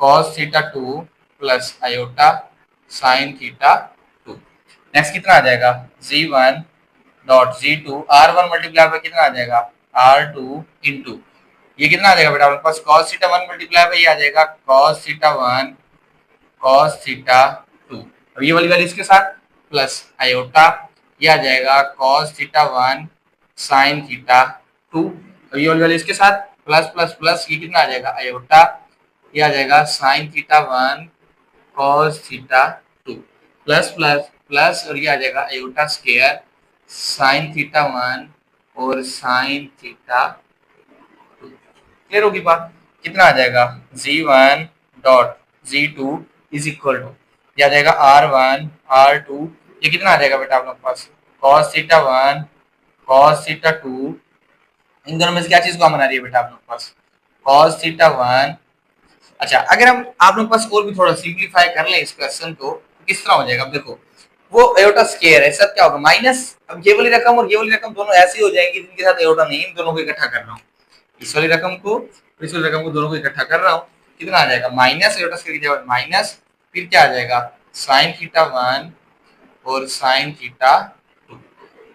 cos theta 2 plus iota sin theta 2। Next कितना आ जाएगा G one dot G2 r1 multiply by कितना आ जाएगा r2 इंटू ये कितना आ जाएगा बेटा हमारे पास cos थीटा 1 मल्टीप्लाई बाय ये आ जाएगा cos थीटा 1 cos थीटा 2। अब ये वाली वैल्यू इसके साथ प्लस आयोटा ये आ जाएगा cos थीटा 1 sin थीटा 2। अब ये वाली वैल्यू इसके साथ प्लस प्लस प्लस ये कितना आ जाएगा आयोटा ये आ जाएगा sin theta 1 cos theta 2 plus plus plus और ये आ जाएगा आयोटा स्क्वायर sin थीटा 1 और sin थीटा 2। क्लियर होगी बात। कितना आ जाएगा G one dot G two is equal to ये आ जाएगा r1 r2 ये कितना आ जाएगा बेटा आप लोग के पास cos थीटा 1 cos थीटा 2, इन दोनों में से क्या चीज कॉमन आ रही है बेटा आप लोग के पास cos थीटा 1। अच्छा अगर हम आप लोग पास और भी थोड़ा सिंप्लीफाई कर लें इस क्वेश्चन को तो किस तरह हो जाएगा, अब देखो वो एयोटा स्क्वायर है, सब क्या होगा माइनस, अब ये वाली रकम और ये वाली रकम दोनों ऐसी हो जाएंगी जिनके साथ एयोटा नहीं, इन दोनों को इकट्ठा कर रहा हूँ, इस वाली रकम को इस वाली रकम को दोनों को इकट्ठा कर रहा हूँ, कितना आ जाएगा माइनस एयोटा स्क्वायर की जगह माइनस, फिर क्या आ जाएगा साइन थीटा 1 और साइन थीटा 2।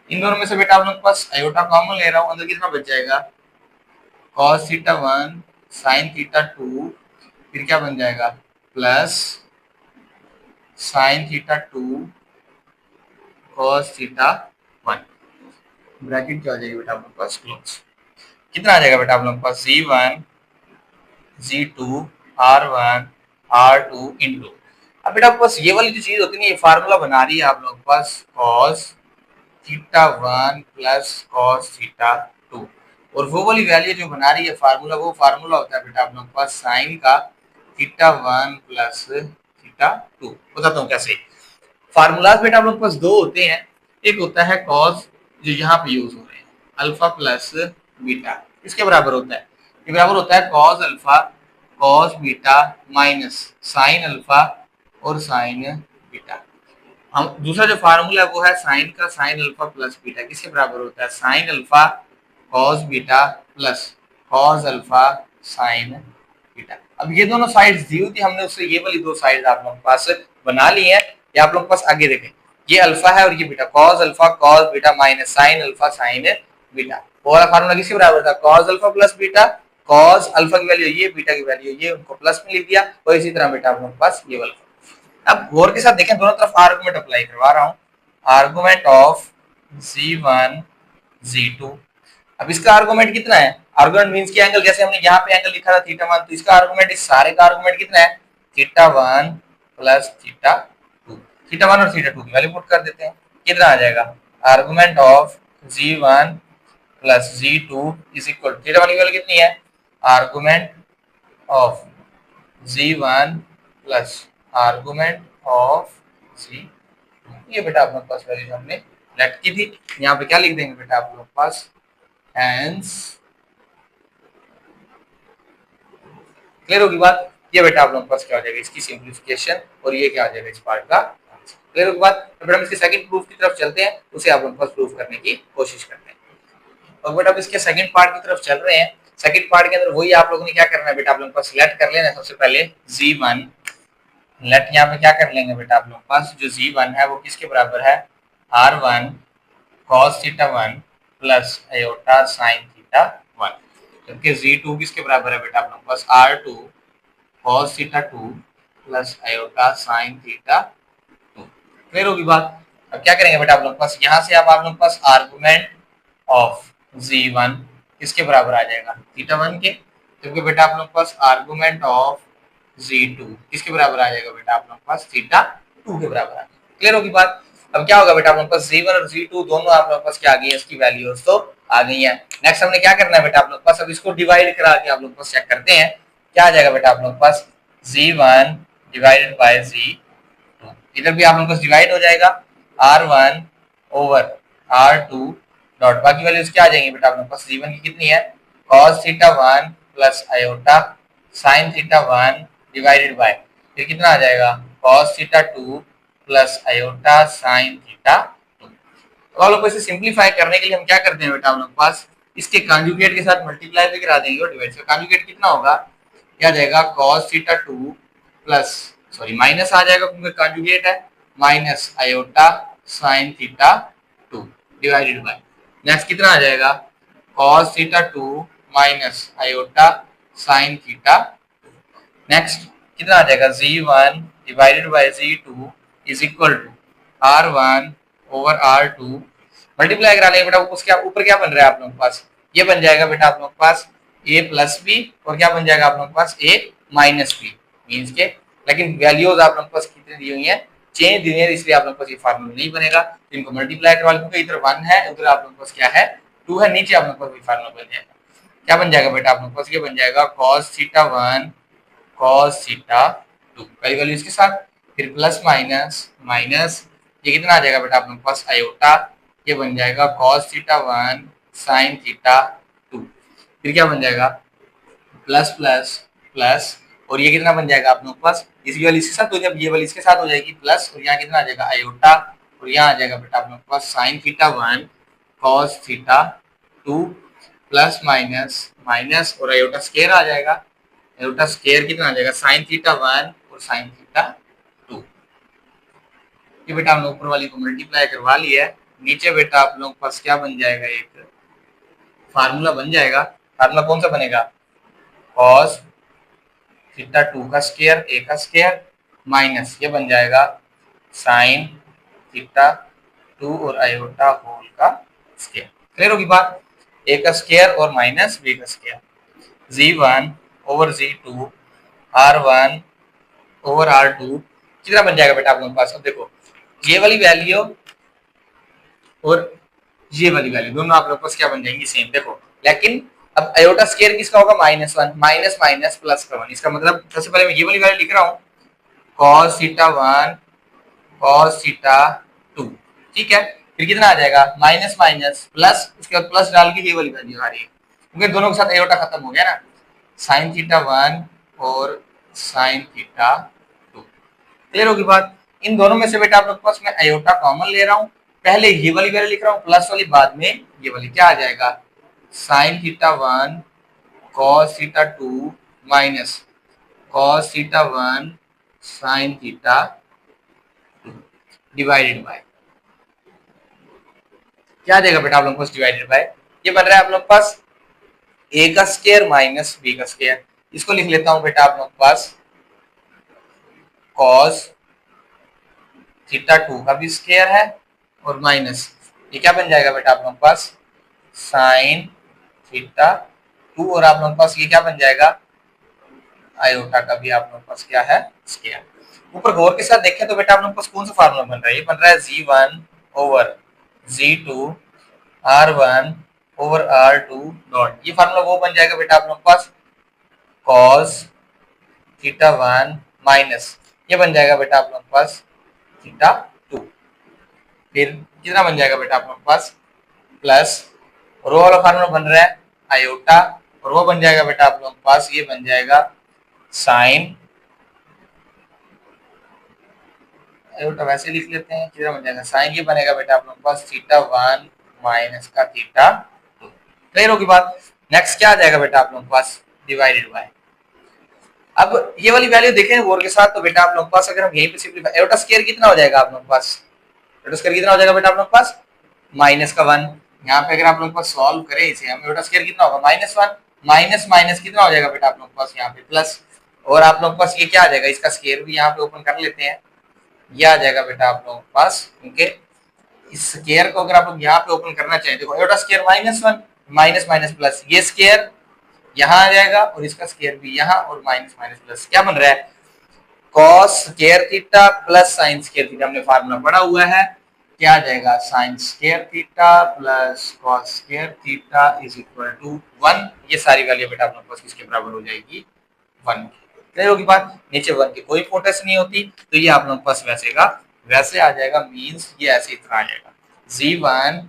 इन दोनों में से बेटा आप लोग के पास आयोटा कॉमन ले रहा हूँ, अंदर कितना बच जाएगा cos थीटा 1 sin थीटा 2, फिर क्या बन जाएगा plus sin theta 2 cos theta 1, bracket क्या हो जाएगी बेटा आप लोग के पास क्लोज। कितना आ जाएगा बेटा आप लोग के पास G1 G2 r1 r2 into, अब बेटा आपके पास ये वाली जो चीज होती है ये फार्मूला बना रही है आप लोग के पास cos theta 1 plus cos theta 2, और वो वाली वैल्यू जो बना रही है फार्मूला वो फार्मूला होता है बेटा आप लोग के पास साइन का थीटा 1 प्लस थीटा 2। बताता हूँ कैसे फार्मूलाज बेटा आप लोग के पास दो होते हैं, एक होता है cos जो यहाँ पे यूज हो रहे हैं अल्फा प्लस बीटा, इसके बराबर होता है, ये बराबर होता है cos alpha cos beta minus sine alpha और साइन बीटा। हम दूसरा जो फार्मूला है वो है साइन का साइन अल्फा प्लस बीटा, किसके बराबर होता है sine alpha cos beta plus cos alpha sign beta. अब ये दोनों साइड्स दी हुई थी हमने, उससे ये वाली दो साइड्स आप लोगों के पास बना ली है, ये आप लोगों के पास आगे देखें ये अल्फा है और ये beta cos alpha cos beta minus sine alpha sign beta. वो वाला फार्मूला किसके बराबर था cos alpha plus beta, cos alpha की वैल्यू ये बीटा की वैल्यू ये, उनको प्लस में लिख दिया, और इसी तरह बेटा आप लोगों के पास ये वाला। अब गौर के साथ देखें दोनों तरफ आर्गुमेंट अप्लाई करवा रहा हूं, आर्गुमेंट ऑफ जी1 जी2। अब इसका आर्गुमेंट कितना है, आर्गुमेंट मींस की एंगल, जैसे हमने यहाँ पे एंगल लिखा था थीटा 1, तो इसका आर्गुमेंट इस सारे का आर्गुमेंट कितना है थीटा 1 प्लस थीटा 2, थीटा 1 और थीटा 2 की वैल्यू पुट कर देते हैं, कितना आ जाएगा argument of G1 plus G2 is equal, theta 1 की वैल्यू कितनी है argument of z1 plus argument of z, ये बेटा आप लोग पास वैल्यू हमने लेट की थी। यहाँ पे क्या लिख देंगे बेटा आप लोग पास, हेंस, क्लियर होगी बात। ये बेटा आप लोग पास क्या हो जाएगा, इसकी सिंप्लीफिकेशन, और ये क्या हो जाएगा इस पार्ट का। क्लियर होगी बात। तो बेटा हम इसके सेकंड प्रूफ की तरफ चलते हैं, उसे आप लोग पास प्रूफ करने की कोशिश करते हैं। और बेटा अब इसके सेकंड पार्ट की तरफ चल रहे हैं। सेकंड पार्ट के अंदर वही आप लोगों ने क्या करना है बेटा, आप लोग पास सिलेक्ट कर लेना है सबसे पहले z1। लेट यहाँ पे क्या कर लेंगे बेटा आप लोग पास, जो z1 है वो किसके बराबर है, r1 cos theta 1 plus iota sin theta 1, जबकि z2 किसके बराबर है बेटा आप लोग पास, r2 cos theta 2 plus iota sin theta 2। Clear होगी बात। अब क्या करेंगे बेटा आप लोग पास, यहाँ से आप लोग पास आर्गुमेंट ऑफ z1 किसके बराबर आ जाएगा, थीटा 1 के, जबकि बेटा आप लोग पास आर्गुमेंट ऑफ z2 किसके बराबर आ जाएगा बेटा आप लोग पास, थीटा 2 के बराबर आ जाएगा। क्लियर होगी बात। अब क्या होगा बेटा आप लोग पास, z1 और z2 दोनों आप लोग पास क्या आ गई है, इसकी वैल्यूज तो आ गई है। नेक्स्ट हमने क्या करना है बेटा आप लोग पास, अब इसको डिवाइड करा के आप लोग पास चेक करते हैं क्या आ जाएगा बेटा आप लोग पास, z1 डिवाइडेड बाय z2, इधर भी आप लोग पास डिवाइड हो जाएगा, r1 ओवर r2 डॉट, बाकी वैल्यूज क्या आ जाएंगी बेटा आप लोग पास, z1 की कितनी है, cos theta 1 plus iota sin theta 1 divided by, फिर कितना आ जाएगा, cos theta 2 plus iota sin theta 2। तो आप लोग को इसे सिंपलीफाई करने के लिए हम क्या करते हैं बेटा, हम लोग पास इसके कॉन्जुगेट के साथ मल्टीप्लाई भी करा देंगे और डिवाइड से कॉन्जुगेट कितना होगा, क्या जाएगा, cos theta 2 plus, sorry minus आ जाएगा क्योंकि कॉन्जुगेट है, minus iota sin theta 2 divided by, next कितना आ जाएगा, cos theta 2 minus iota sin theta, next कितना आ जाएगा, z1 divided by z2 is equal to r1 over r2, multiply करा लेंगे बेटा, उसके ऊपर क्या बन रहा है आप लोगों के पास, ये बन जाएगा बेटा आप लोगों के पास a प्लस बी, और क्या बन जाएगा आप लोगों के पास a माइनस बी, मीन्स के, लेकिन वैल्यूज आप लोगों के पास कितनी दी हुई है, चेंज दी हुई है, इसलिए आप लोगों के पास ये फार्मूला नहीं बनेगा। तो इनको मल्टीप्लाई करवा लेंगे, इधर 1 है उधर आप लोगों के पास क्या है 2 है, नीचे आप लोगों के पास फार्मूला बन जाएगा, क्या बन जाएगा बेटा आप लोगों के पास, ये बन जाएगा cos थीटा 1 cos थीटा 2 पहली वैल्यू इसके साथ, फिर प्लस माइनस माइनस, ये कितना आ जाएगा बेटा आप लोगों के पास आयोटा, ये बन जाएगा cos थीटा 1 sin थीटा 2, फिर क्या बन जाएगा प्लस प्लस प्लस, और ये कितना बन जाएगा आप लोगों के पास, इसी वाली इसके साथ, तो जब ये वाली इसके साथ हो जाएगी प्लस, और यहाँ कितना आ जाएगा आयोटा, और यहाँ आ जाएगा बेटा आप लोगों के पास sin theta 1 cos theta 2 plus minus minus, और आयोटा स्क्वायर आ जाएगा, आयोटा स्क्वायर कितना आ जाएगा, sin थीटा 1 और sin थीटा 2। ये बेटा हम लोग ऊपर वाली को मल्टीप्लाई करवा लिया है, नीचे बेटा आप लोगों के पास क्या बन जाएगा, एक फार्मूला बन जाएगा, फार्मूला कौन सा बनेगा, cos थीटा 2 का स्क्वायर a का स्क्वायर माइनस, ये बन जाएगा sin थीटा 2 और आयोटा होल का स्क्वायर। क्लियर होगी बात, a का स्क्वायर और माइनस b का square, z1 over z2 r1 over r2 कितना बन जाएगा बेटा आप लोगों के पास, अब देखो ये वाली वैल्यू और ये वाली वैल्यू दोनों आप लोगों के पास क्या बन जाएंगी, सेम। देखो लेकिन अब आयोटा स्क्वायर किसका होगा, -1, माइनस माइनस प्लस का 1, इसका मतलब सबसे पहले मैं ये वाली वैल्यू लिख रहा हूँ, cos थीटा 1 cos थीटा 2, ठीक है, फिर कितना आ जाएगा माइनस माइनस प्लस, उसके बाद प्लस डाल के ये वाली वैल्यू आ रही है, क्योंकि दोनों के साथ आयोटा खत्म हो गया ना, sin थीटा 1 और sin थीटा 2। क्लियर होगी बात। इन दोनों में से बेटा आप लोग के पास मैं आयोटा कॉमन ले रहा हूँ, पहले ये वाली वैल्यू लिख रहा हूँ प्लस वाली, बाद में ये वाली, क्या आ जाएगा sin theta 1 cos theta 2 minus cos theta 1 sin theta 2 divided by, क्या आ जाएगा बेटा आप लोगों के पास डिवाइडेड बाय, ये बन रहा है आप लोग के पास a का स्क्वायर माइनस b का स्क्वायर, इसको लिख लेता हूं बेटा आप लोग के पास cos थीटा 2 का भी स्क्वायर है और माइनस, ये क्या बन जाएगा बेटा आप लोगों के पास sin थीटा 2, और आप लोगों के पास ये क्या बन जाएगा आयोटा का भी आप लोगों के पास क्या है स्क्वायर। ऊपर गौर के साथ देखें तो बेटा आप लोगों के पास कौन सा फार्मूला बन रहा है, ये बन रहा है z1 over z2 r1 over r2 dot, ये फार्मूला वो बन जाएगा बेटा आप लोगों के पास cos थीटा 1 माइनस ये बन जाएगा बेटा आप लोगों के पास थीटा 2। फिर कितना बन जाएगा बेटा आप लोगों के पास प्लस रो वाला फार्मूला बन रहा है आयोटा और वो बन जाएगा बेटा आप लोगों के पास ये बन जाएगा साइन आयोटा वैसे लिख लेते हैं कितना बन जाएगा साइन ये बनेगा बेटा आप लोगों के पास थीटा 1 माइनस का थीटा 2। क्लियर होगी बात। नेक्स्ट क्या आ जाएगा बेटा आप लोगों के पास डिवाइडेड बाय अब ये वाली वैल्यू देखें और के साथ तो बेटा आप लोगों के पास अगर हम यहीं पे सिंपलीफाई आयोटा स्क्वायर कितना हो जाएगा आप लोगों के पास आयोटा स्क्वायर कितना हो जाएगा बेटा आप लोगों के पास माइनस का 1 यहाँ पे अगर आप लोगों के पास सॉल्व करें इसे हम आयोटा स्क्वायर कितना होगा -1 माइनस माइनस कितना हो जाएगा बेटा आप लोगों के पास यहाँ पे प्लस और आप लोगों के पास ये क्या आ जाएगा इसका स्क्वायर भी यहाँ पे ओपन कर लेते हैं ये आ जाएगा बेटा आप लोगों के पास क्योंकि इस स्क्वायर को अगर आप लोग यहाँ पे ओपन करना चाहें देखो iota square -1 minus minus plus ये स्क्वायर यहाँ आ जाएगा और इसका स्क्वायर भी यहाँ और माइनस माइनस प्लस क्या बन रहा है cos square theta plus sin square theta हमने फार्मूला पढ़ा हुआ है क्या आ जाएगा sin square theta plus cos square theta is equal to 1 ये सारी वैल्यू बेटा आप लोगों के पास किसके बराबर हो जाएगी 1 क्लियर होगी बात। नीचे 1 की कोई इंपॉर्टेंस नहीं होती तो ये आप लोगों के पास वैसे आ जाएगा मींस ये ऐसे इतना आ जाएगा z1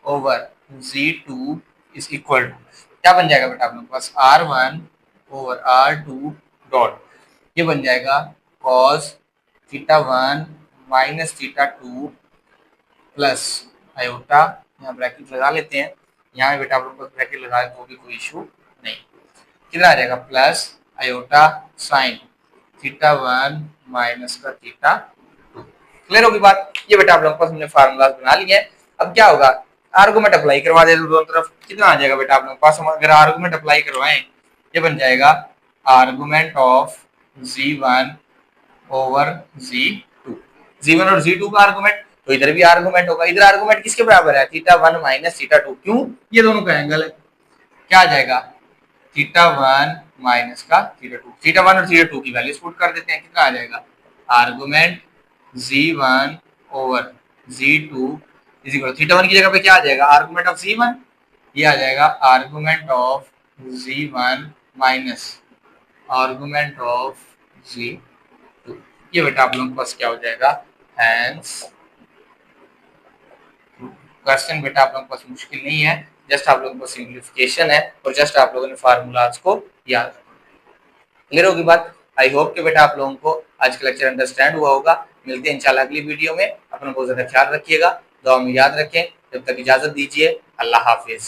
over z2 is equal to क्या बन जाएगा बेटा आप लोगों के पास r1 ओवर r2 डॉट ये बन जाएगा cos theta 1 minus theta 2 plus iota यहाँ ब्रैकेट लगा लेते हैं यहाँ बेटा आप लोगों को ब्रैकेट लगा तो भी कोई इशू नहीं कितना आ जाएगा plus iota sine theta 1 minus का थीटा 2 क्लियर होगी बात। ये बेटा आप लोगों के पास हमने फार्मूला बना लिया है अब क्या होगा आर्गुमेंट अप्लाई करवा दे दोनों तरफ कितना आ जाएगा बेटा आप लोगों के पास हम अगर आर्गुमेंट अप्लाई करवाएं ये बन जाएगा argument of z1 over z2 और z2 का आर्गुमेंट तो इधर भी आर्गुमेंट होगा इधर आर्गुमेंट किसके बराबर है थीटा 1 माइनस थीटा 2 क्यों ये दोनों का एंगल है क्या आ जाएगा थीटा 1 माइनस का थीटा 2 थीटा 1 और थीटा 2 की वैल्यू पुट कर देते हैं कितना आ जाएगा argument z1 over z2 is equal theta 1 की जगह पे क्या आ जाएगा आर्गुमेंट ऑफ z1 ये आ जाएगा argument of z1 minus argument of z2 ये बेटा आप लोगों के पास क्या हो जाएगा हैंस क्वेश्चन बेटा आप लोगों के पास मुश्किल नहीं है जस्ट आप लोगों के पास सिंप्लीफिकेशन है और जस्ट आप लोगों ने फार्मूलाज को याद रखना क्लियर होगी बात। आई होप कि बेटा आप लोगों को आज का लेक्चर अंडरस्टैंड हुआ होगा मिलते हैं इंशाल्लाह अगली वीडियो में अपना बहुत ज्यादा ख्याल रखिएगा दुआ में याद रखें जब तक इजाजत दीजिए अल्लाह हाफिज।